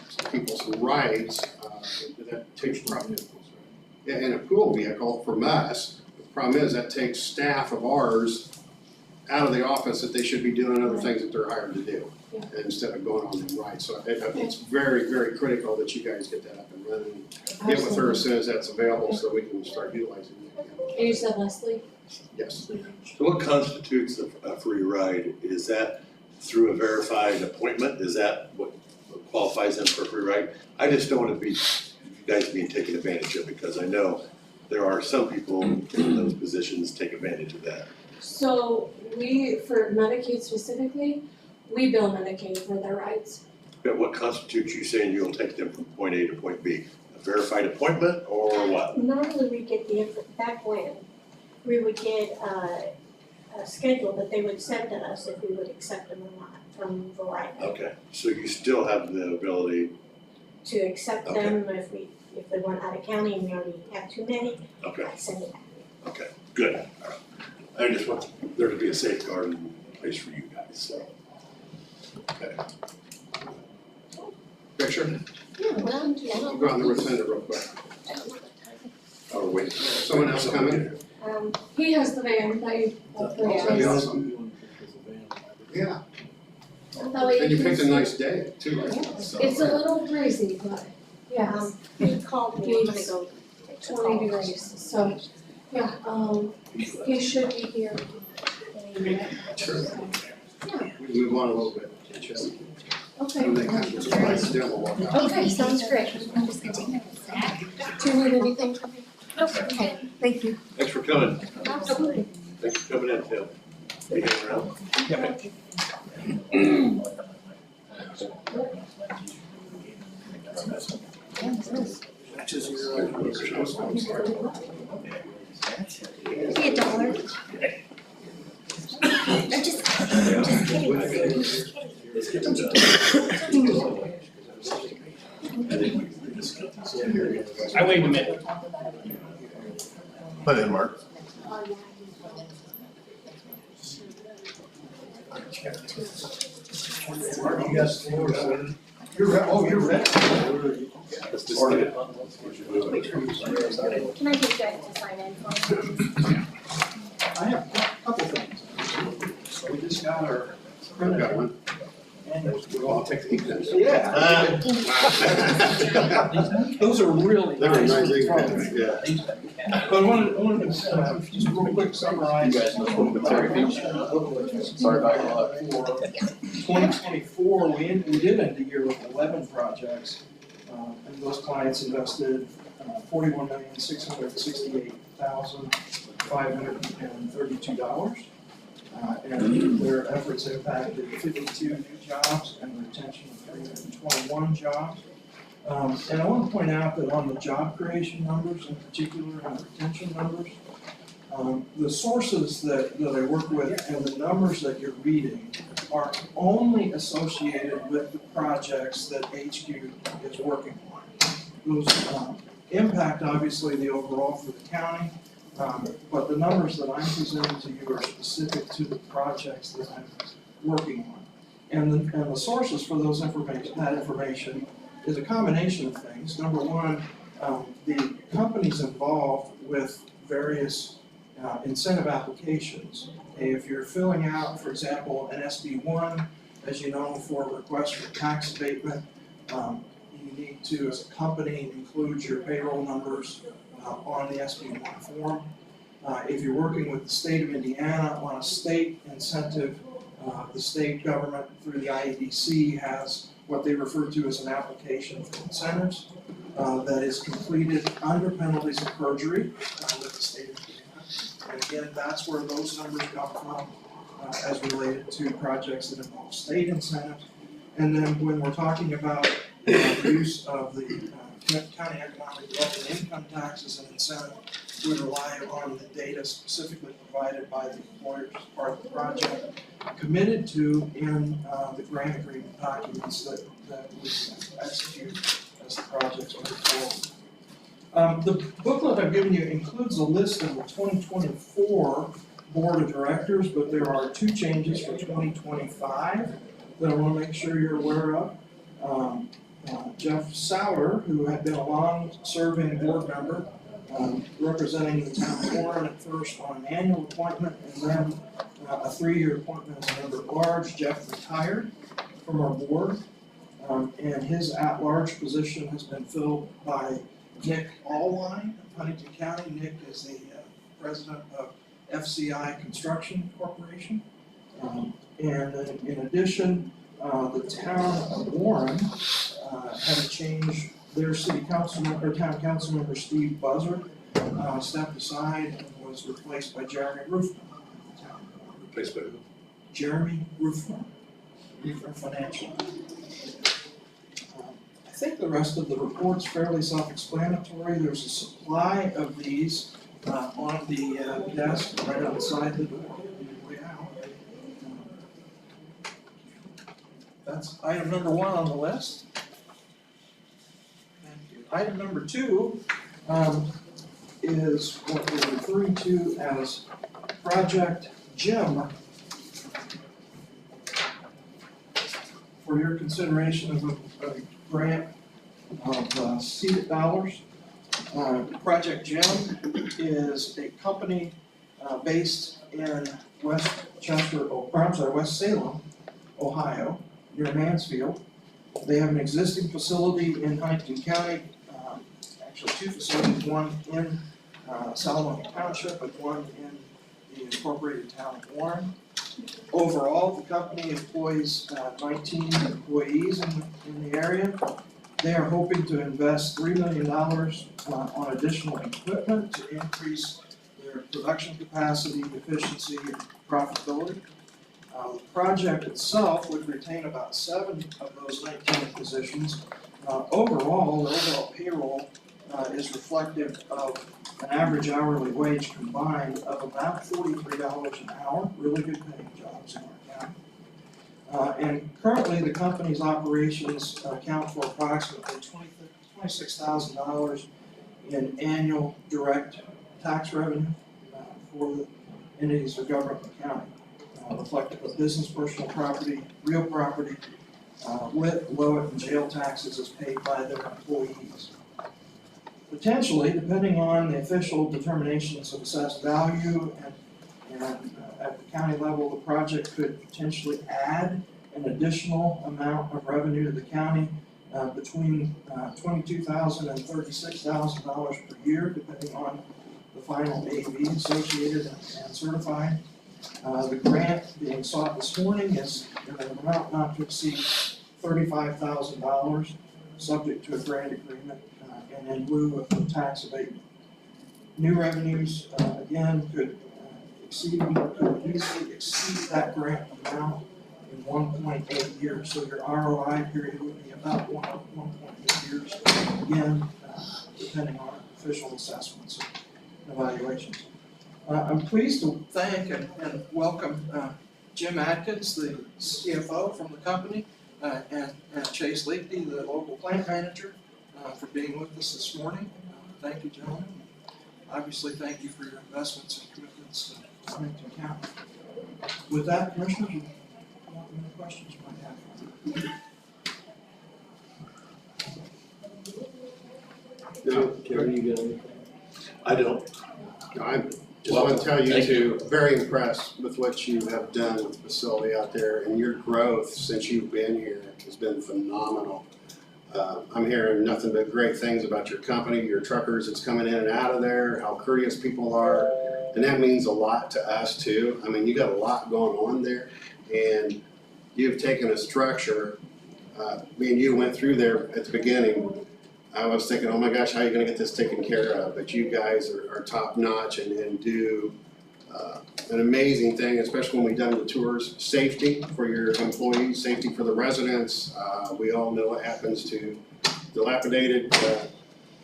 some people some rights, that takes probably, in a pool vehicle from us. The problem is that takes staff of ours out of the office that they should be doing other things that they're hired to do, instead of going on them rights. So it's very, very critical that you guys get that up and running. Get with her as soon as that's available so we can start utilizing it. And you said Leslie? Yes. So what constitutes a free ride? Is that through a verified appointment? Is that what qualifies them for a free ride? I just don't want to be, you guys being taken advantage of, because I know there are some people in those positions take advantage of that. So we, for Medicaid specifically, we bill Medicaid for their rides. But what constitutes you saying you'll take them from point A to point B? A verified appointment or what? Normally we get back when, we would get a schedule that they would send to us if we would accept them or not from Verizon. Okay, so you still have the ability, To accept them if they went out of county and we already have too many, okay, I send it back. okay, good, all right. I just want there to be a safeguard in place for you guys, so. Okay. Picture? Yeah, well, I'll go out and resend it real quick. Oh, wait, someone else coming? He has the van, they. That'd be awesome. Yeah, That way and you can picked a see- nice day too, right? So- It's a little breezy, but, yeah, He called me, I'm gonna go. 20 degrees, so, yeah, he should be here. Sure. We move on a little bit. Okay. When they come, just write it down, we'll walk out. Okay, sounds great. I'm just gonna take that. Do you need anything from me? Okay, thank you. Thanks for coming, Absolutely. thanks for coming in, Tim. Be hanging around. Be a dollar. I'm just kidding. I wait a minute. Put in, Mark. Yes, you're ready, oh, you're ready. Let's just get it. Can I get you guys to sign in for me? I have a couple things. So we just got our. I've got one. We'll all take the pens. Yeah. Those are really They're nice. nice ink from- pens, yeah. But I wanted to, just real quick summarize. You guys know what Terry Beach. Sorry about For 2024, we did end the year with 11 projects. And those clients invested $41,668,532. And their efforts impacted 52 new jobs and retention of 321 jobs. And I want to point out that on the job creation numbers in particular and the retention numbers, the sources that I work with and the numbers that you're reading are only associated with the projects that HQ is working on. Those impact obviously the overall for the county, but the numbers that I'm presenting to you are specific to the projects that I'm working on. And the sources for those that information is a combination of things. Number one, the companies involved with various incentive applications. If you're filling out, for example, an SB1, as you know, for a request for tax abatement, you need to, as a company, include your payroll numbers on the SB1 form. If you're working with the state of Indiana on a state incentive, the state government through the IEDC has what they refer to as an application for incentives that is completed under penalties of perjury with the state of Indiana. And again, that's where those numbers come from as related to projects that involve state incentives. And then when we're talking about the use of the county economic development income tax as an incentive, we rely on the data specifically provided by the employers as part of the project, committed to in the grant agreement documents that we execute as the projects move forward. The booklet I've given you includes a list of the 2024 board of directors, but there are two changes for 2025 that I want to make sure you're aware of. Jeff Sauer, who had been a long-serving board member, representing the town of Warren at first on an annual appointment and then a 3-year appointment as a member at large. Jeff retired from our board, and his at-large position has been filled by Nick Allwine of Huntington County. Nick is the president of FCI Construction Corporation. And then in addition, the town of Warren had to change their city council member, town council member Steve Buzzard stepped aside and was replaced by Jeremy Roofman. Replaced by who? Jeremy Roofman, Roofman Financial. I think the rest of the report's fairly self-explanatory. There's a supply of these on the desk right outside the door on your way out. That's item number 1 on the list. Thank you. Item number 2 is what we're referring to as Project Jim. For your consideration of a grant of seed dollars. Project Jim is a company based in West Salem, Ohio, near Mansfield. They have an existing facility in Huntington County, actually 2 facilities, one in Salamonia Township and one in the incorporated town of Warren. Overall, the company employs 19 employees in the area. They are hoping to invest $3 million on additional equipment to increase their production capacity, efficiency, and profitability. The project itself would retain about 7 of those 19 positions. Overall, the overall payroll is reflective of an average hourly wage combined of about $43 an hour, really good paying jobs in our county. And currently, the company's operations account for approximately $26,000 in annual direct tax revenue for the entities of government in the county, reflective of business, personal property, real property, lit, lowit, and jail taxes as paid by their employees. Potentially, depending on the official determinations of assessed value and at the county level, the project could potentially add an additional amount of revenue to the county between $22,000 and $36,000 per year, depending on the final AV associated and certified. The grant being sought this morning is an amount not to exceed $35,000, subject to a grant agreement and in lieu of tax abatement. New revenues, again, could easily exceed that grant amount in 1.8 years. So your ROI period would be about 1.8 years, again, depending on official assessments and evaluations. I'm pleased to thank and welcome Jim Atkins, the CFO from the company, and Chase Leakey, the local plant manager, for being with us this morning. Thank you, gentlemen. Obviously, thank you for your investments and commitments to Huntington County. With that, Commissioners, you want any questions you might have? Gary, you got anything? I don't. I just want to tell you two, very impressed with what you have done with the facility out there, and your growth since you've been here has been phenomenal. I'm hearing nothing but great things about your company, your truckers that's coming in and out of there, how courteous people are, and that means a lot to us too. I mean, you got a lot going on there, and you've taken a structure, me and you went through there at the beginning. I was thinking, oh my gosh, how are you gonna get this taken care of? But you guys are top notch and do an amazing thing, especially when we've done the tours. Safety for your employees, safety for the residents. We all know what happens to dilapidated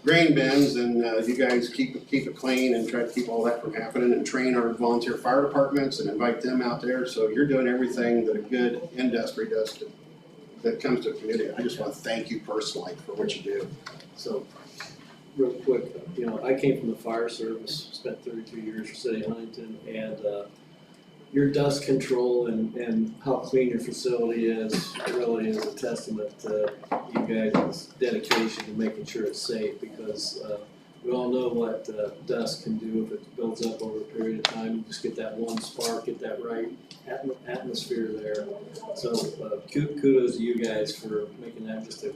grain bins, and you guys keep it clean and try to keep all that from happening, and train our volunteer fire departments and invite them out there. So you're doing everything that a good industry does that comes to a community. I just want to thank you personally for what you do. So, real quick, I came from the fire service, spent 32 years for City of Huntington, and your dust control and how clean your facility is really is a testament to you guys' dedication to making sure it's safe, because we all know what dust can do if it builds up over a period of time. You just get that one spark, get that right atmosphere there. So kudos to you guys for making that just a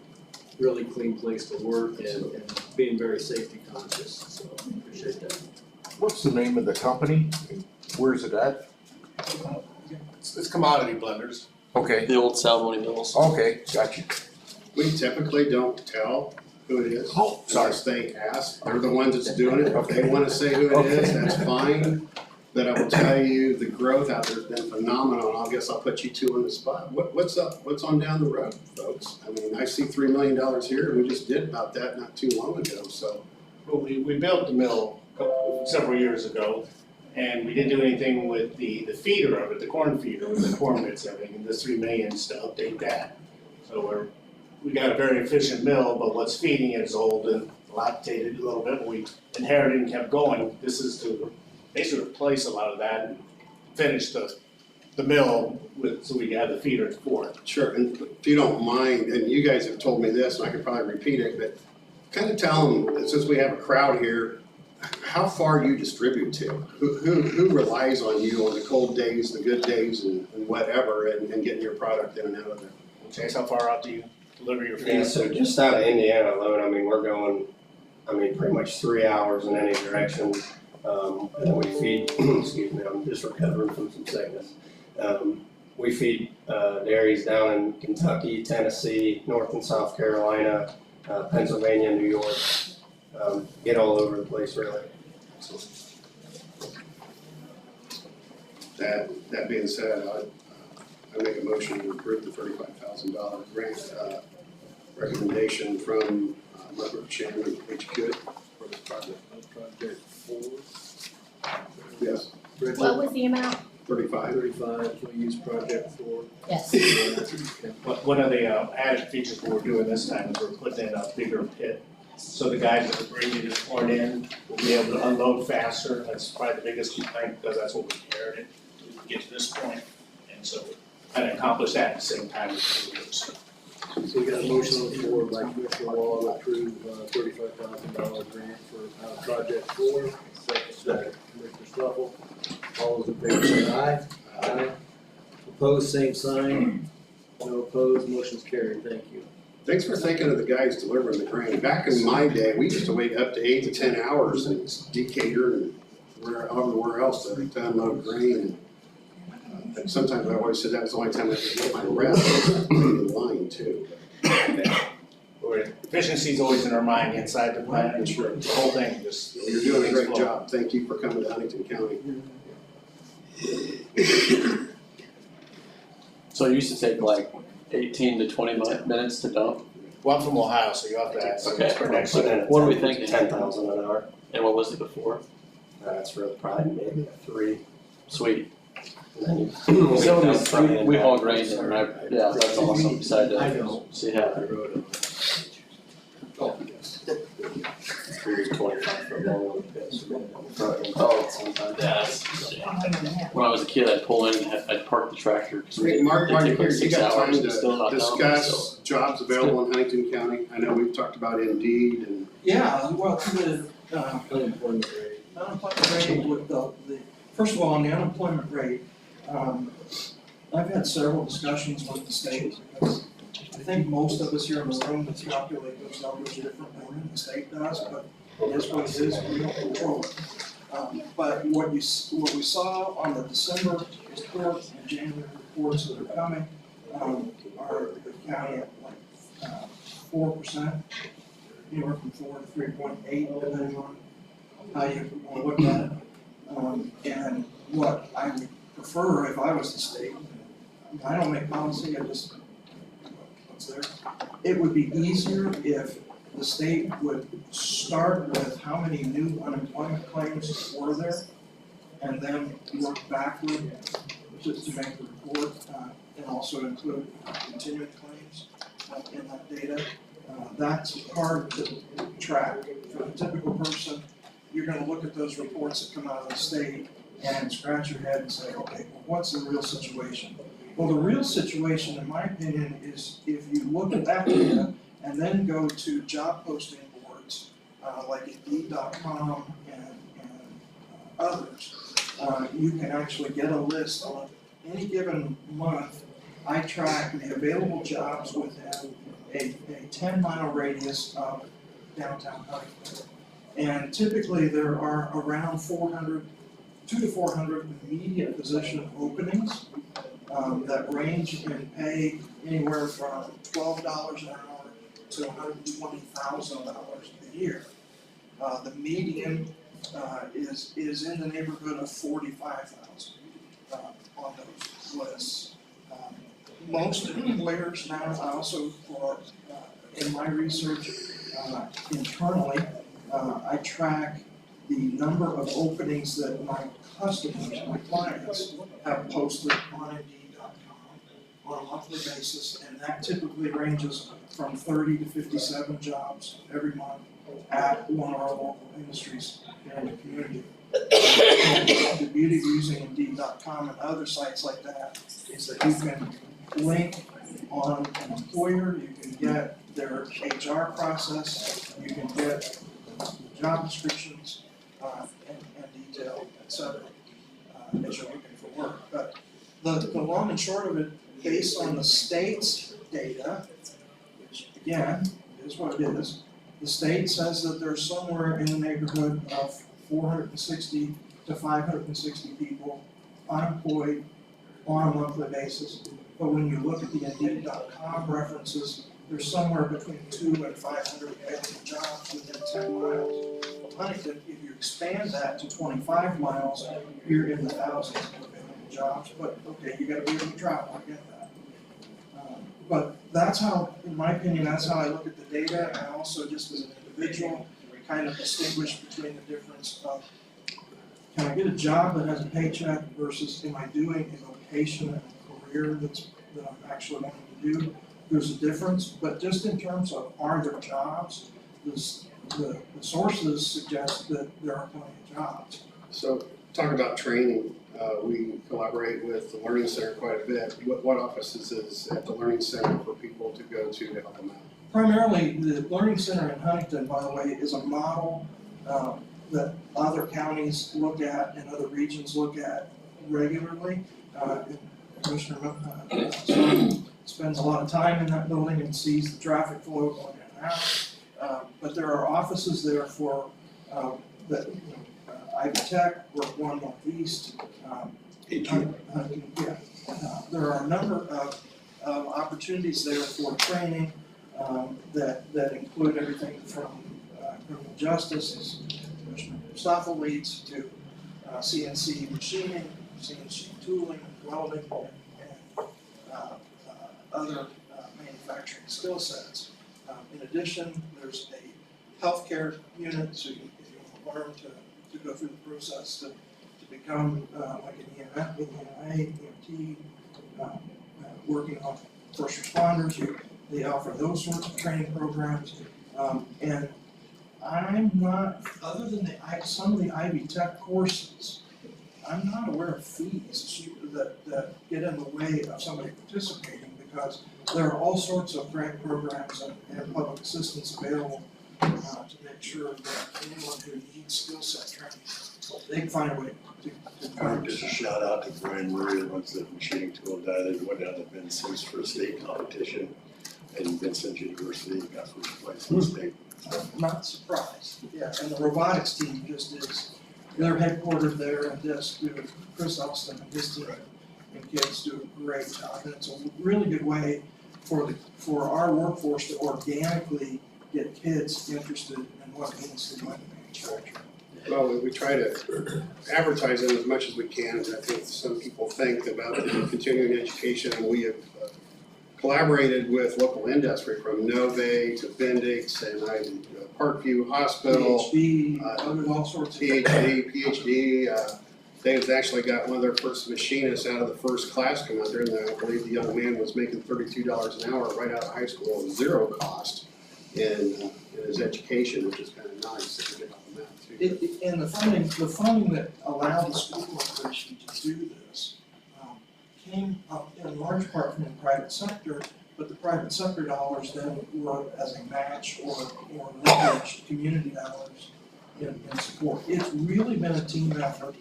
really clean place to work and being very safety conscious, so appreciate that. What's the name of the company? Where's it at? It's Commodity Blenders. Okay. The old Salmoni Mills. Okay, got you. We typically don't tell who it is. Oh, sorry. Unless they ask, they're the ones that's doing it, if they wanna say who it is, that's fine. But I will tell you, the growth out there's been phenomenal, and I guess I'll put you two on the spot. What's up, what's on down the road, folks? I mean, I see $3 million here, and we just did about that not too long ago, so. Well, we built the mill several years ago, and we didn't do anything with the feeder of it, the corn feeder, with the corn bits, everything, and this $3 million is to update that. So we got a very efficient mill, but what's feeding it is old and dilapidated a little bit, but we inherited and kept going. This is to basically replace a lot of that and finish the mill with, so we can have the feeder for it. Sure, and if you don't mind, and you guys have told me this, and I could probably repeat it, but kind of tell them, since we have a crowd here, how far you distribute to? Who relies on you on the cold days, the good days, and whatever, and getting your product in and out of there? Chase, how far out do you deliver your feed? Yeah, so just out of Indiana alone, I mean, we're going, pretty much 3 hours in any direction. And we feed, excuse me, I'm just recovering from some sickness. We feed dairies down in Kentucky, Tennessee, North and South Carolina, Pennsylvania, New York, get all over the place really. So. That being said, I make a motion to approve the $35,000 grant recommendation from Margaret Chairman HQ for this project. Project 4. Yes. What was the amount? 35. 35, can we use project 4? Yes. One of the added features we're doing this time is we're putting in a bigger pit. So the guys that are bringing the corn in will be able to unload faster. That's probably the biggest complaint because that's what we inherited. We can get to this point, and so kind of accomplish that at the same time. So we got a motion on the floor by Commissioner Wall to approve $35,000 grant for project 4. Second, Commissioner Stuffle. All those in favor say aye. Aye. Opposed, same sign. No opposed, motion's carried. Thank you. Thanks for thinking of the guys delivering the grain. Back in my day, we used to wait up to 8 to 10 hours in Decatur and everywhere else to unload grain. And sometimes I always said that was the only time I could get my rest, in line too. Efficiency is always in our mind inside the plant. Sure. The whole thing just. You're doing a great job. Thank you for coming to Huntington County. So it used to take like 18 to 20 minutes to dump? Well, I'm from Ohio, so you have to ask. Okay. What do we think? 10,000 an hour. And what was it before? That's really probably maybe 3. Sweet. And then you So we haul grain there, right? Yeah, that's awesome. Beside that, see how. Oh. 25 foot long pits. Oh, sometimes. When I was a kid, I'd pull in and I'd park the tractor. Mark, while you're here, you got time to still discuss jobs available in Huntington County? I know we've talked about Indeed and. Yeah, well, the unemployment rate with the first of all, on the unemployment rate, I've had several discussions with the state because I think most of us here in the room calculate those numbers differently than the state does, but that's what it is, we don't control it. But what we saw on the December report and January reports that are coming, are the county at like 4%, anywhere from 4 to 3.8, depending on how you want to look at it. And what I would prefer if I was the state, I don't make policy, I just what's there. It would be easier if the state would start with how many new unemployment claims were there, and then work backward to make the report, and also include continuing claims in that data. That's hard to track. For a typical person, you're gonna look at those reports that come out of the state and scratch your head and say, okay, well, what's the real situation? Well, the real situation, in my opinion, is if you look at that data and then go to job posting boards, like Indeed.com and others, you can actually get a list on any given month. I track the available jobs within a 10-mile radius of downtown Huntington. And typically there are around 200 to 400 immediate position openings that range in pay anywhere from $12 an hour to $120,000 a year. The median is in the neighborhood of 45,000 on those lists. Most employers now also, in my research internally, I track the number of openings that my customers, my clients, have posted on Indeed.com on a monthly basis, and that typically ranges from 30 to 57 jobs every month at one of our local industries here in the community. The beauty of using Indeed.com and other sites like that is that you can link on an employer, you can get their HR process, you can get job descriptions, and detail, et cetera, as you're looking for work. But the long and short of it, based on the state's data, which again, is what it is, the state says that there's somewhere in the neighborhood of 460 to 560 people unemployed on a monthly basis. But when you look at the Indeed.com references, there's somewhere between 200 and 500 available jobs within 10 miles. Huntington, if you expand that to 25 miles, you're in the thousands of available jobs, but okay, you gotta be able to travel, I get that. But that's how, in my opinion, that's how I look at the data, and also just as an individual, kind of distinguish between the difference of, can I get a job that has a paycheck versus am I doing a vocation and a career that I'm actually wanting to do? There's a difference, but just in terms of are there jobs, the sources suggest that there are plenty of jobs. So, talk about training, we collaborate with the Learning Center quite a bit. What offices is at the Learning Center for people to go to help them out? Primarily, the Learning Center in Huntington, by the way, is a model that other counties look at and other regions look at regularly. Commissioner spends a lot of time in that building and sees the traffic flow going in and out. But there are offices there for Ivy Tech, or one Northeast. There are a number of opportunities there for training that include everything from criminal justice, as Commissioner Mustafa leads, to CNC machining, CNC tooling, welding, and other manufacturing skill sets. In addition, there's a healthcare unit, so if you want to learn to go through the process to become like an EMA, EMT, working on first responders, they offer those sorts of training programs. And I'm not, other than some of the Ivy Tech courses, I'm not aware of fees that get in the way of somebody participating, because there are all sorts of grant programs and public assistance available to make sure that anyone who needs skill set training, they can find a way to Just a shout out to Brian Murray, who runs the machining tool guy that went down to Vincennes for a state competition, and Vincennes University got first place in the state. I'm not surprised, yeah, and the robotics team just is, they're headquartered there, and Chris Elston and his team and kids do a great job, and it's a really good way for our workforce to organically get kids interested in what it means to be a manufacturer. Well, we try to advertise it as much as we can, and I think some people think about the continuing education, and we have collaborated with local industry from Nove to Bendix and Parkview Hospital. PhD, all sorts of PhD. Dave's actually got one of their first machinists out of the first class come out there, and I believe the young man was making $32 an hour right out of high school with zero cost in his education, which is kind of nice to get on that too. And the funding that allowed the school corporation to do this came in large part from the private sector, but the private sector dollars then were as a match or leveraged community dollars in support. It's really been a team effort.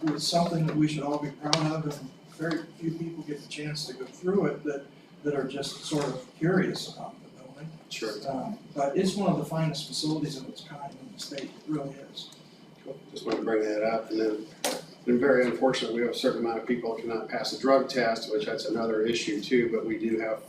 It's something that we should all be proud of, and very few people get the chance to go through it that are just sort of curious about the building. Sure. But it's one of the finest facilities of its kind in the state, it really is. Cool. Just wanted to bring that up, and then And very unfortunate, we have a certain amount of people that cannot pass a drug test, which that's another issue too, but we do have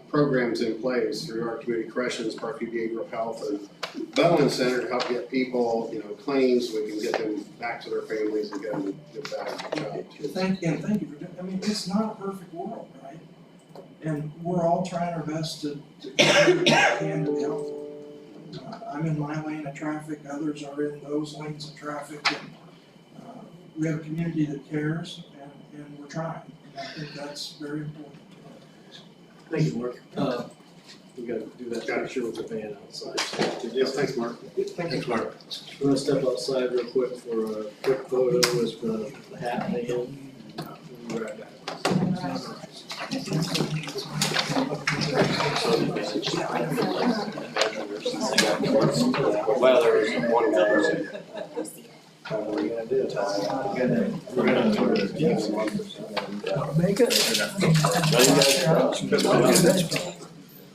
programs in place through our community corrections, Parkview Behavioral Health and Bowen Center to help get people, clean so we can get them back to their families and get back to the job too. Thank you for doing, I mean, it's not a perfect world, right? And we're all trying our best to do what we can to help. I'm in my lane of traffic, others are in those lanes of traffic, and we have a community that cares, and we're trying, and I think that's very important. Thank you, Mark. We gotta do that picture with the van outside. Yes, thanks, Mark. Thanks, Mark. I'm gonna step outside real quick for a quick photo with the hat and the We'll be right back. Well, there was one guy. Make it.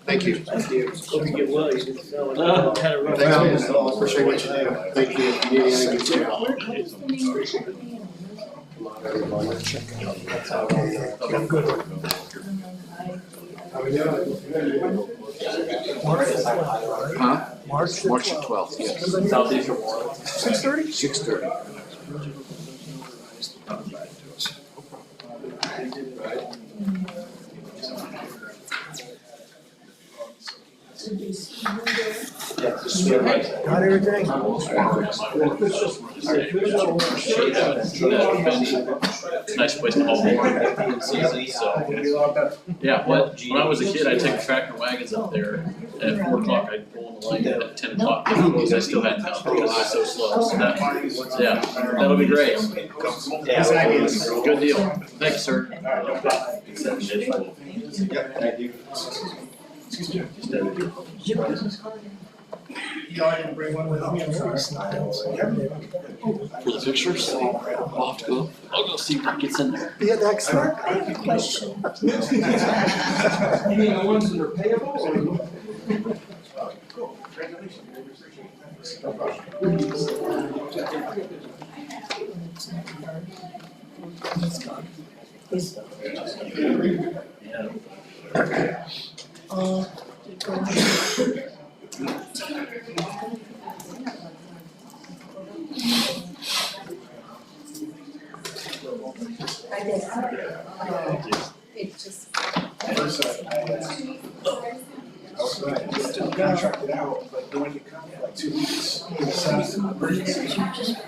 Thank you. Thank you. Hope you get well. You didn't sound like you had a rough Thank day. you. Appreciate what you do. Thank you. If you need anything, give me a call. Huh? March the 12th, yes. Southeast Memorial. 6:30? 6:30. Got everything? It's a nice place to haul in season, so. Yeah, but when I was a kid, I'd take the tractor wagons up there. At 4 o'clock, I'd pull in the lane, at 10 o'clock, because I still hadn't done because it was so slow. So that, yeah, that'll be great. Yeah, good deal. Thank you, sir. Thank you. I didn't bring one with me. For the pictures, I'll have to go. I'll go see what gets in there. Yeah, that's right. I have a question. You mean the ones that are payable or? I did. It just. Still contracted out, but they wouldn't come for like 2 weeks.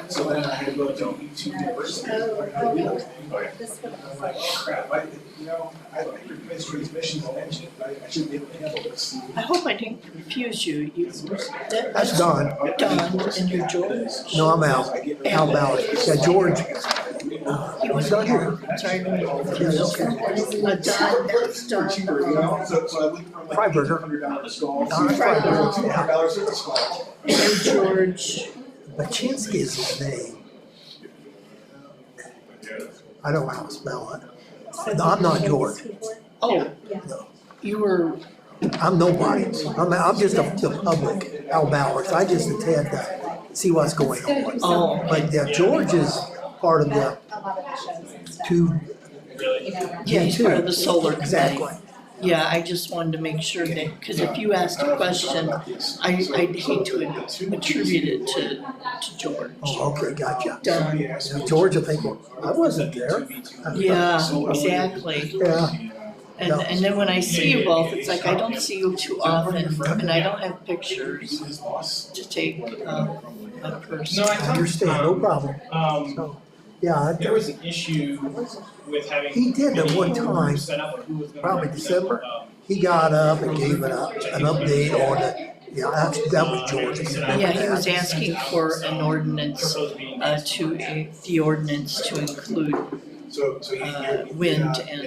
So then I had to go to UT University. I'm like, oh crap, I replaced transmissions and engine, I shouldn't be able to handle this. I hope I didn't confuse you. That's Don. Don and you're George. No, I'm Al. Al Ballard. Yeah, George. He's not here. Sorry. Don, that's Don. Freiberger. Don Freiberger. Yeah. And George. Baczynski is his name. I don't know how to spell it. No, I'm not George. Oh, you were. I'm nobody. I'm just the public, Al Ballard. I just attend to see what's going on. Oh. But George is part of the two. Yeah, he's part of the solar committee. Exactly. Yeah, I just wanted to make sure that, because if you asked a question, I'd hate to attribute it to George. Oh, okay, gotcha. Don. Yeah, George, I think, I wasn't there. Yeah, exactly. Yeah. And then when I see you both, it's like I don't see you too often, and I don't have pictures to take a person. No, I understand, no problem. So, yeah. There was an issue with having. He did at one time, set up who was gonna probably represent, December. He got up and gave an update on it. Yeah, that was George. Yeah, he was asking for an ordinance, the ordinance to include wind and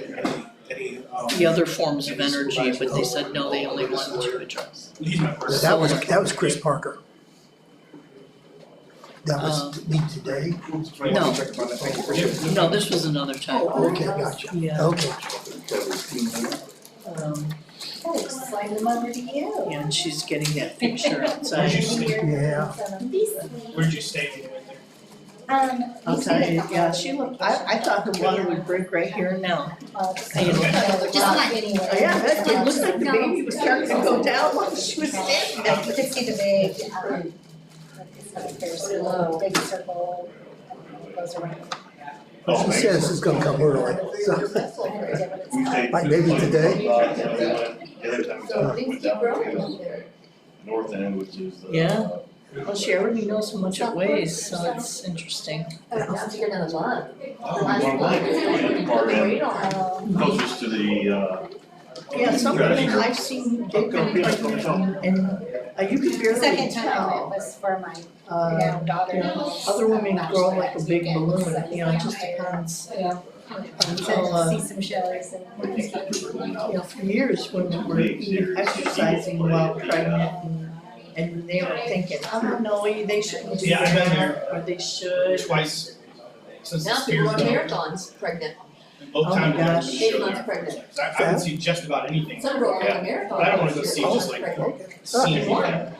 the other forms of energy, but they said no, they only wanted to address. That was Chris Parker. That was me today? No, this was another time. Oh, okay, gotcha. Yeah. Okay. Slide them over to you. Yeah, and she's getting that picture outside. Yeah. Where'd you stay when you went I'll tell you, yeah, she looked, I thought the water would break right here and now. You know, Just not anywhere. Oh, yeah, it looked like the baby was starting to go down while she was standing there. You can see the big, it's like there's a big circle that goes around. She says it's gonna come early, so, like maybe today. North end, which is the. Yeah. Well, she already knows how much it weighs, so it's interesting. Closest to the, Yeah, some women I've seen, they've been pregnant and you could barely Second time it tell. was for my daughter. You know, other women grow like a big balloon, you know, it just depends. So, see some shows and. You know, for years when we were even exercising while pregnant and they were thinking, oh, no, they shouldn't do Yeah, I've been that, or they should. Twice since Now this people year's run over. marathons pregnant, Both Oh my times. gosh. 8 months pregnant. I would see just about anything. Some girl ran a Yeah. marathon. But I don't wanna go see just like scenery.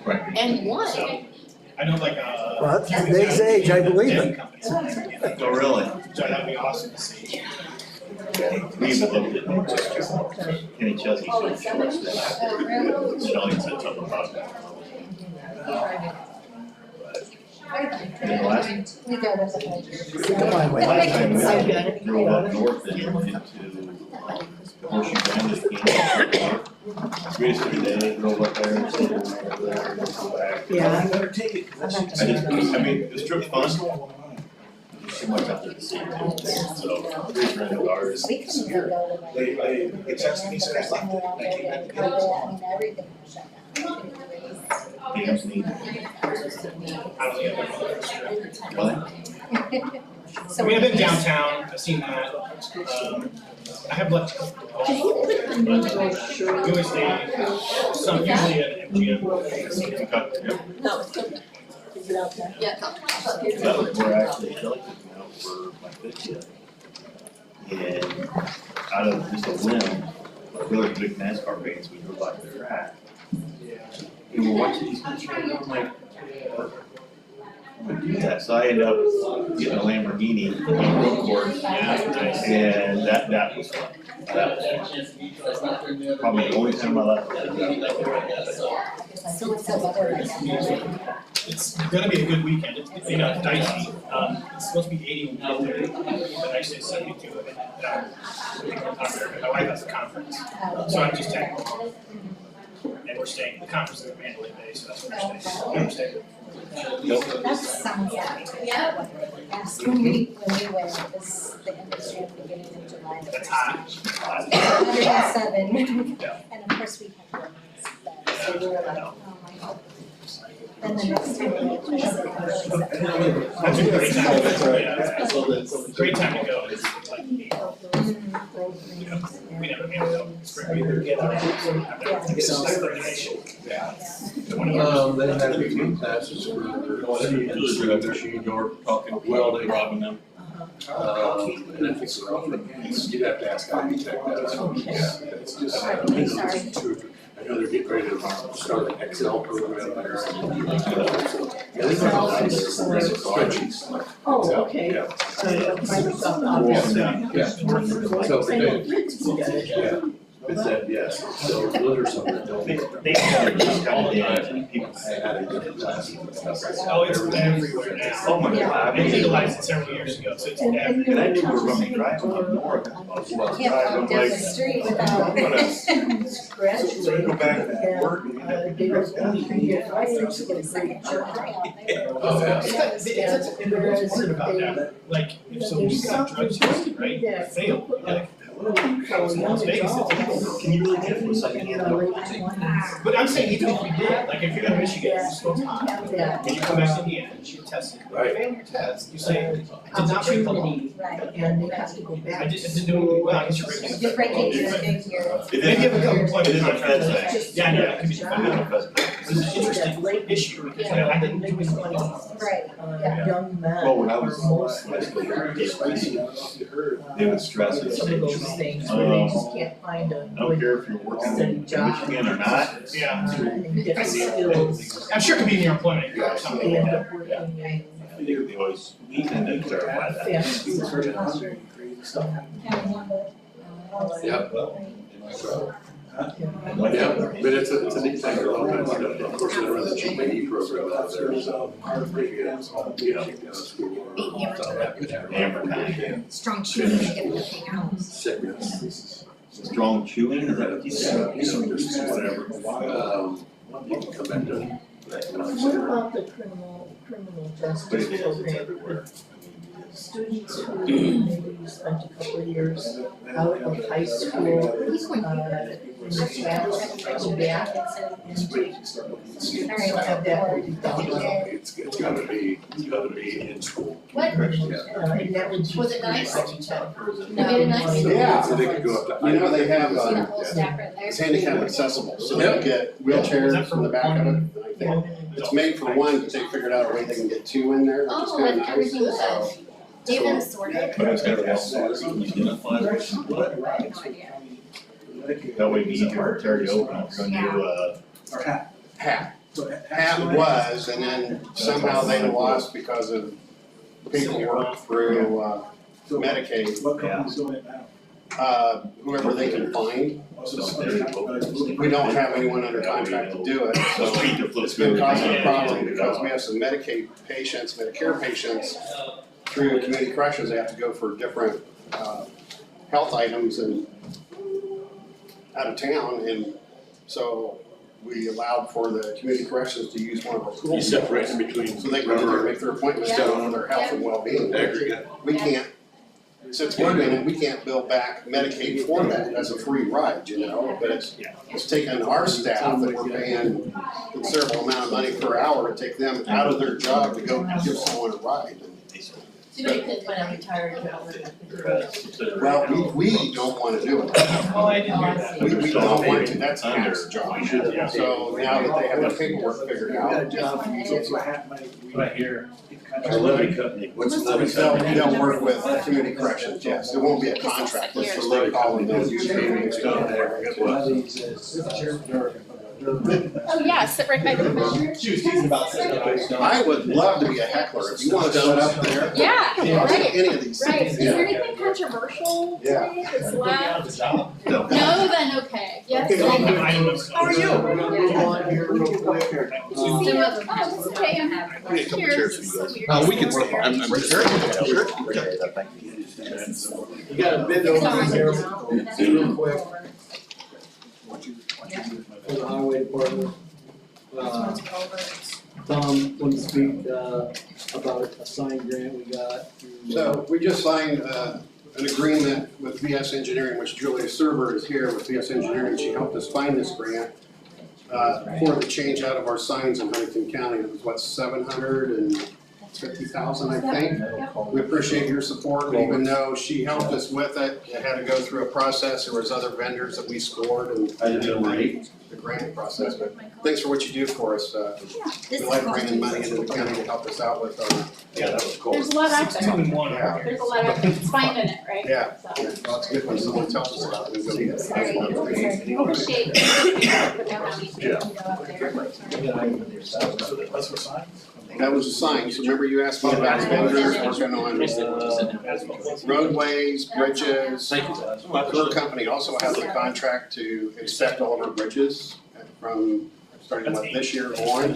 Right. And won. So, I know like Well, at Dave's age, I believe it. Oh, really? So that'd be awesome to see. We even looked at Kenny Chesney. Shelley said something about that. And last We go to the. last time we drove up north and went into Horseshoe Bend. We used to be there, drove up there and stayed over there and come back. Yeah. I never take it, I mean, this trip's fun. There's so much out there to see too, so three friends of ours. We couldn't go to like. It texted me, said I left it, and I came back to get it. I mean, everything was shut down. Dams need. So I mean, I've been downtown, I've seen that. I have left. Can you put the new brochure? We always stay, some usually at MGM. No, it's good. Is it out there? Yeah. That was where actually Shelley took me out for my 50th. And out of just a whim, my brother's big NASCAR fans, we drove by their track. And we're watching these guys run, and I'm like, I'm gonna do that. So I ended up getting a Lamborghini on the road course. And that was fun. That was probably the only time I left. So what's the weather like now? It's gonna be a good weekend, it's, you know, it's dicey, it's supposed to be 80 when we get there, but I say 72 of it. My wife has a conference, so I'm just taking. And we're staying, the conference is in Mandalay Bay, so that's where we're staying. That sounds like. Yeah. Yes, when we went, it was the end of June, beginning of July. That's hot. 107. And of course we had one, so we were like, oh my God. Then the next time we went, That's a great time, that's right, yeah, great time to go, it's like April. You know, we never made it out, spring, we get out, yeah. They have between passes for the machine or talking welding, robbing them. And I think they're offering, you'd have to ask architect that. Yeah, it's just, I know they're getting ready to start an Excel program there. So, yeah, they got all these spreadsheets. Oh, okay. Yeah. Microsoft Office. Yeah. So yeah, it's that, yes, so those are some that don't. They have just kind of data, people Added different classes and stuff. Oh, it's everywhere now. Oh my God. They legalized it several years ago, so it's everywhere. And I knew we were gonna be driving up north. I was about to Can't drive, walk I'm down like, the street I'm without. gonna go back to work and They were only 3 years, I think she did a great job. It's weird about that, like, if someone's got drugs tested, right, they fail, like, Las Vegas, it's. Can you really get it for a second hand? But I'm saying even if we did, like if you're in Michigan, you're supposed to, and you come back to Indiana and you test it, you fail your test, you say, I did not break the law. And they have to go back. I didn't do anything well, I guess you're breaking the. You're breaking your big year. Maybe you have a couple employment It is a contracts. feds Yeah, I know, it could be federal. This is an interesting issue, because I didn't do it. Right, yeah. Young men. Well, when I was are most in high school, likely they would stress it. some of those things where they just can't find a I don't good care if you're working steady in job. Michigan or not. Yeah. And get the skills. I'm sure it could be in your employment agreement or something They like end that. up working in they always, we tend to clarify that. Yeah. Yep. Yeah, but it's a neat thing, there's all kinds of stuff. Of course, they run the GPE program out there, so. Strong chewing to get the thing out. Sickness. Strong chewing, is that what you said? Just whatever. You can come back to. What about the criminal But justice it is, it's program? everywhere. Students who maybe spent a couple of years out of high school, in the past, go back and have that already done. It's gotta be in school. What? And that would be. Was it nice? They made it nice? Yeah. So they could go up to. You know, they have, See the whole stack right there? it's handicap accessible, so they can get wheelchairs from the back of it. I think it's made for one, but they figured out a way they can get two in there, which is Oh, kind of like nice. everything was So, Do you have them sorted? But it's gotta be all sorted, so you identify what you what. That way, it's easier to carry over, if you're gonna do Hat. Hat was, and then somehow they lost because of paperwork through, Medicaid. What company's doing it now? Whoever they can find. We don't have anyone under contract to do it, so it's been causing a problem because we have some Medicaid patients, Medicare patients, through community corrections, they have to go for different, health items and out of town, and so we allowed for the community corrections to use one of our pool. You separate in between. So they can go there and make their appointments Yeah. on their health and well-being. Aggregate. We can't, since we're doing it, we can't bill back Medicaid for that as a free ride, you know, but it's taking our staff that we're paying a considerable amount of money per hour to take them out of their job to go give someone a ride. Too many kids when I'm retired, Well, we don't wanna do it. Oh, I didn't hear that. We don't want to, that's Pat's job. So now that they have their paperwork figured out, Right here. Our levy company, what's the levy company? they'll work with community corrections, yes, it won't be a contract, let's just they call them, they'll use it. Oh, yeah, sit right by the commissioner. She was teasing about that. I would love to be a heckler, if you wanna set up there. Yeah, I'll take right. any of these Right, things, is there yeah. anything controversial Yeah. today that's left? No. No, then okay, yes. How are you? We're gonna move on here real quick. Oh, it's okay, I'm Need a couple chairs for you guys. We can, I'm sure. You got a bid over here, real quick, for the highway department. Tom, want to speak, about a signed grant we got through. So we just signed an agreement with VS Engineering, which Julia Serber is here with VS Engineering. She helped us find this grant for the change out of our signs in Huntington County. It was what, 750,000, I think. We appreciate your support, even though she helped us with it. It had to go through a process. There was other vendors that we scored and the grant process. But thanks for what you do for us. We like bringing money into the county to help us out with our. Yeah, that was cool. There's a lot out there. Yeah. There's a lot out there, it's finding it, right? Yeah, So. well, it's good when someone tells us about it. We go get it. Appreciate you putting down that piece, you can go out there. That's for signs? That was a sign. So remember you asked me about vendors working on roadways, bridges. Her company also has a contract to inspect all of our bridges from starting with this year on.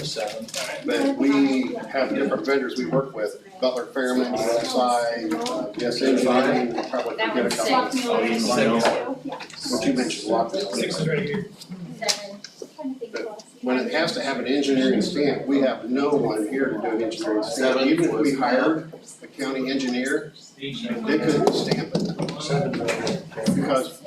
But we have different vendors we work with, Butler Fairman, USI, VS Engineering, we'll probably That forget a one's couple. six. What you mentioned, Lockville. Six is right here. When it has to have an engineering stamp, we have no one here to do an engineering stamp. Even if we hired a county engineer, they couldn't stamp it. Because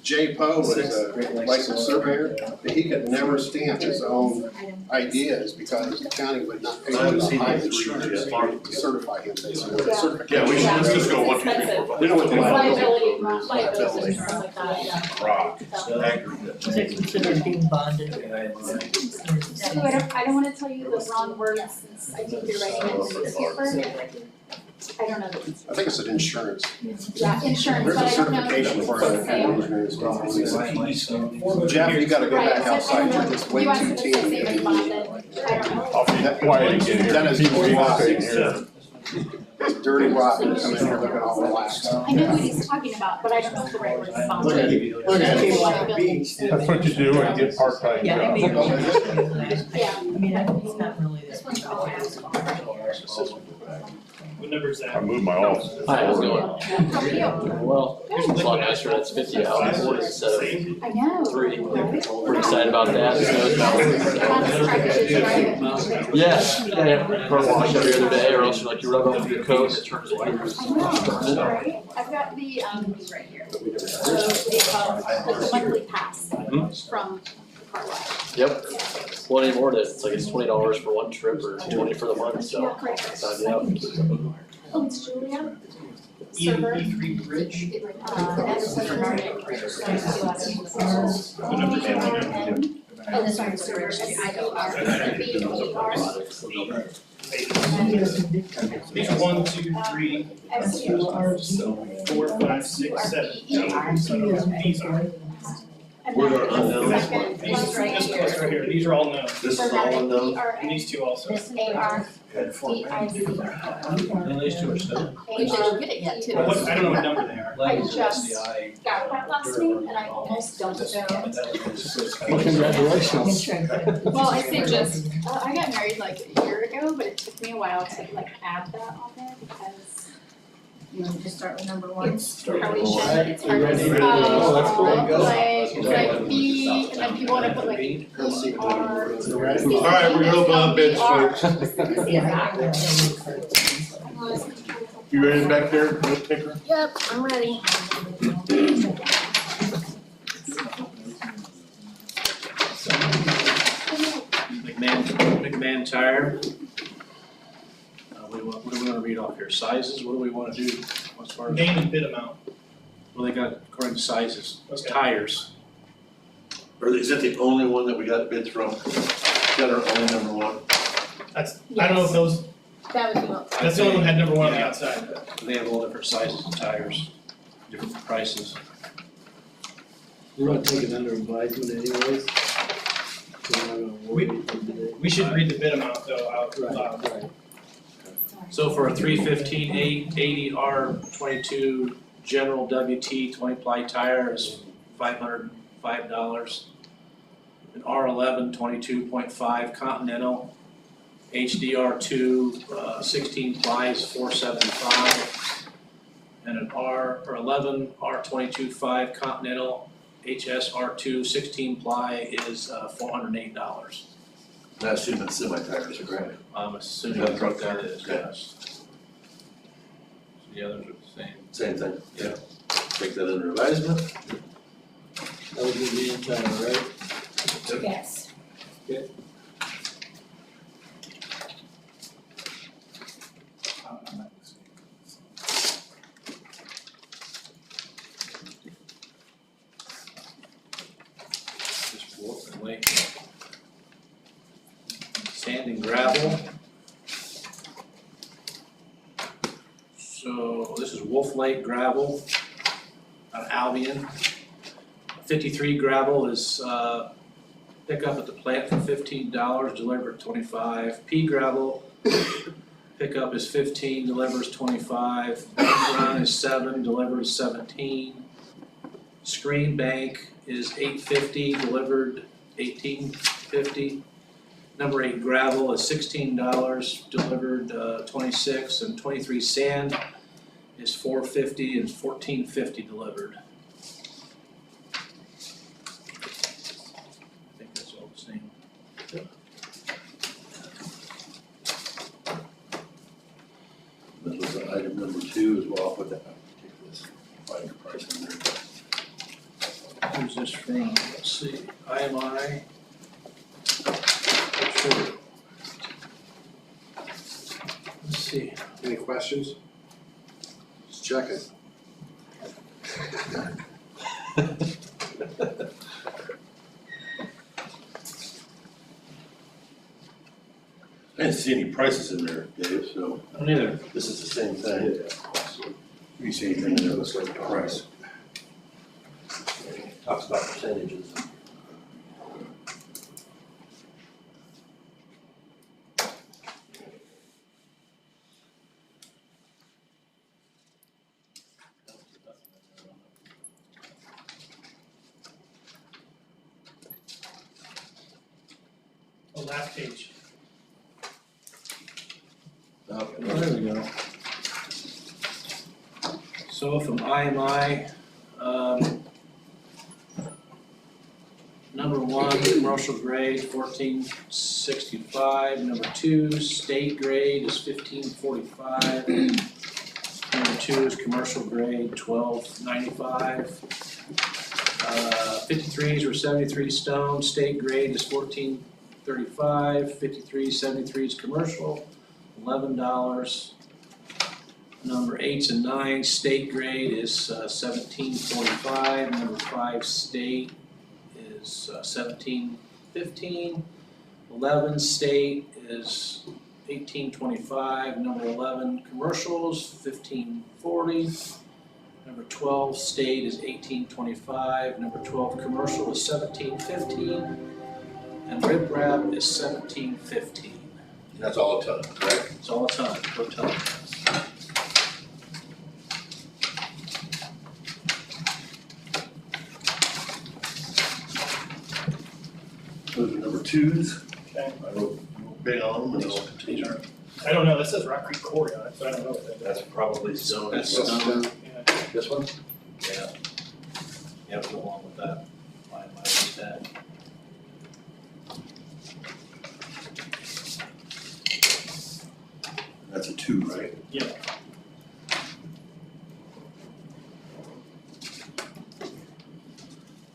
Jay Poe was a licensed surveyor, but he could never stamp his own ideas because the county would not pay him the high insurance to certify him, basically. Yeah, let's just go 1, 2, 3, 4, 5. We don't want the Liability, liability. insurance like that, yeah. Rock, So. aggregate. Is it considered being bonded? Ooh, I don't wanna tell you the wrong words since I think you're writing it in the paper. I don't know. I think it's an insurance. Yeah, insurance, There's but a I don't know. certification for an engineering stamp. Jeff, you gotta go back outside, you're just way too teeny. You want to say bonded, I don't know. Quiet again here. Dennis, People you walk walk in in here. Dirty rotten, come in here looking all relaxed. I know what he's talking about, but I don't know the right response. Look at you, look at you. That's what you do when you get part-time Yeah, I job. mean, Yeah. I mean, it's not really This that. one's all What number is that? I moved my office. Hi, how's it going? How are you? Well, it's a lot nicer, it's 50 hours instead of I know. 3. We're excited about that, the snow's melting. Yes, yeah, rub wash every other day, or else you rub off your coat and it turns into I've got the, right here. So the monthly pass from the car wash. Yep. Well, anymore, it's like it's $20 for one trip or $20 for the month, so sign me up. Oh, it's Julia? E3 Bridge? That's such an art. Oh, this one's storage, I go Page 1, 2, 3, 4, 5, 6, 7. These are. Where are unknowns? This right here, these are all known. This is all unknown? And these two also. This AR, DIC. And these two are still. We didn't get it yet, too. I don't know what number they are. I just got that last week and I almost don't know. Well, congratulations. Well, I say just, I got married like a year ago, but it took me a while to like add that on there because. You want to just start with number 1? Probably should, it's hard to spell. Oh, that's cool. It's like B, and then people want to put like ER. All right, we're gonna open up bids, folks. You ready back there, Miss Picker? Yep, I'm ready. McMahon Tire. What do we wanna read off here? Sizes, what do we wanna do as far as? Name and bid amount. Well, they got according to sizes, Okay. tires. Or is that the only one that we got bids from? Is that our only number one? That's, I don't know if those, That was the that's the only one that had number 1 on the outside. They have all different sizes of tires, different prices. We're gonna take it under advisement anyways. So we're not gonna award anything today. We should read the bid amount though out loud. Right. So for a 315/80 R22 General WT 20-ply tire is $505. An R11 22.5 Continental HDR2 16 ply is $475. And an R11 R22.5 Continental HSR2 16 ply is $408. I assume that's semi-tires are correct. I'm assuming that's what that is, yes. The others are the same. Same thing. Yeah. Take that under advisement. That was the entire, right? Yes. Okay. Just Wolf and Lake. Sand and gravel. So this is Wolf Lake gravel out of Albion. 53 gravel is pick up at the plant for $15, deliver at $25. Pea gravel, pickup is $15, delivers $25. Ground is $7, delivers $17. Screen bank is $8.50, delivered $18.50. Number 8 gravel is $16, delivered $26, and 23 sand is $4.50 and $14.50 delivered. I think that's all the same. This was item number 2 as well. I'll put that, take this, find your price in there. Who's this from? Let's see, IMI. Sure. Let's see. Any questions? Just checking. I didn't see any prices in there, Dave, so. I don't either. This is the same thing. You see anything in there that's like the price? Talks about percentages. The last page. Okay, well, there we go. So from IMI, number one, commercial grade, 1465. Number two, state grade is 1545. Number two is commercial grade, 1295. 53s were 73 stone, state grade is 1435. 53, is commercial, $11. Number 8s and 9s, state grade is 1745. Number 5, state is 1715. 11 state is 1825. Number 11 commercials 1540. Number 12 state is 1825. Number 12 commercial is 1715. And riprap is 1715. That's all a ton, correct? It's all a ton, per ton. Those are number 2s. Okay. I wrote big on them and I'll continue. I don't know, that says Rock Creek Quarry on it, so I don't know what that is. That's probably stone. That's stone. Yeah. This one? Yeah. Yeah, go along with that. My that. That's a 2, right? Yeah.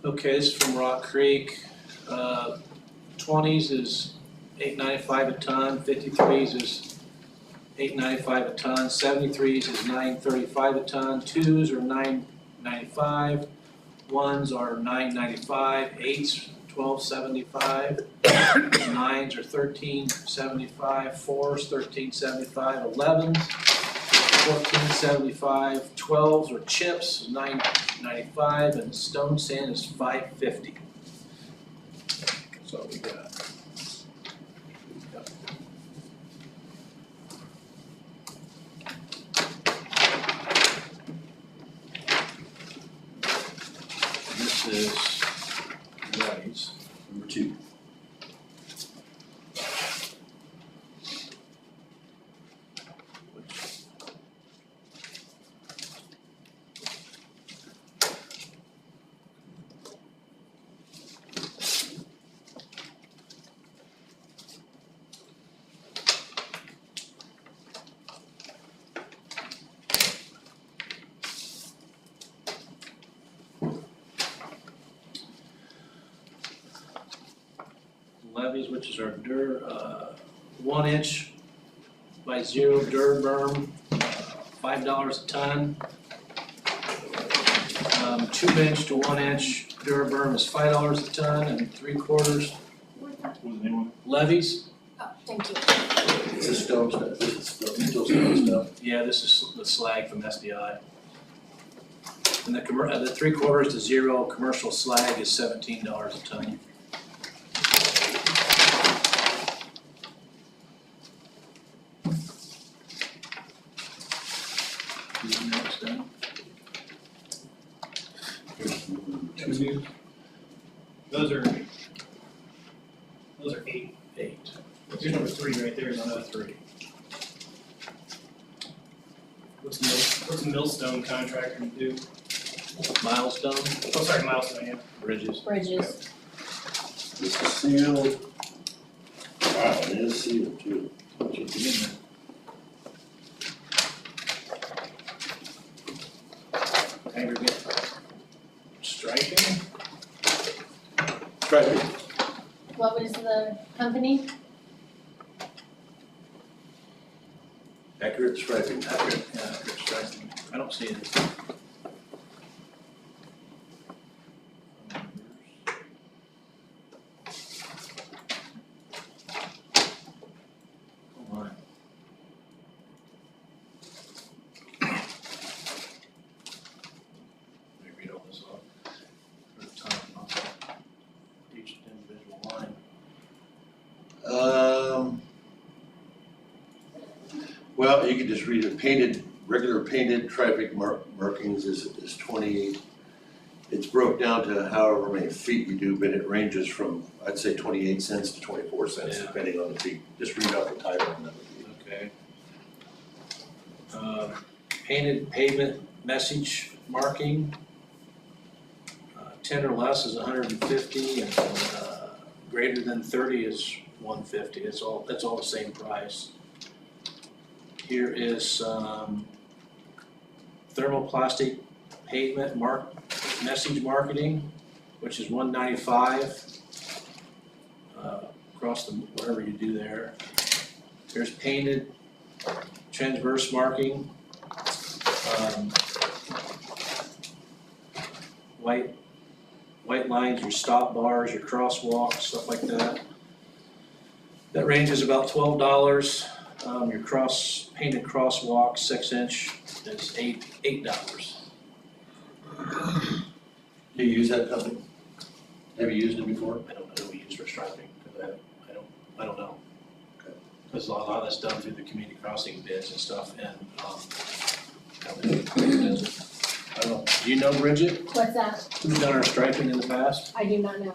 Okay, this is from Rock Creek. 20s is $8.95 a ton, 53s is $8.95 a ton, 73s is $9.35 a ton, 2s are $9.95, 1s are $9.95, 8s $12.75, 9s are $13.75, 4s $13.75, 11s $14.75, 12s are chips, $9.95, and stone sand is $5.50. So we got. This is Rice, Number 2. Levies, which is our 1 inch by 0 dur berm, $5 a ton. 2 inch to 1 inch dur berm is $5 a ton, and 3/4 levies. Oh, thank you. This is stone stuff, this is still stone stuff. Yeah, this is the slag from SDI. And the 3/4 to 0 commercial slag is $17 a ton. Next down. Those are 8. 8. Here's number 3 right there, is another 3. What's the millstone contractor do? Milestone. Oh, sorry, milestone, yeah. Bridges. Bridges. This is sealed. Wow, it is sealed too. Aggregate. Striping. Striping. What was the company? Accurate striping. Accurate striping. I don't see it. Read all this off for the time of each individual line. Well, you could just read it, regular painted traffic markings is 28 it's broke down to however many feet you do, but it ranges from, I'd say 28 cents to 24 cents, depending on the feet. Just read out the title and that would be. Okay. Painted pavement message marking. 10 or less is 150 and greater than 30 is 150. That's all the same price. Here is thermoplastic pavement message marketing, which is $195 across the whatever you do there. There's painted transverse marking, white lines, your stop bars, your crosswalks, stuff like that. That ranges about $12. Your painted crosswalk, 6-inch, is $8. Do you use that company? Have you used it before? I don't know who we use for striping, because I don't know. Because a lot of that's done through the community crossing bids and stuff, and, I don't know, do you know, Bridget, What's that? who's done our striping in the past? I do not know.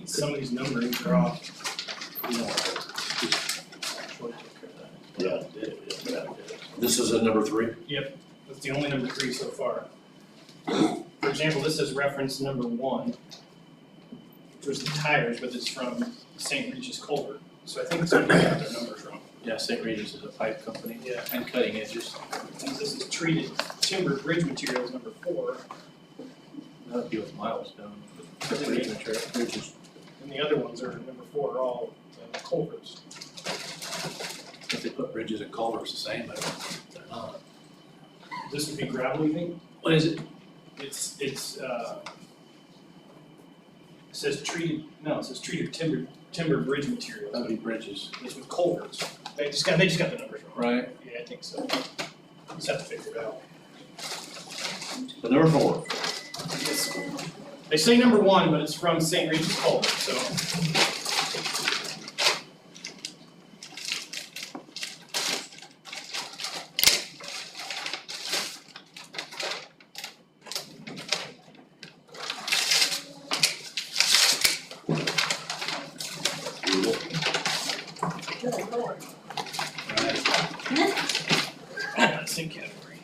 Some of these numbers are off. You know, Yeah. This is a number 3? Yep, that's the only number 3 so far. For example, this is reference number 1, which was the tires, but it's from St. Regis Culver. So I think somebody got their numbers wrong. Yeah, St. Regis is a pipe company. Yeah. And cutting edges. Since this is treated timber bridge materials number 4, That would be what Miles done. Bridges. and the other ones are number 4 are all culverts. If they put bridges and culverts the same, but they're not. This would be gravel, you think? What is it? It says treated timber bridge materials. That would be bridges. It's with culverts. They just got the numbers wrong. Right. Yeah, I think so. Just have to figure it out. So number 4. They say number 1, but it's from St. Regis Culver, so. Same category.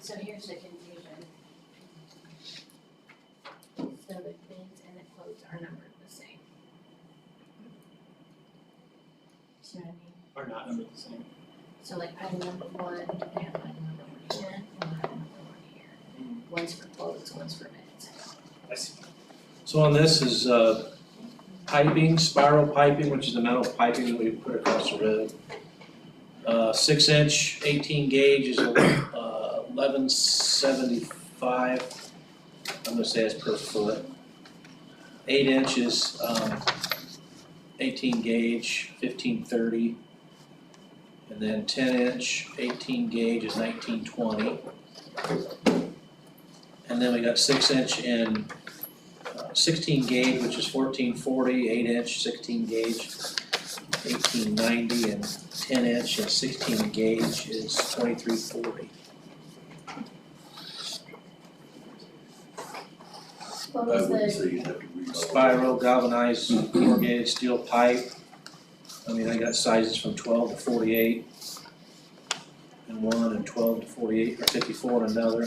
So here's the confusion. So the bids and the quotes are numbered the same. See what I mean? Are not numbered the same. So like item number 1, they have item number 10, and item number 1 here. One's for quotes, one's for bids. I see. So on this is piping, spiral piping, which is the metal piping that we put across the road. 6-inch, 18 gauge is $11.75. I'm gonna say it's per foot. 8 inches, 18 gauge, $15.30. And then 10-inch, 18 gauge is $19.20. And then we got 6-inch and 16 gauge, which is $14.40, 8-inch, 16 gauge, $18.90, and 10-inch and 16 gauge is $23.40. What was the, Spiral galvanized corrugated steel pipe. I mean, I got sizes from 12 to 48 in one, and 12 to 48, or 54 in another.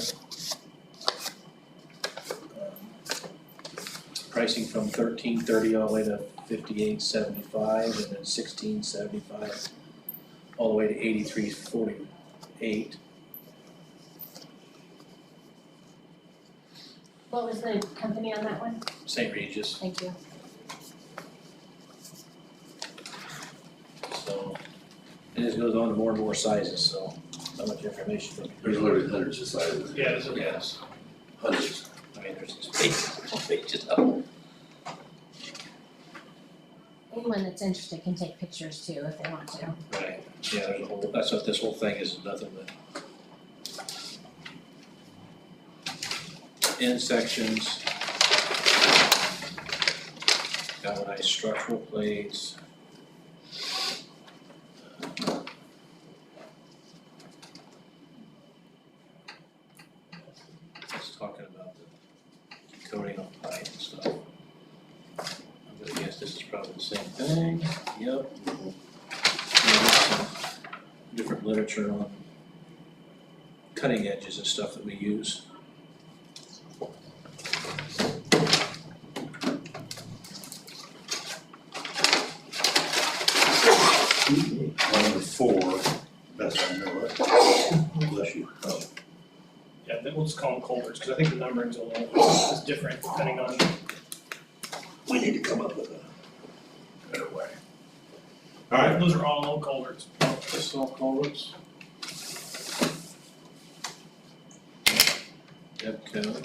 Pricing from $13.30 all the way to $58.75, and then $16.75 all the way to $83.48. what was the company on that one? St. Regis. Thank you. So it just goes on to more and more sizes, so not much information. There's literally hundreds of sizes. Yeah, there's a Yes. Hundreds. I mean, there's these pages up. Anyone that's interested can take pictures too if they want to. Right, yeah, there's a whole, that's what this whole thing is, nothing but end sections, galvanized structural plates, coating on pipe and stuff. I'm gonna guess this is probably the same thing, yep. And there's some different literature on cutting edges and stuff that we use. Number 4, that's I know it. Bless you. Yeah, then we'll just call them culverts, because I think the numbering's a little, is different depending on. We need to come up with a better way. All right. Those are all culverts. This is all culverts. Depco.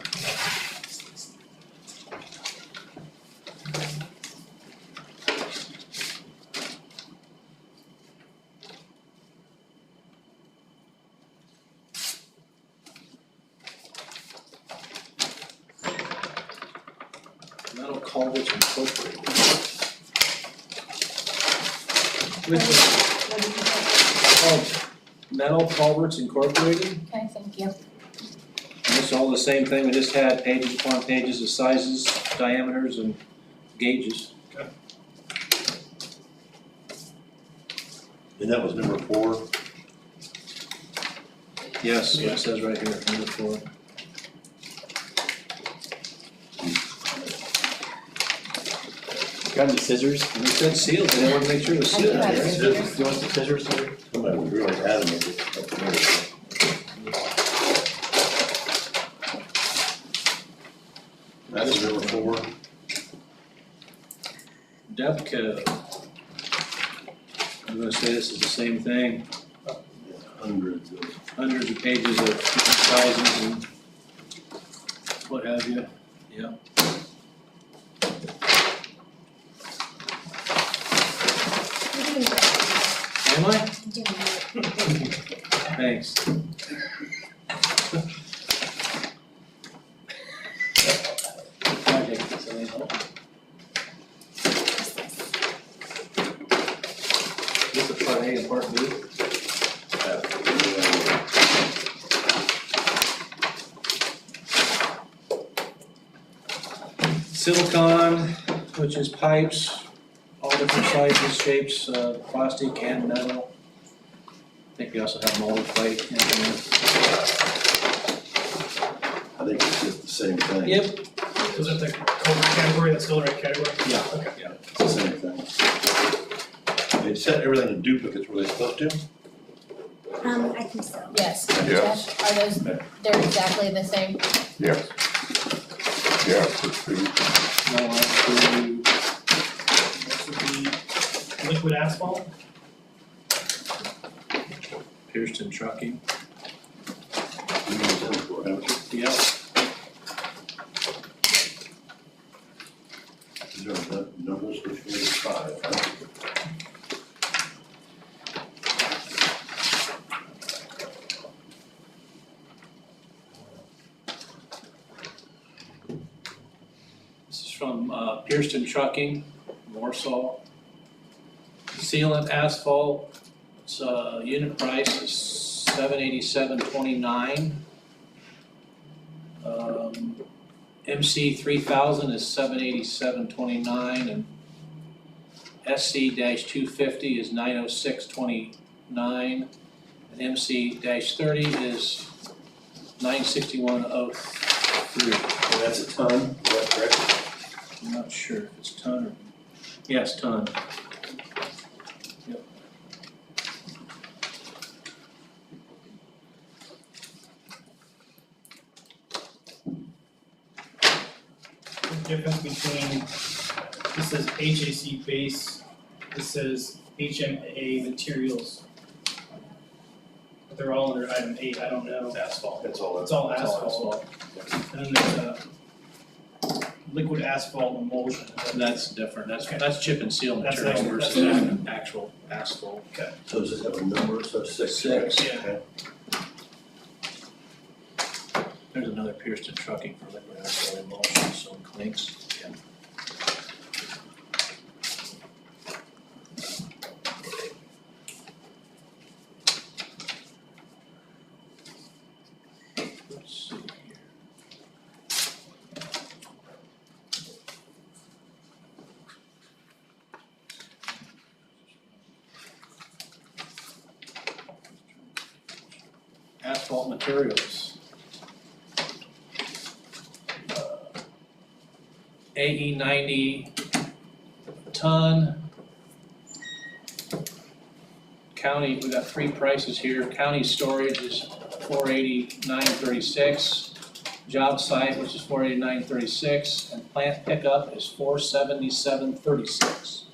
Metal Culverts Incorporated. Which is called Metal Culverts Incorporated. Okay, thank you. And it's all the same thing, we just had pages upon pages of sizes, diameters, and gauges. And that was number 4. Yes, it says right here, number 4. Got any scissors? And it said sealed, but I want to make sure it was sealed. Do you want some scissors here? Somebody was really adamant. That's number 4. Depco. I'm gonna say this is the same thing, Hundreds hundreds of pages of different sizes and what have you, yeah. Am I? Thanks. Project, so they help. This is part A and part B. Silicon, which is pipes, all different sizes, shapes, plastic and metal. I think we also have molded plate in there. I think it's just the same thing. Yep. Was that the culvert category, that's still the right category? Yeah. Okay. Yeah, it's the same thing. They set everything in duplicates, were they supposed to? I think so. Yes. Yes. Jeff, are those, they're exactly the same? Yes. Yeah, for food. Now on to This would be liquid asphalt. Pearson Trucking. These Yep. are the numbers which were 5, right? This is from Pearson Trucking, Warsaw. Sealant asphalt, it's unit price is $787.29. MC 3000 is $787.29 and SC-250 is $906.29 and MC-30 is $961.03. So that's a ton, is that correct? I'm not sure if it's ton or, yes, ton. Yep. The difference between, this says HAC base, this says HMA materials. But they're all under item 8, I don't know. Asphalt, that's all. It's all asphalt. And then there's liquid asphalt emulsion. That's different, that's chip and seal That's material actual- versus actual asphalt. Okay. So does this have a number, so 6? Six, yeah. Okay. There's another Pearson Trucking for liquid asphalt emulsion, so it clinks. Yeah. Let's see here. asphalt materials. AE 90 ton. County, we got three prices here. County storage is $489.36. Job site, which is $489.36, and plant pickup is $477.36.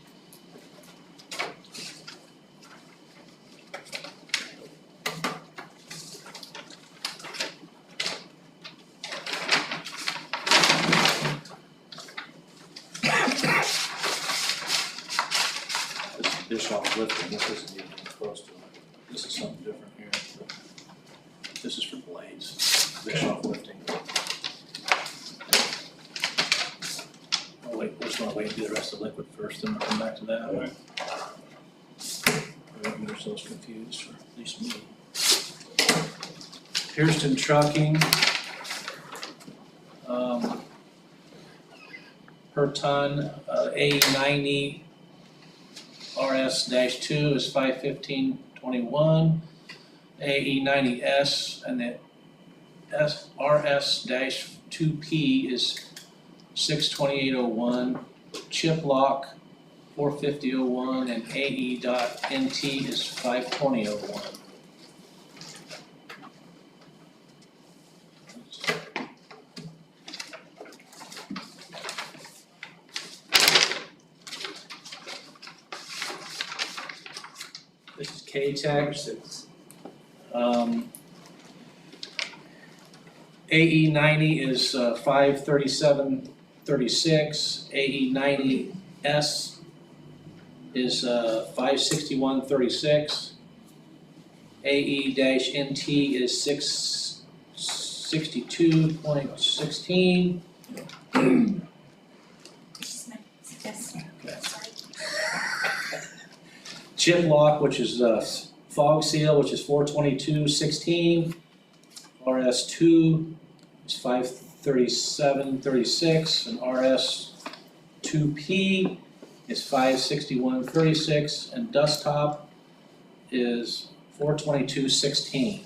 Bischoff lifting, this isn't even close to it. This is something different here. This is for blades, Bischoff lifting. Oh wait, we're just gonna wait and do the rest of the liquid first, then we'll come back to that. Alright. We won't get ourselves confused, or at least me. Pearson Trucking. Per ton, A90 RS-2 is $515.21. AE90S and the RS-2P is $628.01. Chip lock $450.01 and AE.NT is $520.01. This is K-Tex. AE90 is $537.36. AE90S is $561.36. AE-NT is $662.16. Chip lock, which is fog seal, which is $422.16. RS2 is $537.36, and RS2P is $561.36, and dust top is $422.16.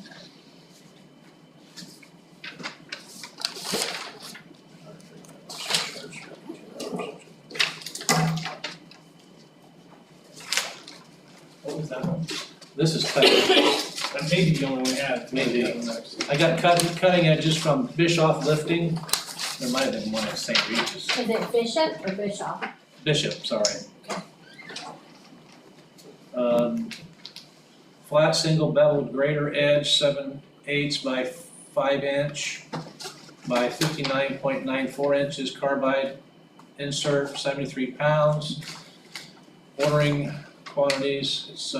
What was that one? This is cutting. That may be the only one we had. Maybe. I got cutting edges from Bischoff Lifting. There might have been one at St. Regis. Is it Bishop or Bischoff? Bishop, sorry. Flat single beveled grater edge, 7/8 by 5 inch by 59.94 inches, carbide insert, 73 pounds. Ordering quantities, it's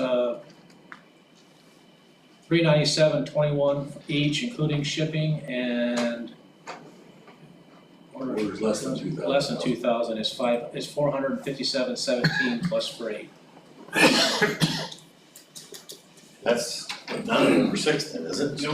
$397.21 each, including shipping, and Orders less than 2,000. Less than 2,000 is $457.17 plus freight. That's not number 6 then, is it? No,